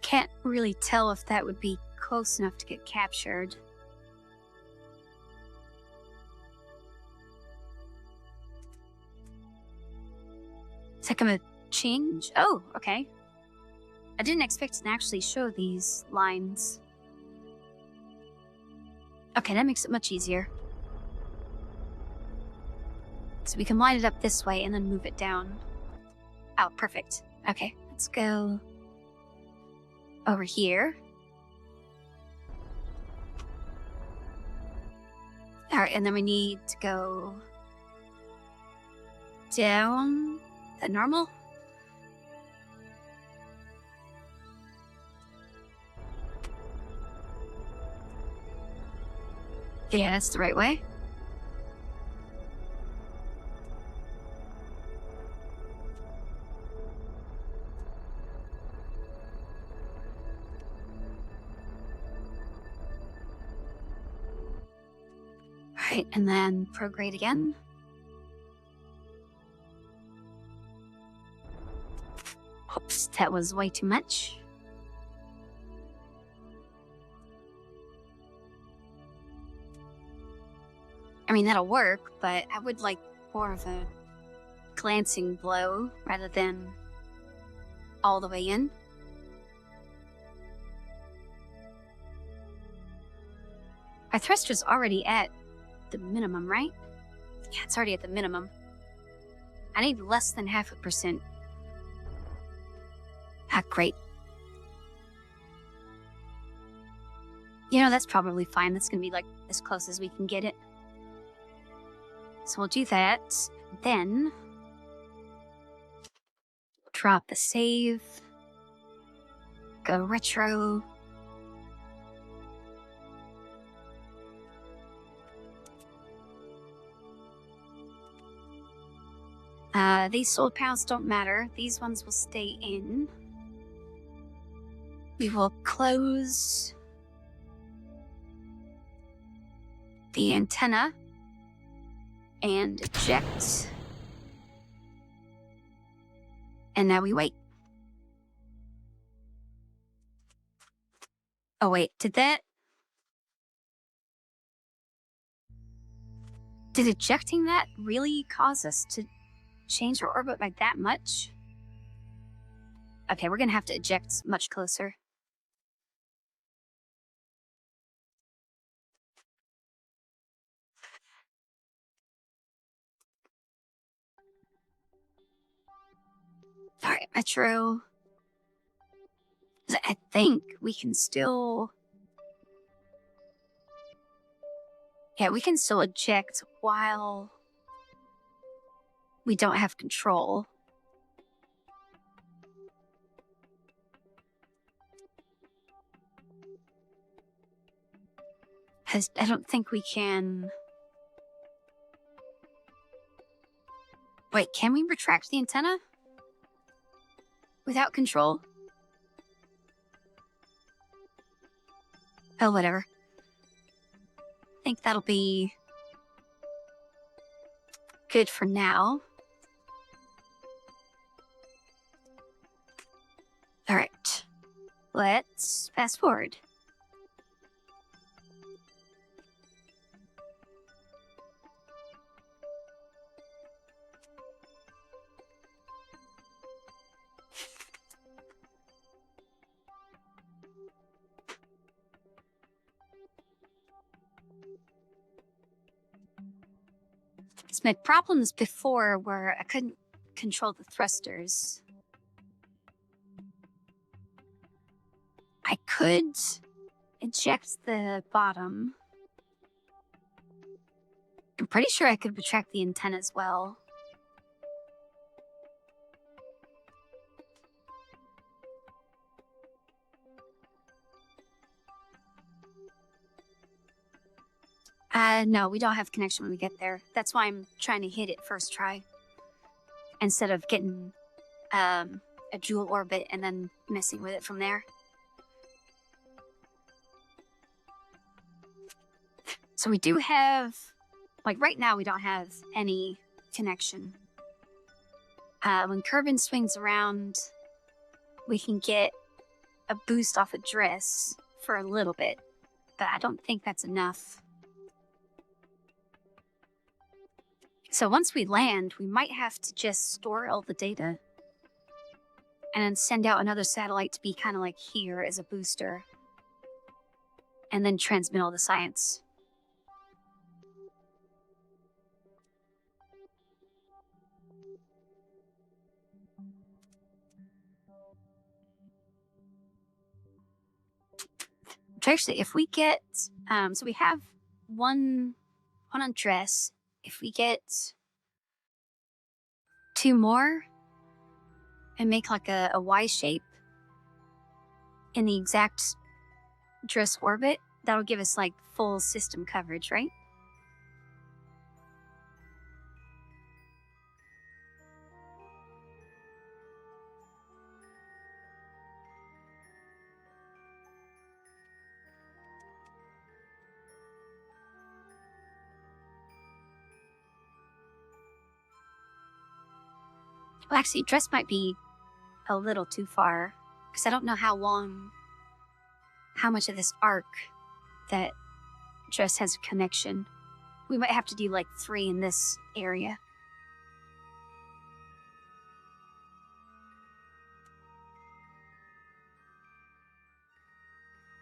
Can't really tell if that would be close enough to get captured. Is that gonna change? Oh, okay. I didn't expect it to actually show these lines. Okay, that makes it much easier. So we can line it up this way and then move it down. Oh, perfect. Okay, let's go over here. All right, and then we need to go down the normal. Yeah, that's the right way. All right, and then prograde again. Oops, that was way too much. I mean, that'll work, but I would like more of a glancing blow rather than all the way in. Our thruster's already at the minimum, right? Yeah, it's already at the minimum. I need less than 0.5%. Ah, great. You know, that's probably fine. That's gonna be like as close as we can get it. So we'll do that. Then drop the save. Go retro. These sold pounds don't matter. These ones will stay in. We will close the antenna and eject. And now we wait. Oh wait, did ejecting that really cause us to change our orbit by that much? Okay, we're gonna have to eject much closer. Alright, Metro. I think we can still... Yeah, we can still eject while we don't have control. Because I don't think we can... Wait, can we retract the antenna? Without control? Oh, whatever. I think that'll be good for now. Alright. Let's fast forward. I had problems before where I couldn't control the thrusters. I could eject the bottom. I'm pretty sure I could retract the antenna as well. No, we don't have connection when we get there. That's why I'm trying to hit it first try. Instead of getting a dual orbit and then messing with it from there. So we do have... Like, right now we don't have any connection. When Kerbal swings around, we can get a boost off a dress for a little bit. But I don't think that's enough. So once we land, we might have to just store all the data and then send out another satellite to be kind of like here as a booster and then transmit all the science. Actually, if we get, so we have one on dress. If we get 2 more and make like a Y shape in the exact dress orbit, that'll give us like full system coverage, right? Well, actually, dress might be a little too far because I don't know how much of this arc that dress has a connection. We might have to do like 3 in this area.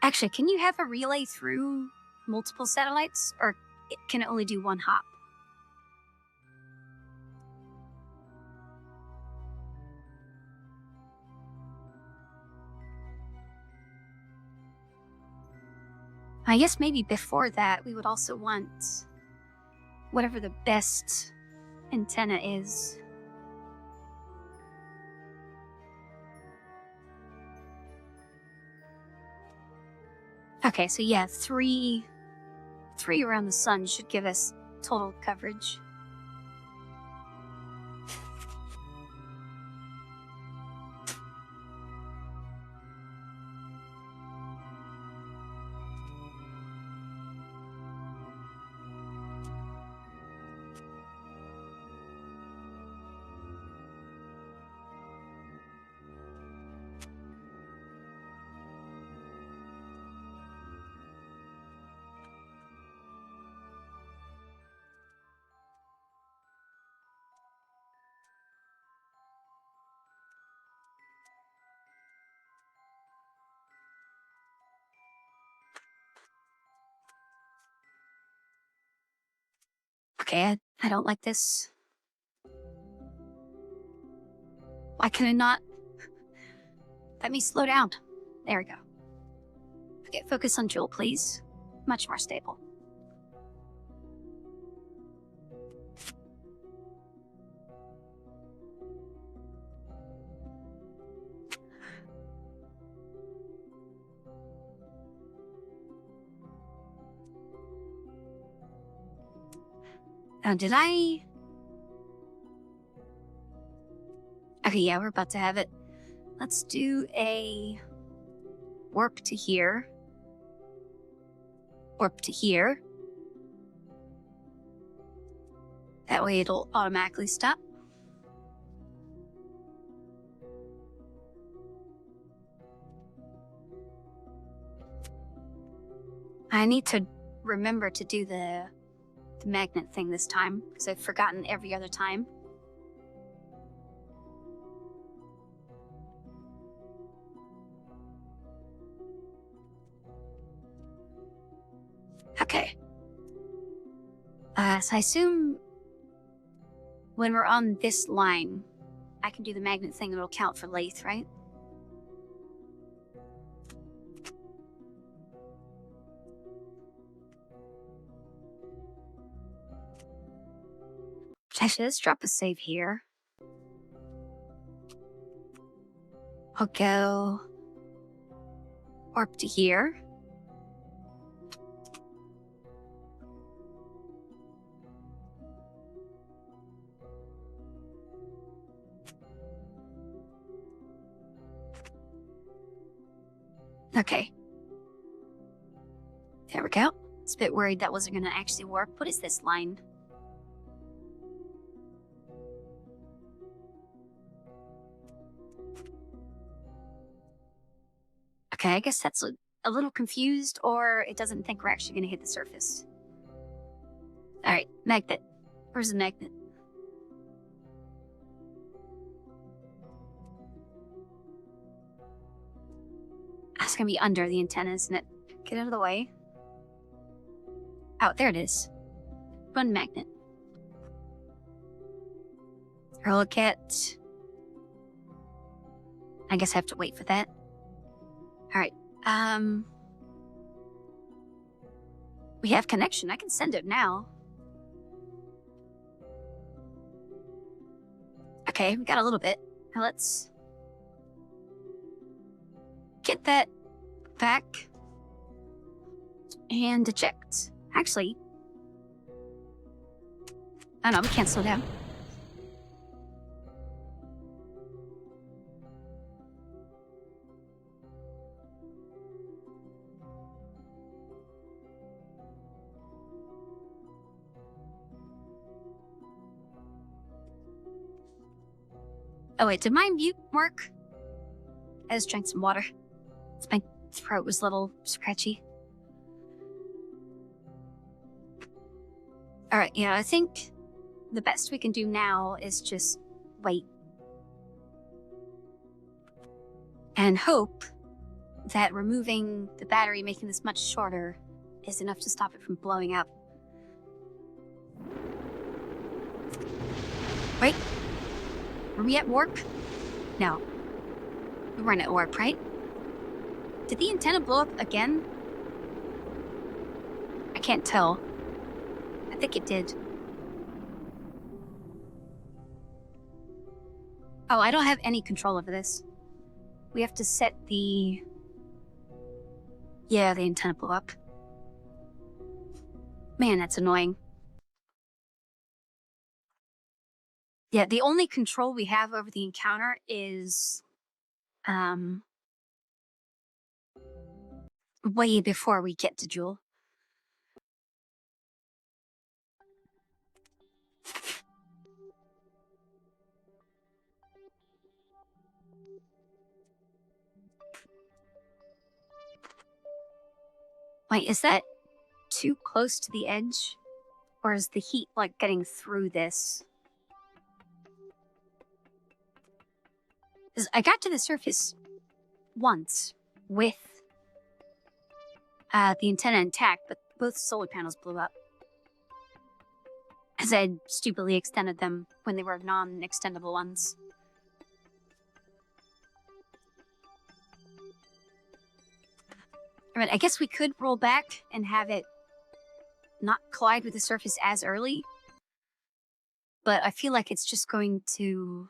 Actually, can you have a relay through multiple satellites, or can it only do 1 hop? I guess maybe before that, we would also want whatever the best antenna is. Okay, so yeah, 3 around the sun should give us total coverage. Okay, I don't like this. Why can I not? Let me slow down. There we go. Okay, focus on Jewel, please. Much more stable. Did I? Okay, yeah, we're about to have it. Let's do a warp to here. Warp to here. That way it'll automatically stop. I need to remember to do the magnet thing this time, because I've forgotten every other time. Okay. So I assume when we're on this line, I can do the magnet thing and it'll count for Lathe, right? Actually, let's drop a save here. I'll go warp to here. Okay. There we go. I was a bit worried that wasn't going to actually work. What is this line? Okay, I guess that's a little confused, or it doesn't think we're actually going to hit the surface. Alright, magnet. Where's the magnet? It's going to be under the antenna, isn't it? Get out of the way. Oh, there it is. One magnet. Look at... I guess I have to wait for that. Alright, we have connection. I can send it now. Okay, we got a little bit. Now let's get that back and eject. Actually, oh no, we can't slow down. Oh wait, did my mute work? I just drank some water. My throat was a little scratchy. Alright, yeah, I think the best we can do now is just wait. And hope that removing the battery, making this much shorter, is enough to stop it from blowing up. Wait. Were we at warp? No. We weren't at warp, right? Did the antenna blow up again? I can't tell. I think it did. Oh, I don't have any control over this. We have to set the... Yeah, the antenna blew up. Man, that's annoying. Yeah, the only control we have over the encounter is... way before we get to Jewel. Wait, is that too close to the edge? Or is the heat, like, getting through this? 'Cause I got to the surface once with the antenna intact, but both solar panels blew up. As I had stupidly extended them when they were non-extendable ones. I mean, I guess we could roll back and have it not collide with the surface as early. But I feel like it's just going to...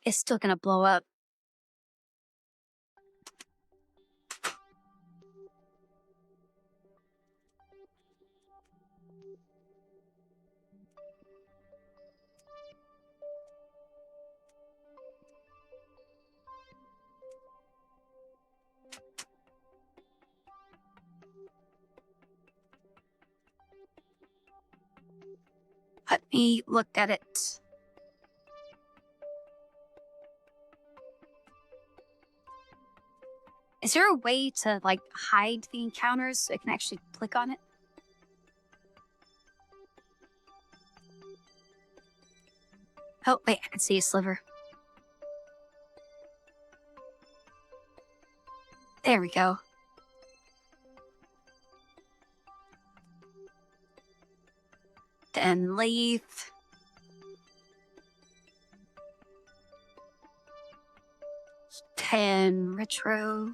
it's still gonna blow up. Let me look at it. Is there a way to, like, hide the encounters so I can actually click on it? Oh, wait, I can see a sliver. There we go. Then leave. Ten retro.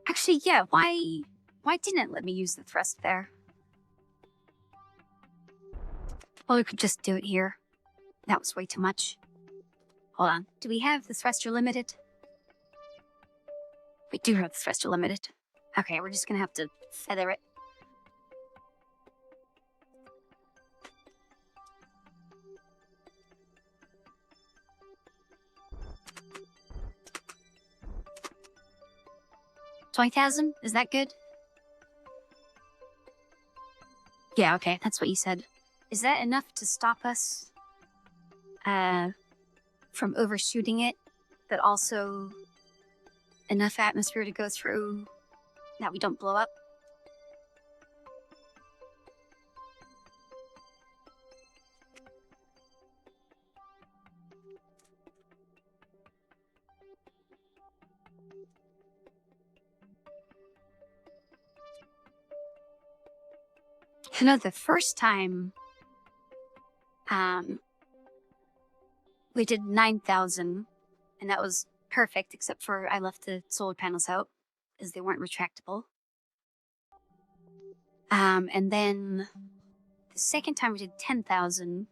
Actually, yeah, why didn't it let me use the thrust there? Well, we could just do it here. That was way too much. Hold on. Do we have the thruster limited? We do have the thruster limited. Okay, we're just gonna have to feather it. $20,000? Is that good? Yeah, okay, that's what you said. Is that enough to stop us from overshooting it, but also enough atmosphere to go through that we don't blow up? You know, the first time we did 9,000, and that was perfect, except for I left the solar panels out, as they weren't retractable. And then the second time we did 10,000,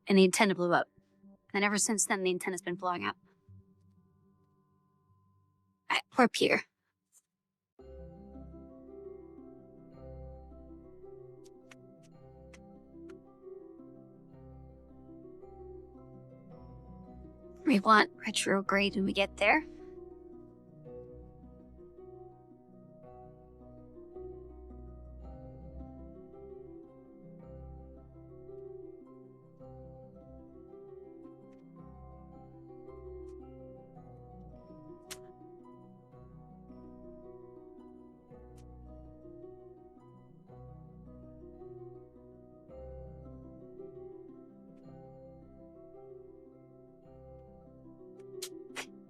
and the antenna blew up. And ever since then, the antenna's been blowing up. Poor Peter. We want retrograde when we get there.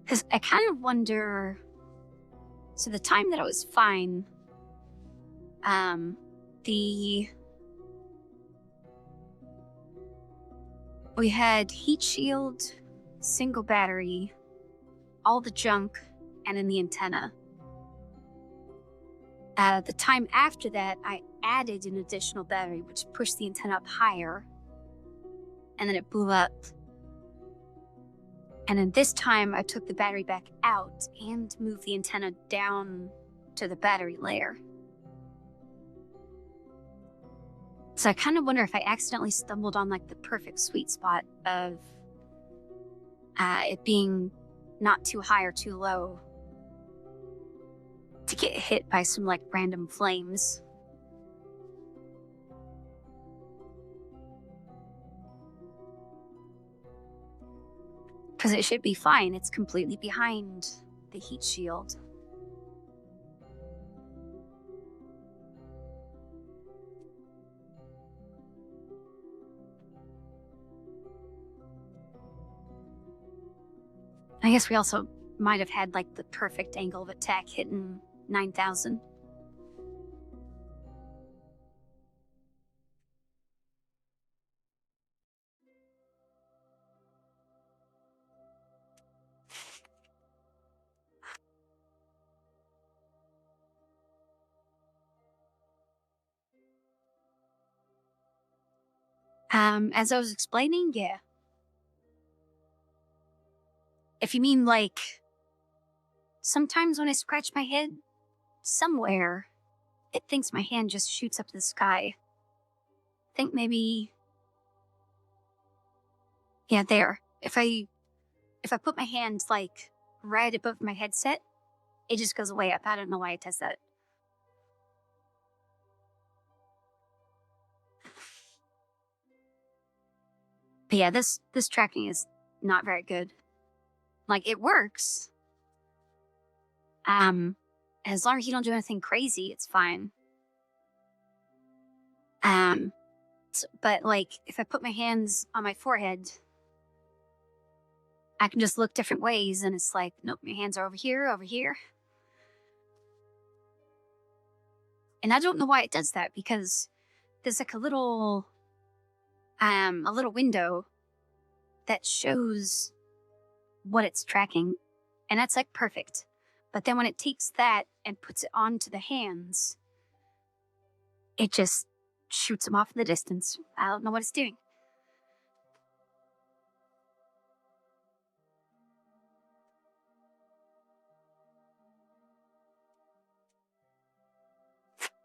Because I kind of wonder... So the time that it was fine, we had heat shield, single battery, all the junk, and then the antenna. The time after that, I added an additional battery, which pushed the antenna up higher, and then it blew up. And then this time, I took the battery back out and moved the antenna down to the battery layer. So I kind of wonder if I accidentally stumbled on, like, the perfect sweet spot of it being not too high or too low to get hit by some, like, random flames. Because it should be fine. It's completely behind the heat shield. I guess we also might have had like the perfect angle of attack hitting 9,000. As I was explaining, yeah. If you mean like, sometimes when I scratch my head, somewhere, it thinks my hand just shoots up to the sky. I think maybe, yeah, there. If I put my hand like right above my headset, it just goes way up. I don't know why it does that. But yeah, this tracking is not very good. Like, it works. As long as you don't do anything crazy, it's fine. But like, if I put my hands on my forehead, I can just look different ways, and it's like, nope, my hands are over here, over here. And I don't know why it does that, because there's like a little window that shows what it's tracking, and that's like perfect. But then when it takes that and puts it onto the hands, it just shoots them off in the distance. I don't know what it's doing.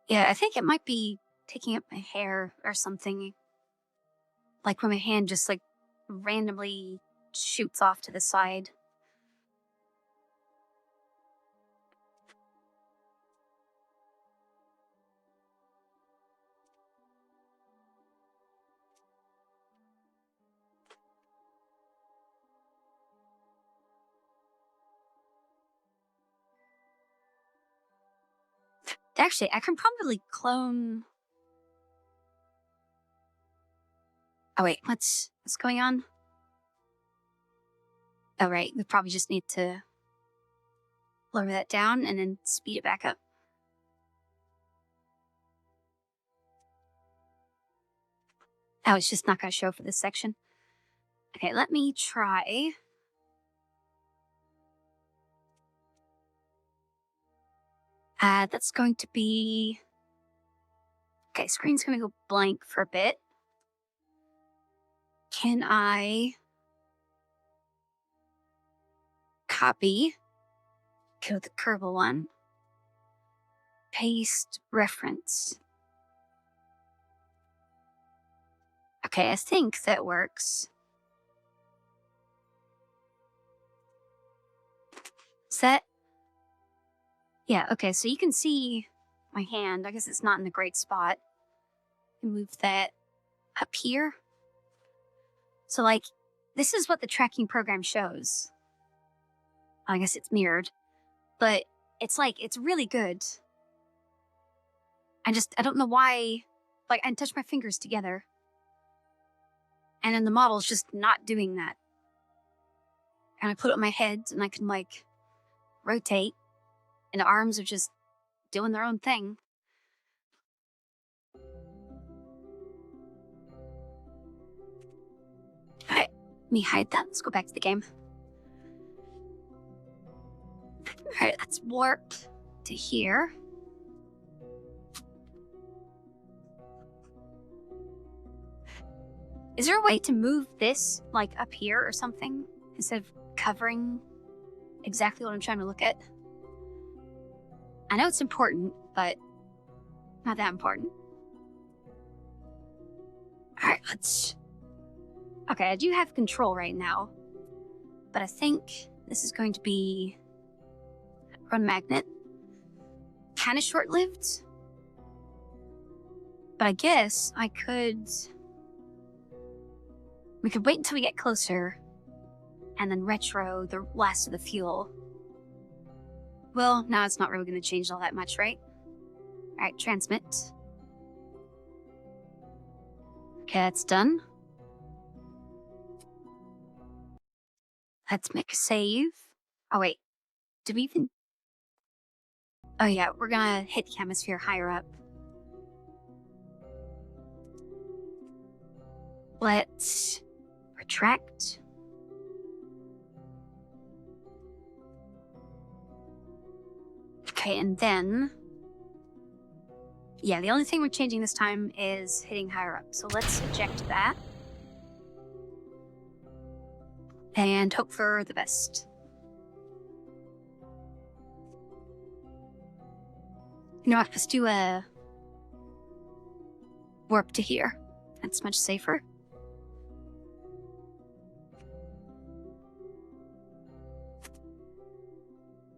Yeah, I think it might be taking up my hair or something. Like when my hand just like randomly shoots off to the side. Actually, I can probably clone. Oh wait, what's going on? Oh right, we probably just need to lower that down and then speed it back up. Oh, it's just not going to show for this section. Okay, let me try. That's going to be... Okay, screen's going to go blank for a bit. Can I copy, go to the Kerbal one, paste reference. Okay, I think that works. Set. Yeah, okay, so you can see my hand. I guess it's not in a great spot. Move that up here. So like, this is what the tracking program shows. I guess it's mirrored, but it's like, it's really good. I don't know why, like, I touch my fingers together, and then the model's just not doing that. And I put it on my head, and I can like rotate, and the arms are just doing their own thing. Alright, let me hide that. Let's go back to the game. Alright, let's warp to here. Is there a way to move this, like, up here or something, instead of covering exactly what I'm trying to look at? I know it's important, but not that important. Alright, let's... Okay, I do have control right now, but I think this is going to be run magnet. Kind of short-lived, but I guess I could... We could wait until we get closer, and then retro the last of the fuel. Well, now it's not really going to change all that much, right? Alright, transmit. Okay, that's done. Let's make a save. Oh, wait. Did we even... Oh, yeah, we're gonna hit the atmosphere higher up. Let's retract. Okay, and then... Yeah, the only thing we're changing this time is hitting higher up. So let's eject that. And hope for the best. You know what, let's do a warp to here. That's much safer.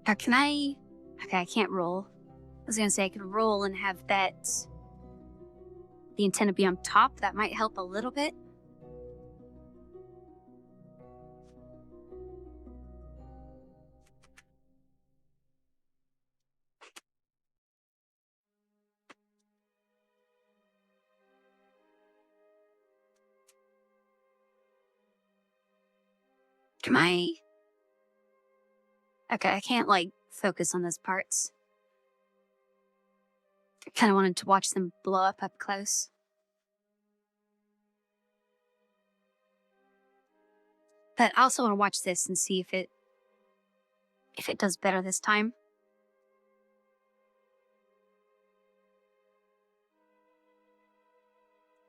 Or can I... Okay, I can't roll. I was gonna say I could roll and have that... the antenna be on top. That might help a little bit. Am I... Okay, I can't, like, focus on those parts. I kind of wanted to watch them blow up close. But I also want to watch this and see if it does better this time.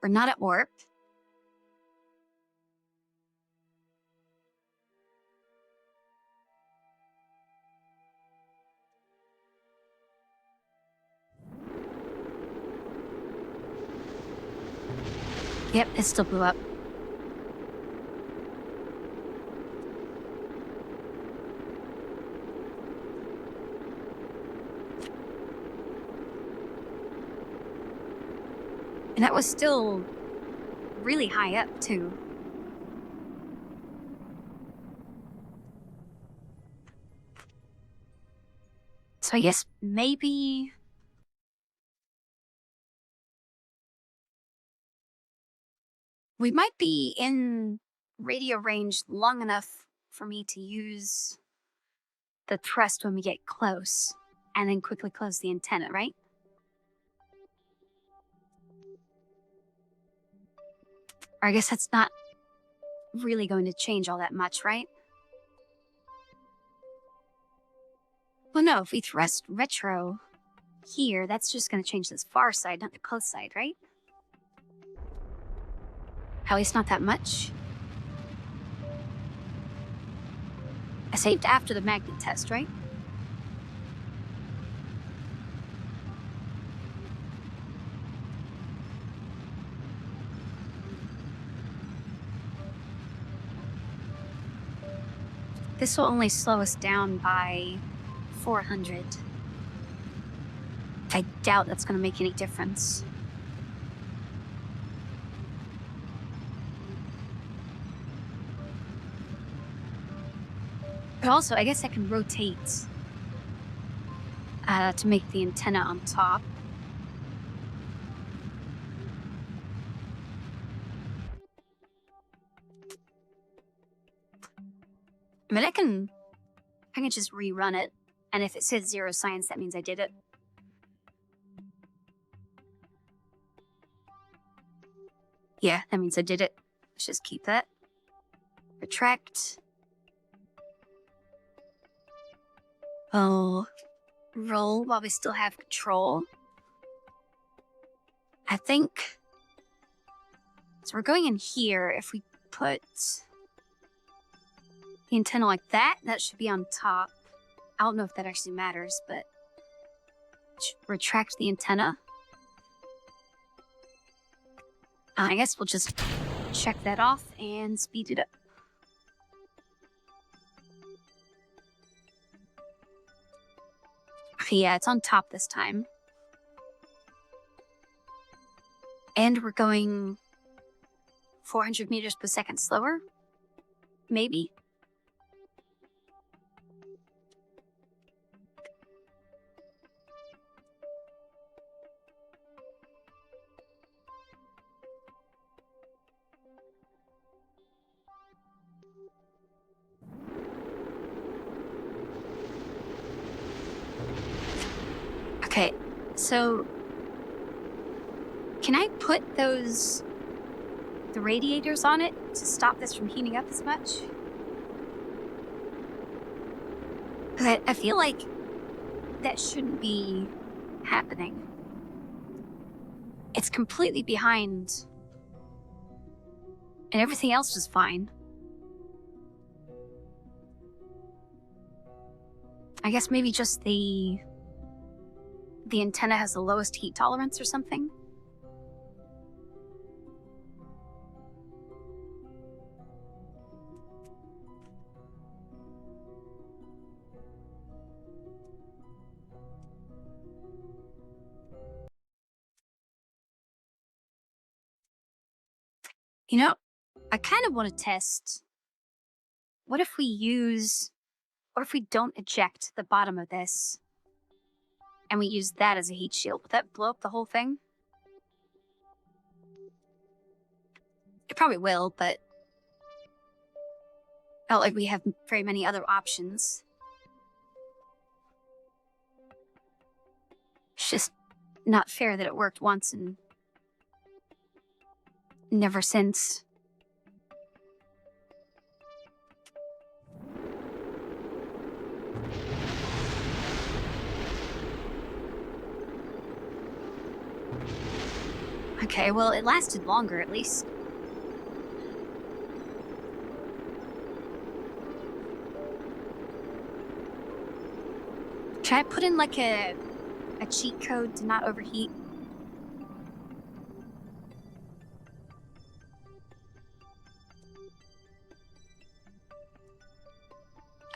We're not at warp. Yep, it still blew up. And that was still really high up, too. So I guess maybe... we might be in radio range long enough for me to use the thrust when we get close, and then quickly close the antenna, right? Or I guess that's not really going to change all that much, right? Well, no, if we thrust retro here, that's just going to change this far side, not the close side, right? At least not that much. I saved after the magnet test, right? This will only slow us down by 400. I doubt that's going to make any difference. But also, I guess I can rotate to make the antenna on top. I mean, I can just rerun it, and if it says 0 science, that means I did it. Yeah, that means I did it. Let's just keep that. Retract. Oh, roll while we still have control. I think... so we're going in here. If we put the antenna like that, that should be on top. I don't know if that actually matters, but... retract the antenna. I guess we'll just check that off and speed it up. Okay, yeah, it's on top this time. And we're going 400 meters per second slower? Maybe. Okay, so can I put the radiators on it to stop this from heating up as much? Because I feel like that shouldn't be happening. It's completely behind, and everything else was fine. I guess maybe just the antenna has the lowest heat tolerance or something? You know, I kind of want to test. What if we don't eject the bottom of this and we use that as a heat shield? Would that blow up the whole thing? It probably will, but not like we have very many other options. It's just not fair that it worked once and never since. Okay, well, it lasted longer at least. Should I put in like a cheat code to not overheat?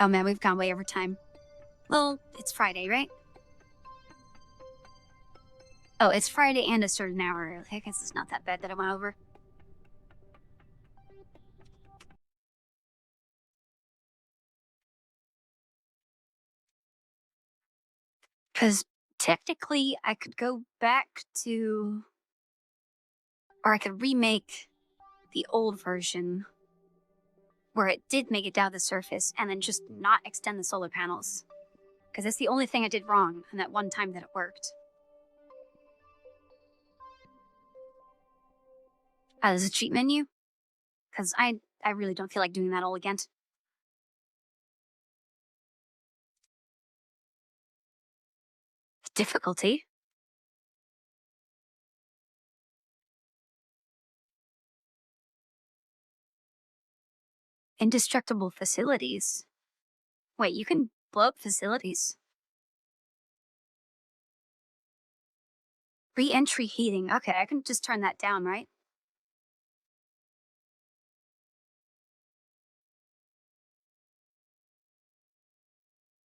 Oh man, we've gone way over time. Well, it's Friday, right? Oh, it's Friday and a certain hour early. I guess it's not that bad that I went over. Because technically, I could go back to... Or I could remake the old version where it did make it down the surface and then just not extend the solar panels. Because that's the only thing I did wrong on that one time that it worked. There's a cheat menu? Because I really don't feel like doing that all again. Difficulty? Indestructible facilities? Wait, you can blow up facilities? Re-entry heating. Okay, I can just turn that down, right?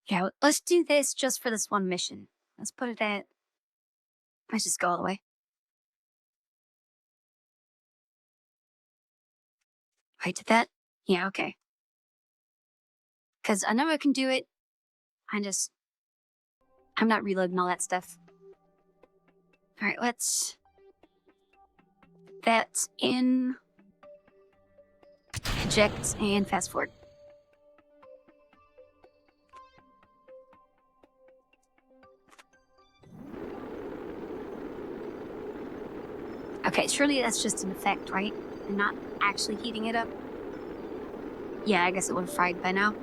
Yeah, let's do this just for this one mission. Let's put it at... Let's just go all the way. Wait, did that? Yeah, okay. Because I know I can do it. I'm not reloading all that stuff. Alright, let's... That's in... Eject and fast forward. Okay, surely that's just an effect, right? And not actually heating it up? Yeah, I guess it would have fried by now.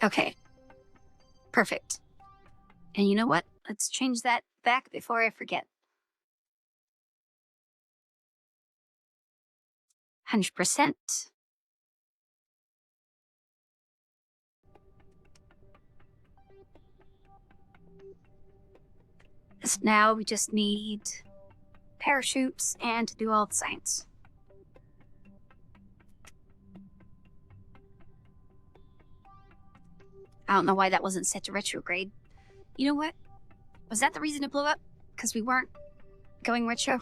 Okay. Perfect. And you know what? Let's change that back before I forget. 100%. So now we just need parachutes and to do all the science. I don't know why that wasn't set to retrograde. You know what? Was that the reason it blew up? Because we weren't going retro?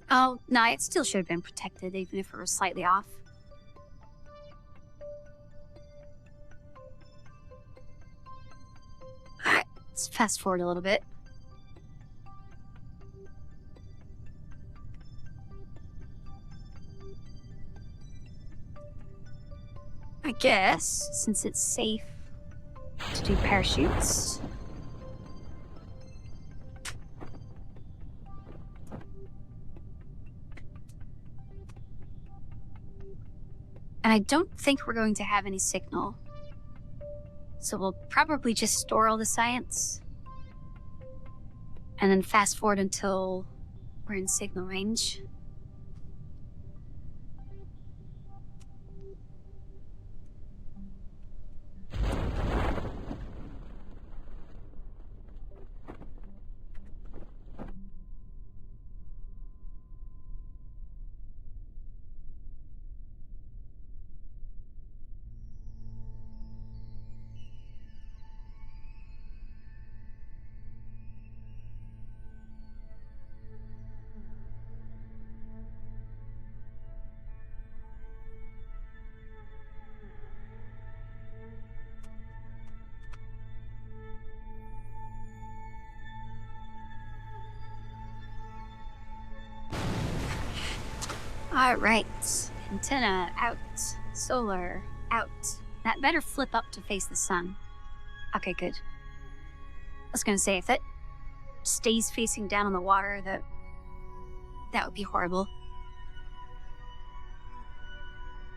Oh, no, it still should have been protected, even if it was slightly off. Alright, let's fast forward a little bit. I guess, since it's safe to do parachutes. And I don't think we're going to have any signal. So we'll probably just store all the science. And then fast forward until we're in signal range. Alright, antenna out, solar out. That better flip up to face the sun. Okay, good. I was gonna say, if that stays facing down on the water, that would be horrible.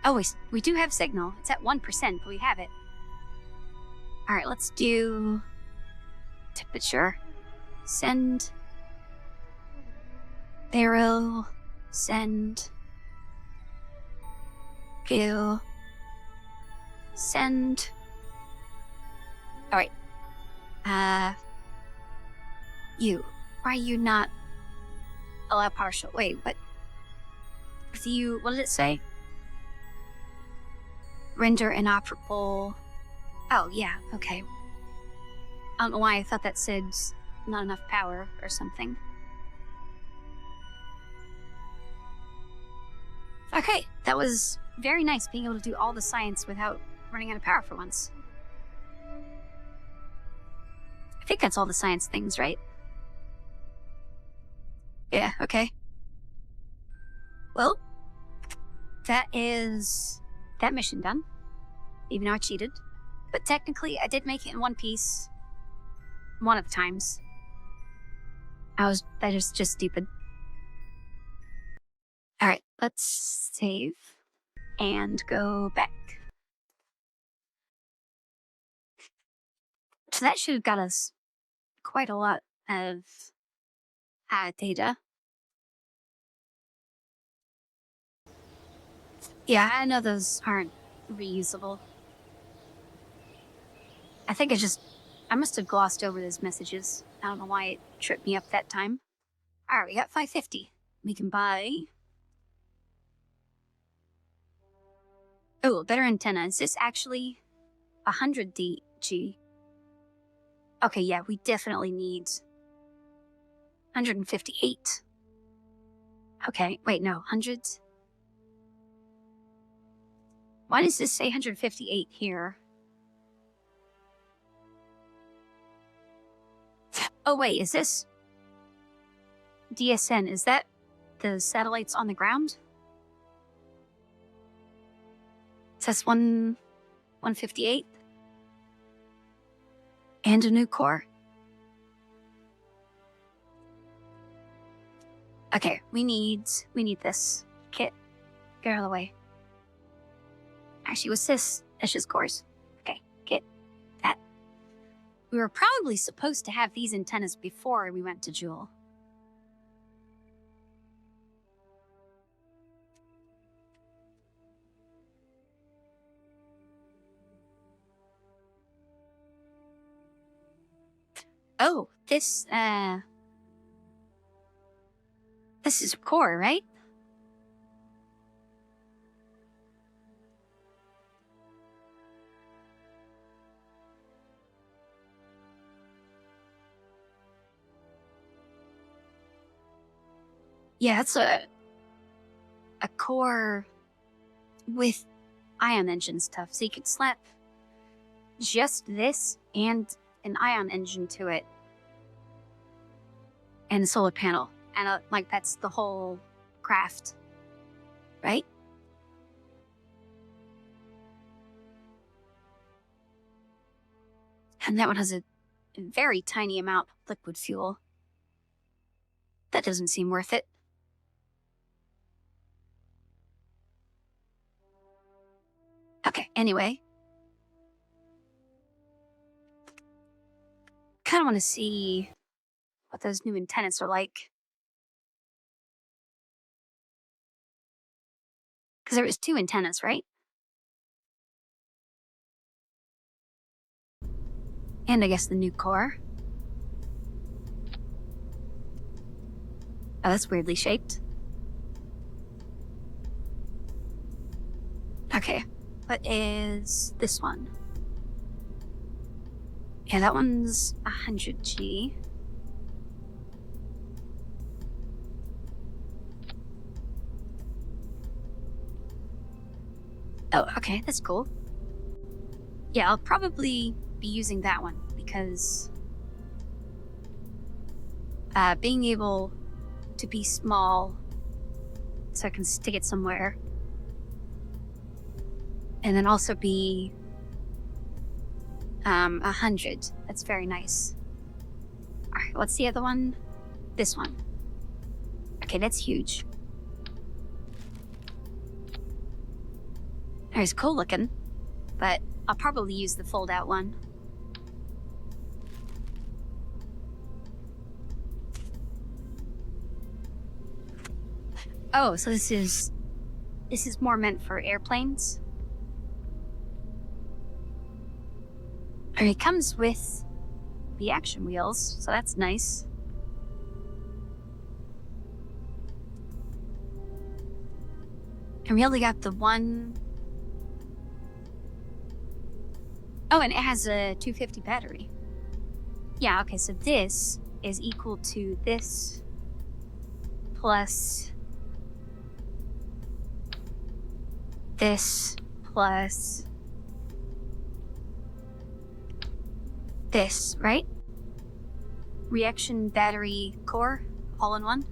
Oh, we do have signal. It's at 1%, but we have it. Alright, let's do temperature. Send. Barrel. Send. Go. Send. Alright. You. Why are you not allow partial? Wait, what? With you, what did it say? Render inoperable. Oh, yeah, okay. I don't know why I thought that said not enough power or something. Okay, that was very nice being able to do all the science without running out of power for once. I think that's all the science things, right? Yeah, okay. Well, that is that mission done. Even though I cheated. But technically, I did make it in one piece. One of the times. That is just stupid. Alright, let's save. And go back. So that should have got us quite a lot of data. Yeah, I know those aren't reusable. I think I must have glossed over those messages. I don't know why it tripped me up that time. Alright, we got 550. We can buy... Oh, better antenna. Is this actually 100 DG? Okay, yeah, we definitely need 158. Okay, wait, no, hundreds? Why does this say 158 here? Oh wait, is this DSN? Is that the satellites on the ground? It says 158? And a new core? Okay, we need this. Kit, get out of the way. Actually, what's this? That's just cores. Okay, get that. We were probably supposed to have these antennas before we went to Jewel. Oh, this is core, right? Yeah, it's a core with ion engine stuff, so you could slap just this and an ion engine to it, and a solar panel, and like that's the whole craft, right? And that one has a very tiny amount of liquid fuel. That doesn't seem worth it. Okay, anyway. Kind of want to see what those new antennas are like. Because there was 2 antennas, right? And I guess the new core. Oh, that's weirdly shaped. Okay, what is this one? Yeah, that one's 100G. Oh, okay, that's cool. Yeah, I'll probably be using that one because being able to be small so I can stick it somewhere, and then also be 100. That's very nice. All right, what's the other one? This one. Okay, that's huge. It's cool looking, but I'll probably use the fold-out one. Oh, so this is more meant for airplanes. And it comes with the action wheels, so that's nice. And we only got the one. Oh, and it has a 250 battery. Yeah, okay, so this is equal to this plus this plus this, right? Reaction battery core, all in one.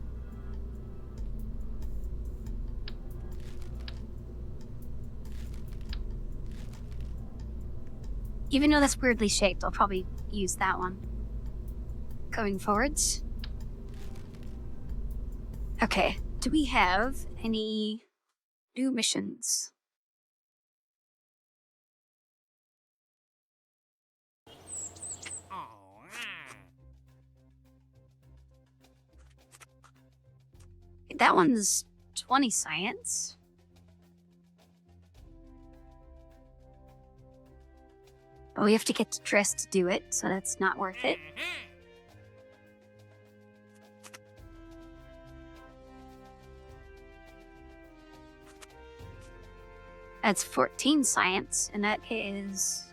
Even though that's weirdly shaped, I'll probably use that one. Going forwards. Okay, do we have any new missions? That one's 20 science. But we have to get dressed to do it, so that's not worth it. That's 14 science, and that is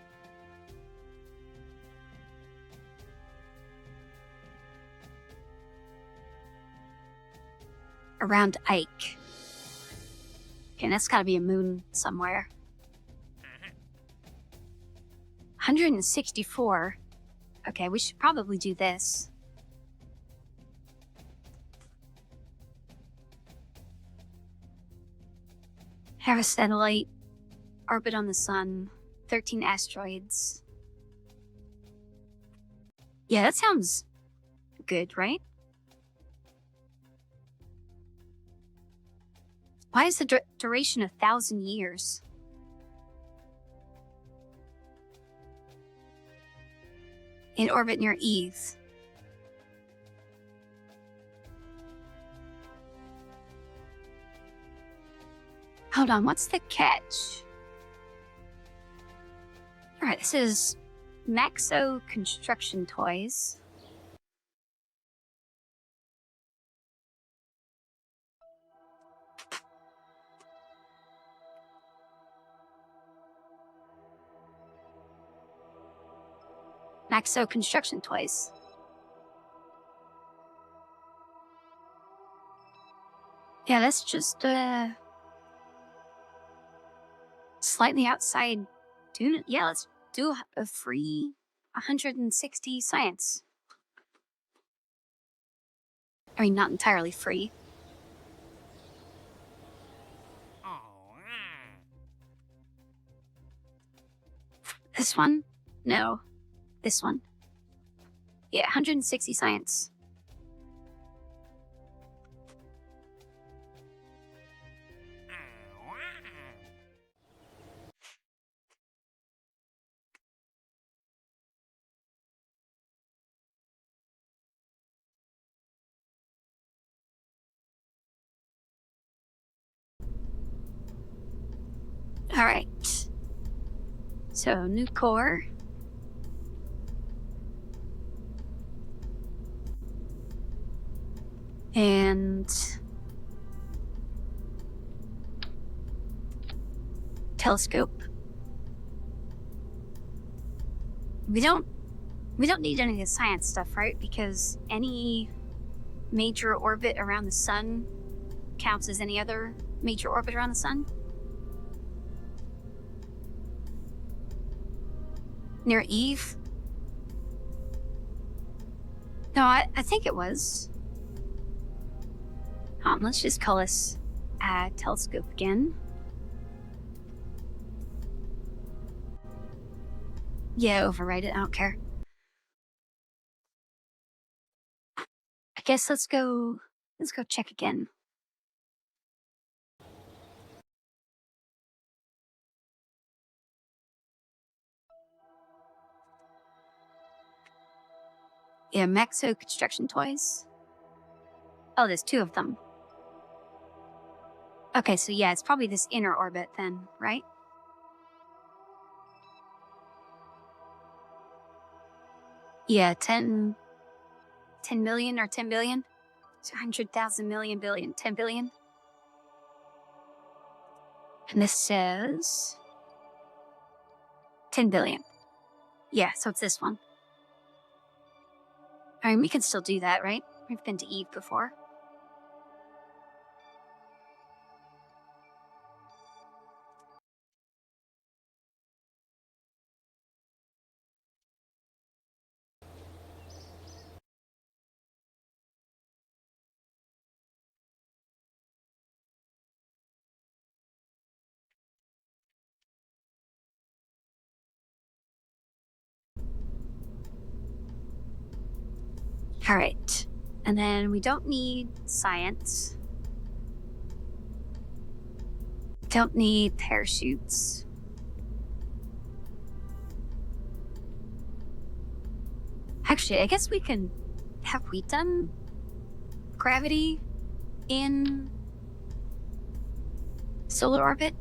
around Ike. Okay, that's gotta be a moon somewhere. 164. Okay, we should probably do this. Have a satellite, orbit on the sun, 13 asteroids. Yeah, that sounds good, right? Why is the duration 1,000 years? In orbit near Eve. Hold on, what's the catch? Alright, this is Maxo Construction Toys. Maxo Construction Toys. Yeah, that's just slightly outside doing it. Yeah, let's do a free 160 science. I mean, not entirely free. This one? No. This one. Yeah, 160 science. Alright. So, new core. And telescope. We don't need any of the science stuff, right? Because any major orbit around the sun counts as any other major orbit around the sun. Near Eve? No, I think it was. Let's just call this telescope again. Yeah, overwrite it, I don't care. I guess let's go check again. Yeah, Maxo construction toys. Oh, there's 2 of them. Okay, so yeah, it's probably this inner orbit then, right? Yeah, 10 million or 10 billion? 100,000 million billion, 10 billion. And this says 10 billion. Yeah, so it's this one. I mean, we can still do that, right? We've been to Eve before. All right. And then we don't need science. Don't need parachutes. Actually, I guess we can... Have we done gravity in solar orbit?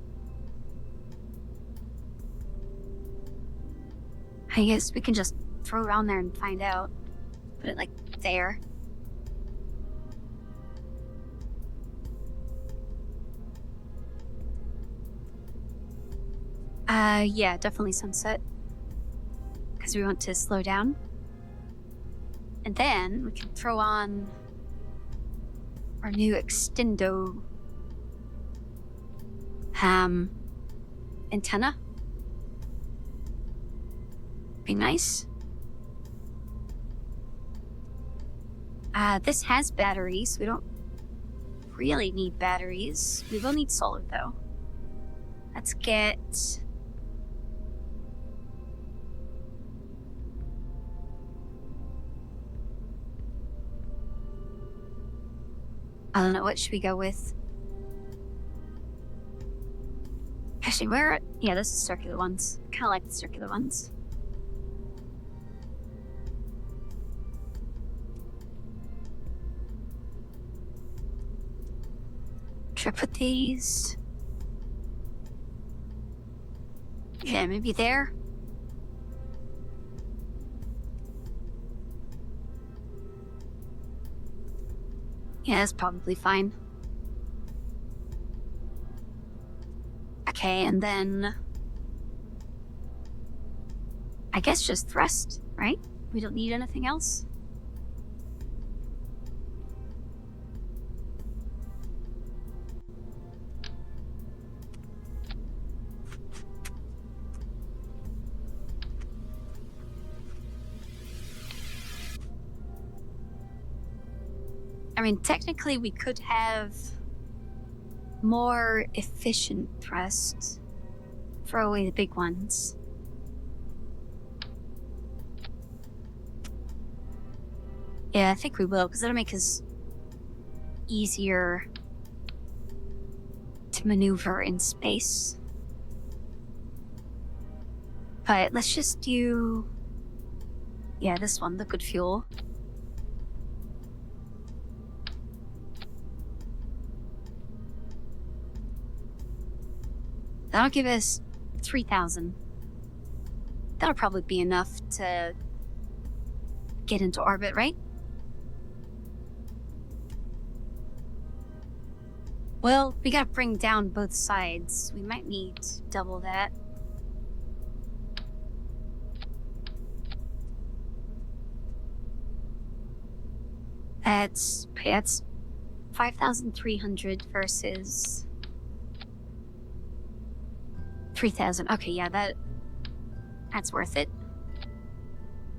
I guess we can just throw it on there and find out. Put it, like, there. Yeah, definitely sunset. Because we want to slow down. And then we can throw on our new extendo antenna. Be nice. This has batteries. We don't really need batteries. We will need solar though. Let's get... I don't know, what should we go with? Actually, where... Yeah, this is circular ones. Kind of like the circular ones. Should I put these... Yeah, maybe there? Yeah, that's probably fine. Okay, and then... I guess just thrust, right? We don't need anything else? mean, technically we could have more efficient thrust. Throw away the big ones. Yeah, I think we will, because it'll make us easier to maneuver in space. But let's just do... yeah, this one, liquid fuel. That'll give us 3,000. That'll probably be enough to get into orbit, right? Well, we gotta bring down both sides. We might need double that. That's 5,300 versus 3,000. Okay, yeah, that's worth it.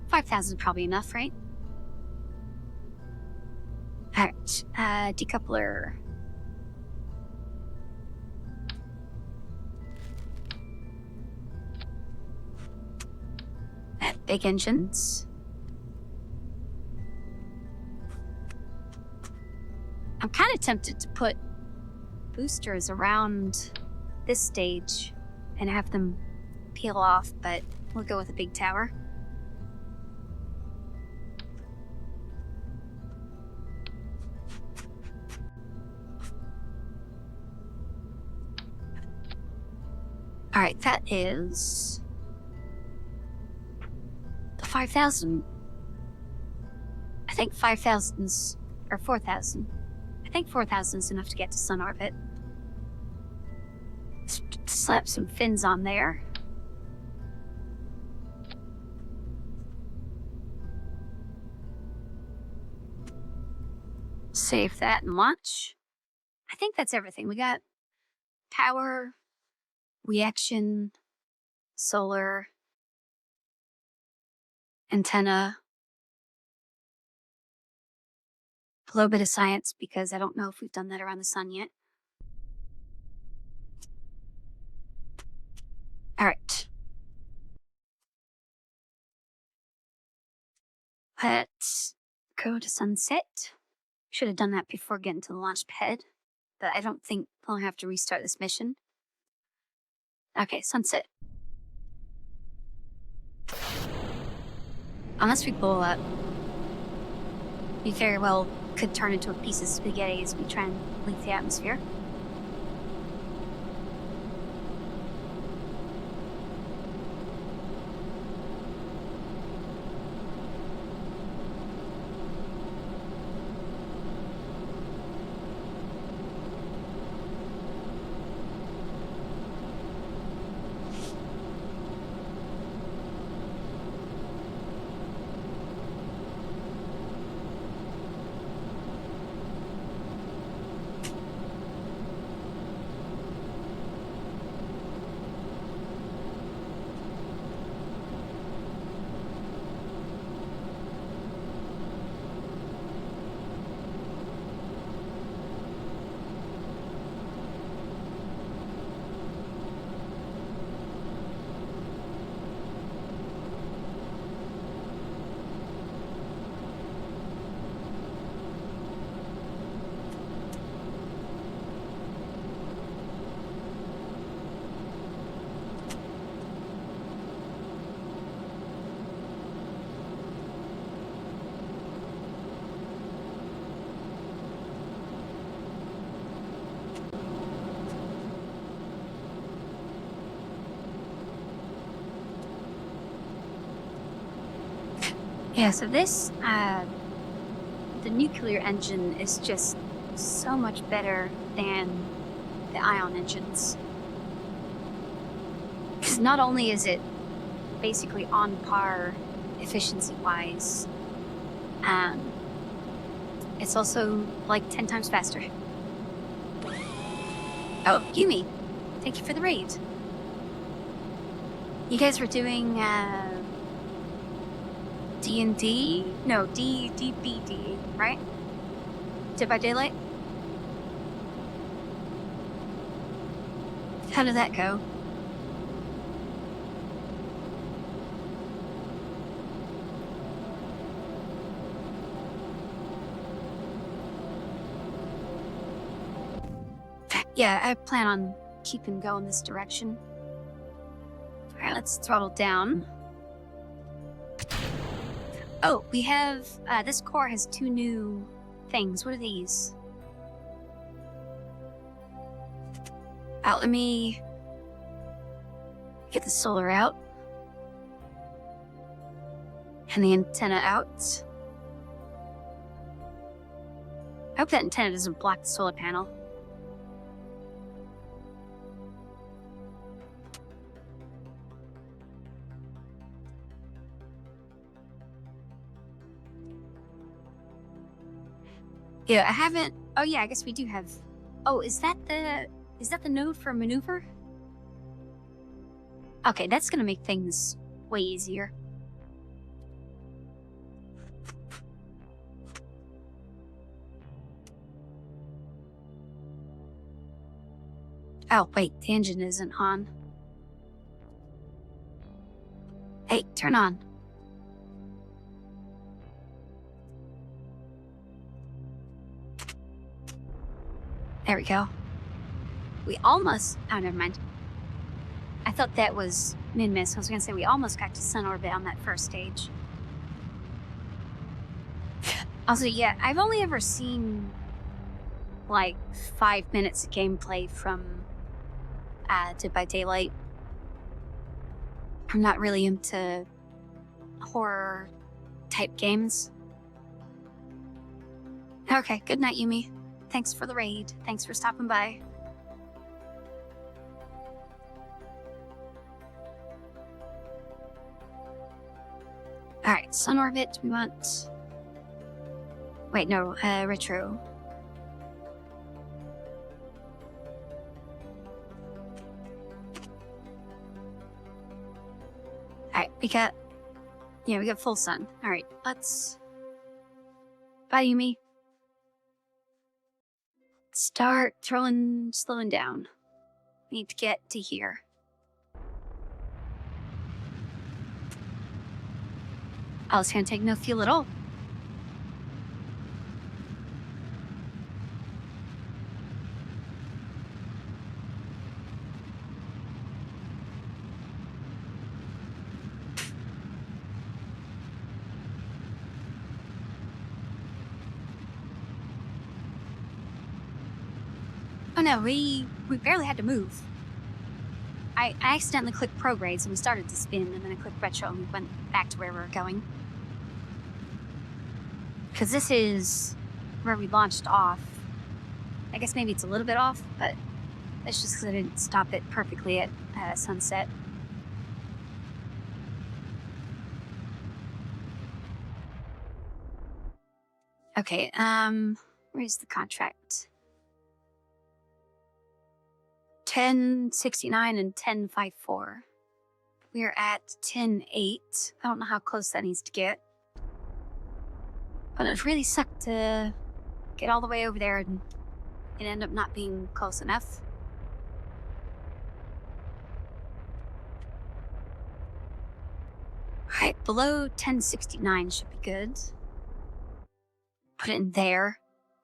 5,000 is probably enough, right? Alright, decoupler. Big engines. I'm kind of tempted to put boosters around this stage and have them peel off, but we'll go with a big tower. All right, that is the 5,000. I think 5,000's, or 4,000. I think 4,000 is enough to get to sun orbit. Slap some fins on there. Save that and launch. I think that's everything. We got power, reaction, solar, antenna, a little bit of science because I don't know if we've done that around the sun yet. All right. Let's go to sunset. Should have done that before getting to the launch pad, but I don't think we'll have to restart this mission. Okay, sunset. Unless we blow up, we very well could turn into a piece of spaghetti as we try and leave the atmosphere. Yeah, so this, the nuclear engine is just so much better than the ion engines. Because not only is it basically on par efficiency-wise, it's also like 10 times faster. Oh, Yumi, thank you for the raid. You guys were doing, D&D? No, DBD, right? Dead by Daylight? How did that go? Yeah, I plan on keeping going this direction. Alright, let's throttle down. Oh, we have, this core has 2 new things. What are these? Let me get the solar out. And the antenna out. I hope that antenna doesn't block the solar panel. Yeah, I haven't. Oh yeah, I guess we do have. Oh, is that the node for maneuver? Okay, that's gonna make things way easier. Oh wait, the engine isn't on. Hey, turn on. There we go. We almost... Oh, never mind. I thought that was mid-miss. I was gonna say we almost got to sun orbit on that first stage. Also, yeah, I've only ever seen like 5 minutes of gameplay from Dead by Daylight. I'm not really into horror type games. Okay, good night, Yumi. Thanks for the raid. Thanks for stopping by. Alright, sun orbit, we want... Wait, no, retro. Alright, we got full sun. Alright, let's... Bye, Yumi. Start slowing down. We need to get to here. Oh, it's gonna take no fuel at all. Oh no, we barely had to move. I accidentally clicked progrades and we started to spin, and then I clicked retro and we went back to where we were going. Because this is where we launched off. I guess maybe it's a little bit off, but that's just because I didn't stop it perfectly at sunset. Okay, where's the contract? 1069 and 1054. We're at 10.8. I don't know how close that needs to get. But it really sucked to get all the way over there and it ended up not being close enough. Alright, below 1069 should be good. Put it in there.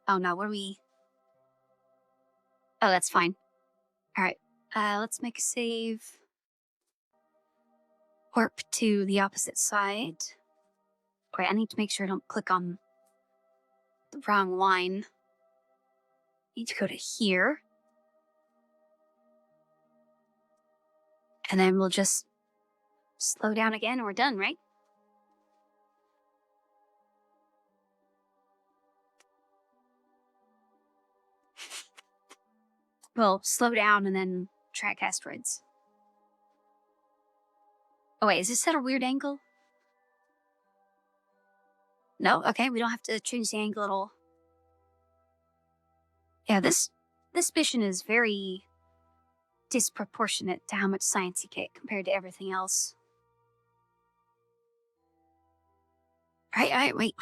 Oh no, what are we... Oh, that's fine. Alright, let's make a save. Warp to the opposite side. Wait, I need to make sure I don't click on the wrong line. Need to go to here. And then we'll just slow down again and we're done, right? We'll slow down and then track asteroids. Oh wait, is this at a weird angle? No? Okay, we don't have to change the angle at all. Yeah, this mission is very disproportionate to how much science you get compared to everything else. Alright, wait.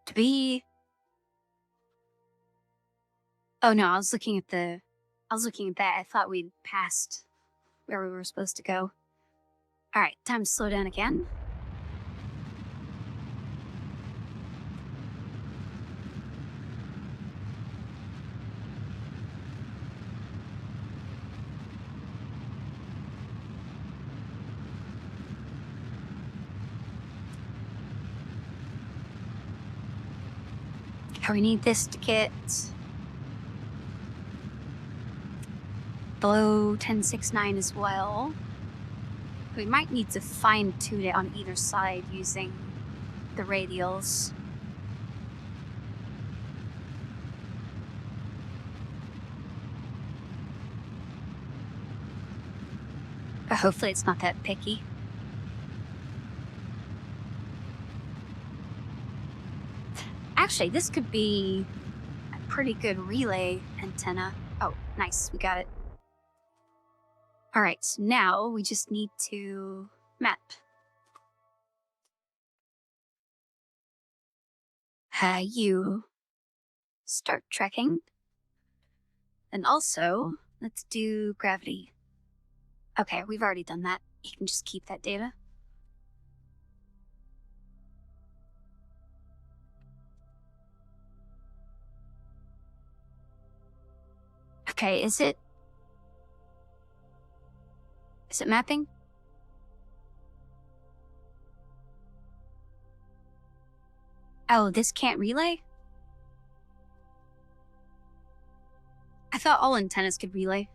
To be Oh no, I was looking at that. I thought we'd passed where we were supposed to go. Alright, time to slow down again. We need this to get below 1069 as well. We might need to fine tune it on either side using the radials. But hopefully it's not that picky. Actually, this could be a pretty good relay antenna. Oh, nice, we got it. Alright, so now we just need to map. You start tracking. And also, let's do gravity. Okay, we've already done that. You can just keep that data. Okay, is it mapping? Oh, this can't relay? I thought all antennas could relay.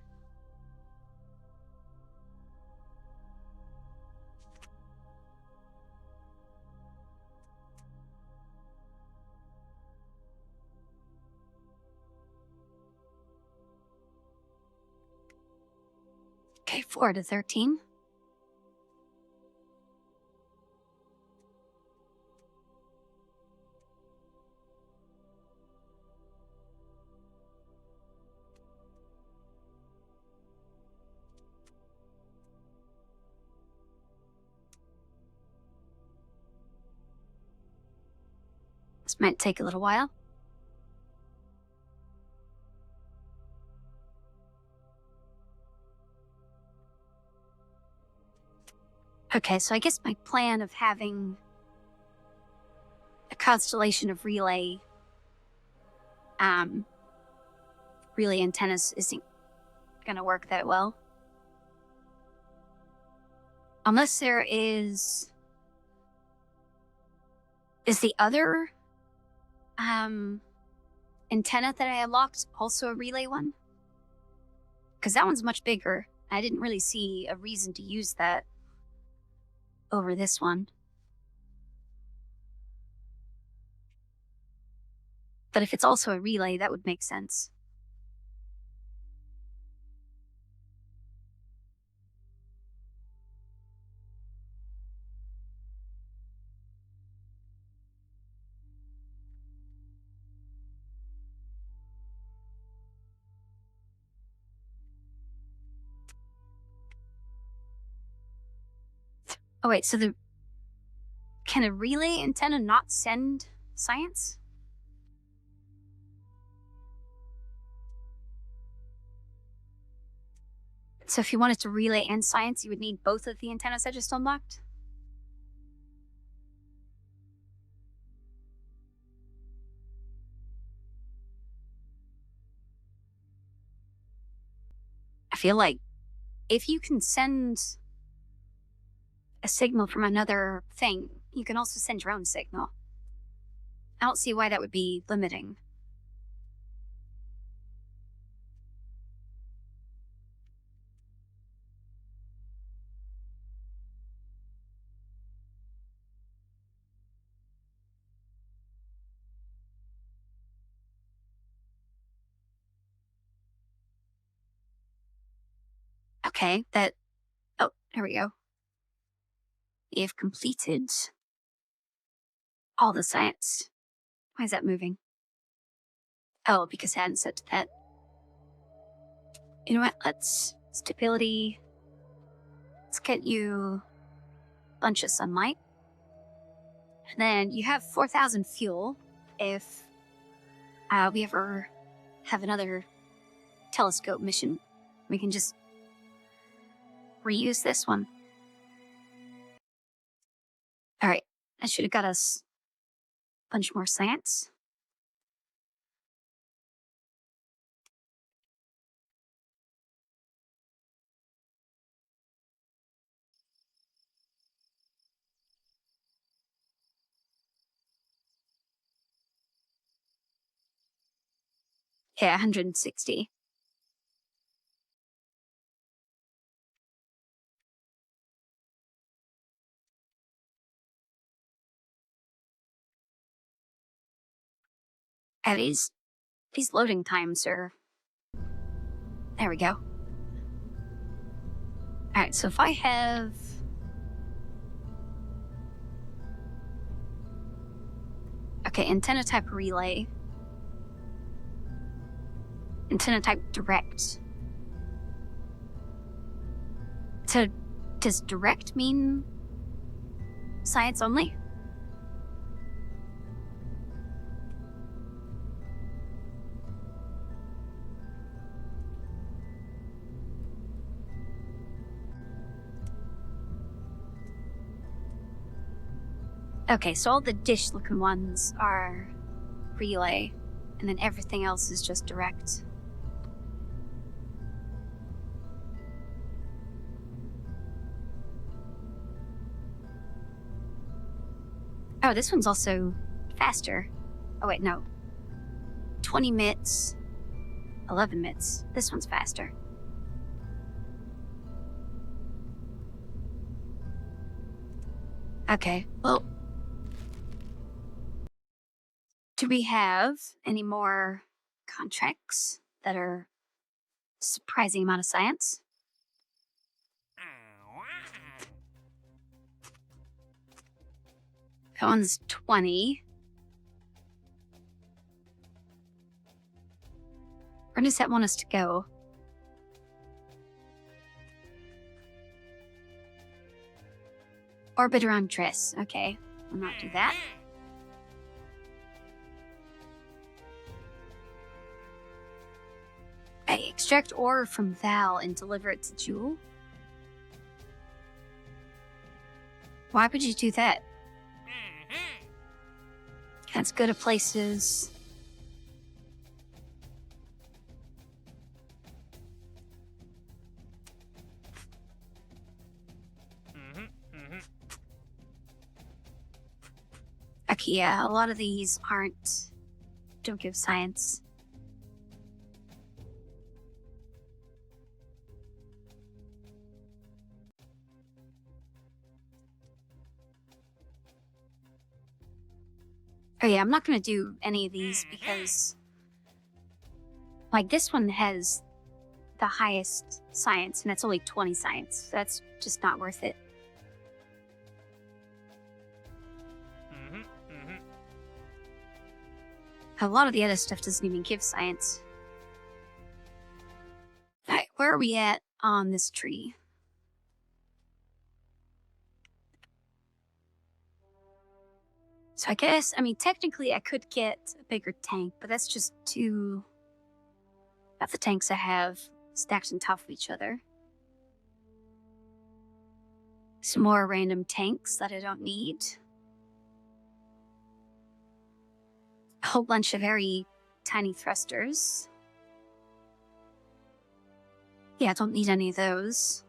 Okay, 4 to 13. This might take a little while. Okay, so I guess my plan of having a constellation of relay antennas isn't gonna work that well. Unless there is the other antenna that I unlocked also a relay one? Because that one's much bigger. I didn't really see a reason to use that over this one. But if it's also a relay, that would make sense. Oh wait, so can a relay antenna not send science? So if you wanted to relay and science, you would need both of the antennas I just unlocked? I feel like if you can send a signal from another thing, you can also send your own signal. I don't see why that would be limiting. Okay, oh, there we go. You've completed all the science. Why is that moving? Oh, because I hadn't set to that. You know what, let's stability. Let's get you a bunch of sunlight. And then you have 4,000 fuel if we ever have another telescope mission. We can just reuse this one. All right, that should have got us a bunch more science. Yeah, 160. Yeah, these loading times are... There we go. Alright, so if I have... Okay, antenna type relay. Antenna type direct. So, does direct mean science only? Okay, so all the dish-looking ones are relay, and then everything else is just direct. Oh, this one's also faster. Oh wait, no. 20 mits, 11 mits. This one's faster. Okay, well... Do we have any more contracts that are surprising amount of science? That one's 20. Where does that want us to go? Orbit around Triss. Okay, we'll not do that. Hey, extract ore from Val and deliver it to Jewel? Why would you do that? That's good at places. Okay, yeah, a lot of these don't give science. Oh yeah, I'm not gonna do any of these because, like, this one has the highest science and it's only 20 science. That's just not worth it. A lot of the other stuff doesn't even give science. Alright, where are we at on this tree? So I guess, I mean, technically I could get a bigger tank, but that's just too... About the tanks I have stacked on top of each other. Some more random tanks that I don't need. A whole bunch of very tiny thrusters. Yeah, I don't need any of those.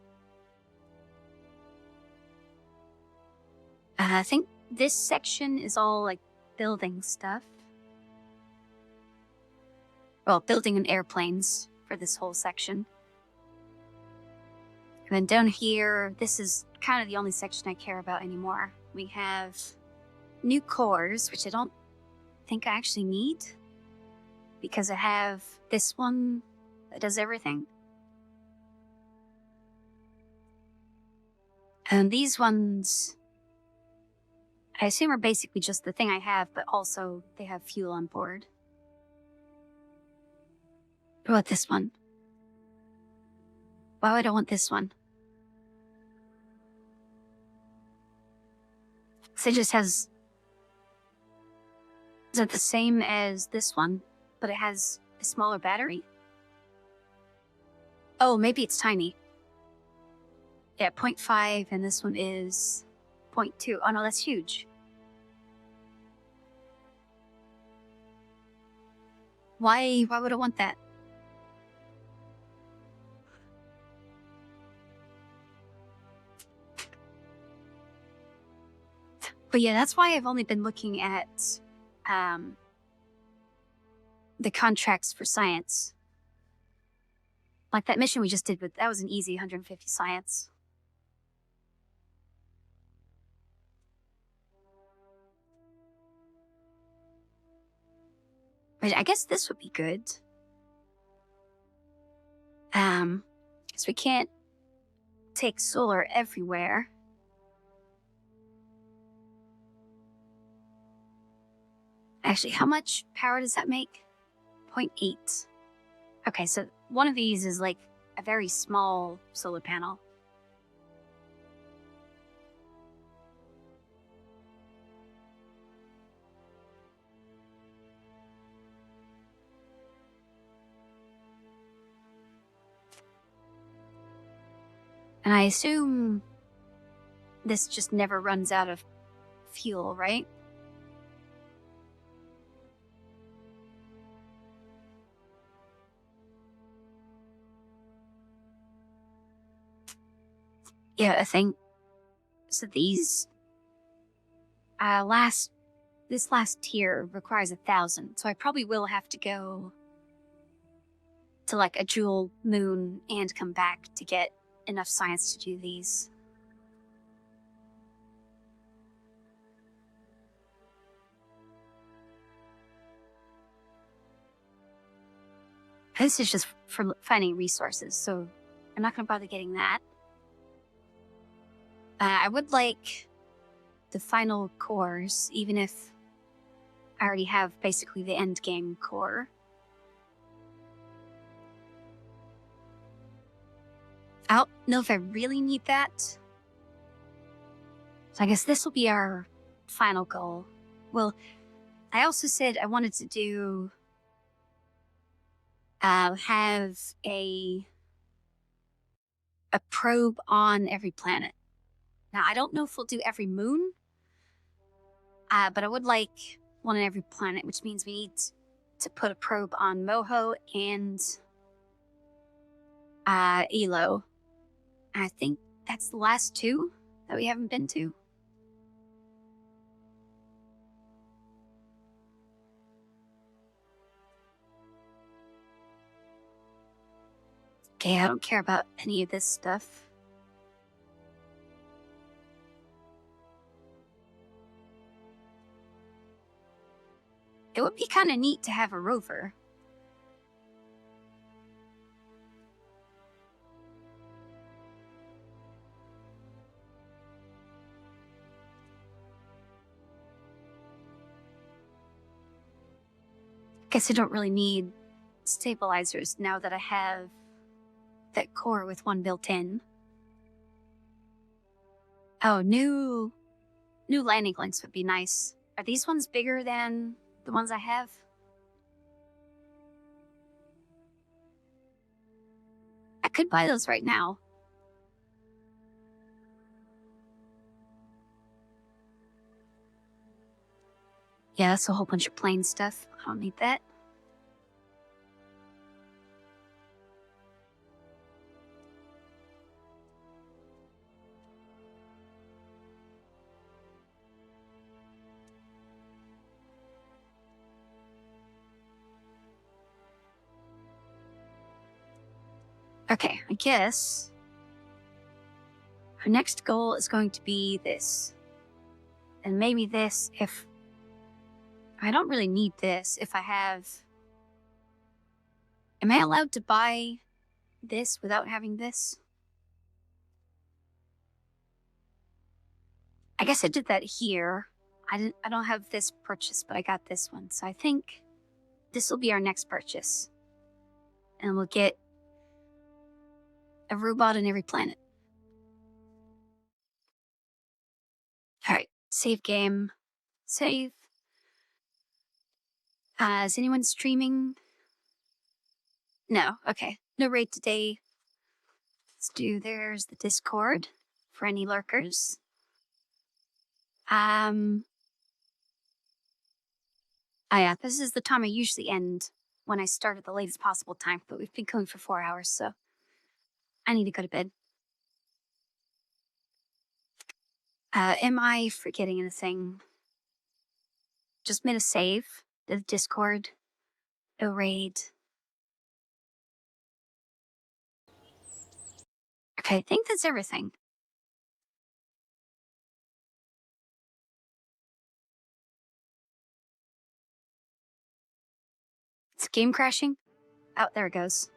I think this section is all, like, building stuff. Well, building and airplanes for this whole section. And then down here, this is kind of the only section I care about anymore. We have new cores, which I don't think I actually need, because I have this one that does everything. And these ones, I assume, are basically just the thing I have, but also they have fuel on board. What about this one? Why would I want this one? So it just has... Is it the same as this one? But it has A smaller battery? Oh, maybe it's tiny. Yeah, 0.5, and this one is 0.2. Oh no, that's huge. Why would I want that? But yeah, that's why I've only been looking at the contracts for science. Like that mission we just did, but that was an easy 150 science. But I guess this would be good. Because we can't take solar everywhere. Actually, how much power does that make? 0.8. Okay, so one of these is like a very small solar panel. And I assume this just never runs out of fuel, right? Yeah, I think so. These this last tier requires 1,000, so I probably will have to go to like a jewel moon and come back to get enough science to do these. This is just for finding resources, so I'm not going to bother getting that. I would like the final cores, even if I already have basically the end game core. I don't know if I really need that. So I guess this will be our final goal. Well, I also said I wanted to do have a probe on every planet. Now, I don't know if we'll do every moon, but I would like one on every planet, which means we need to put a probe on Moho and Elo. I think that's the last two that we haven't been to. Okay, I don't care about any of this stuff. It would be kind of neat to have a rover. Guess I don't really need stabilizers now that I have that core with one built in. Oh, new landing links would be nice. Are these ones bigger than the ones I have? I could buy those right now. Yeah, that's a whole bunch of plain stuff. I don't need that. Okay, I guess our next goal is going to be this. And maybe this if... I don't really need this if I have... Am I allowed to buy this without having this? I guess I did that here. I don't have this purchase, but I got this one. So I think this will be our next purchase. And we'll get a robot on every planet. Alright, save game. Save. Is anyone streaming? No, okay. No raid today. Let's do, there's the Discord for any lurkers. Yeah, this is the time I usually end when I start at the latest possible time, but we've been going for 4 hours, so I need to go to bed. Am I forgetting anything? Just made a save, the Discord, a raid. Okay, I think that's everything. It's game crashing. Oh, there it goes.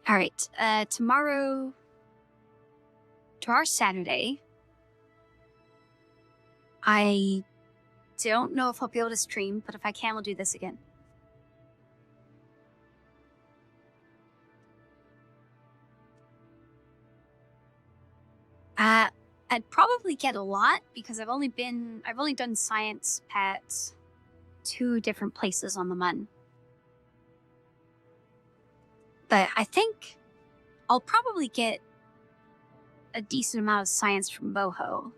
All right, tomorrow's Saturday. I don't know if I'll be able to stream, but if I can, we'll do this again. I'd probably get a lot because I've only done science at 2 different places on the Mun. But I think I'll probably get a decent amount of science from Moho.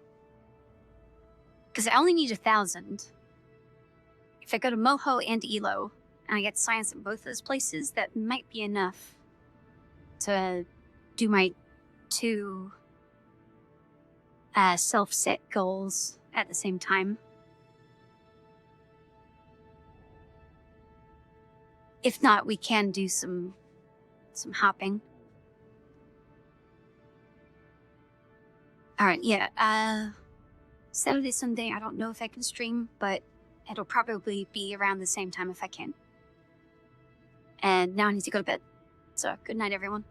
Because I only need 1,000. If I go to Moho and Elo, and I get science in both those places, that might be enough to do my 2 self-set goals at the same time. If not, we can do some hopping. All right, yeah. Saturday, Sunday, I don't know if I can stream, but it'll probably be around the same time if I can. And now I need to go to bed. So, good night, everyone.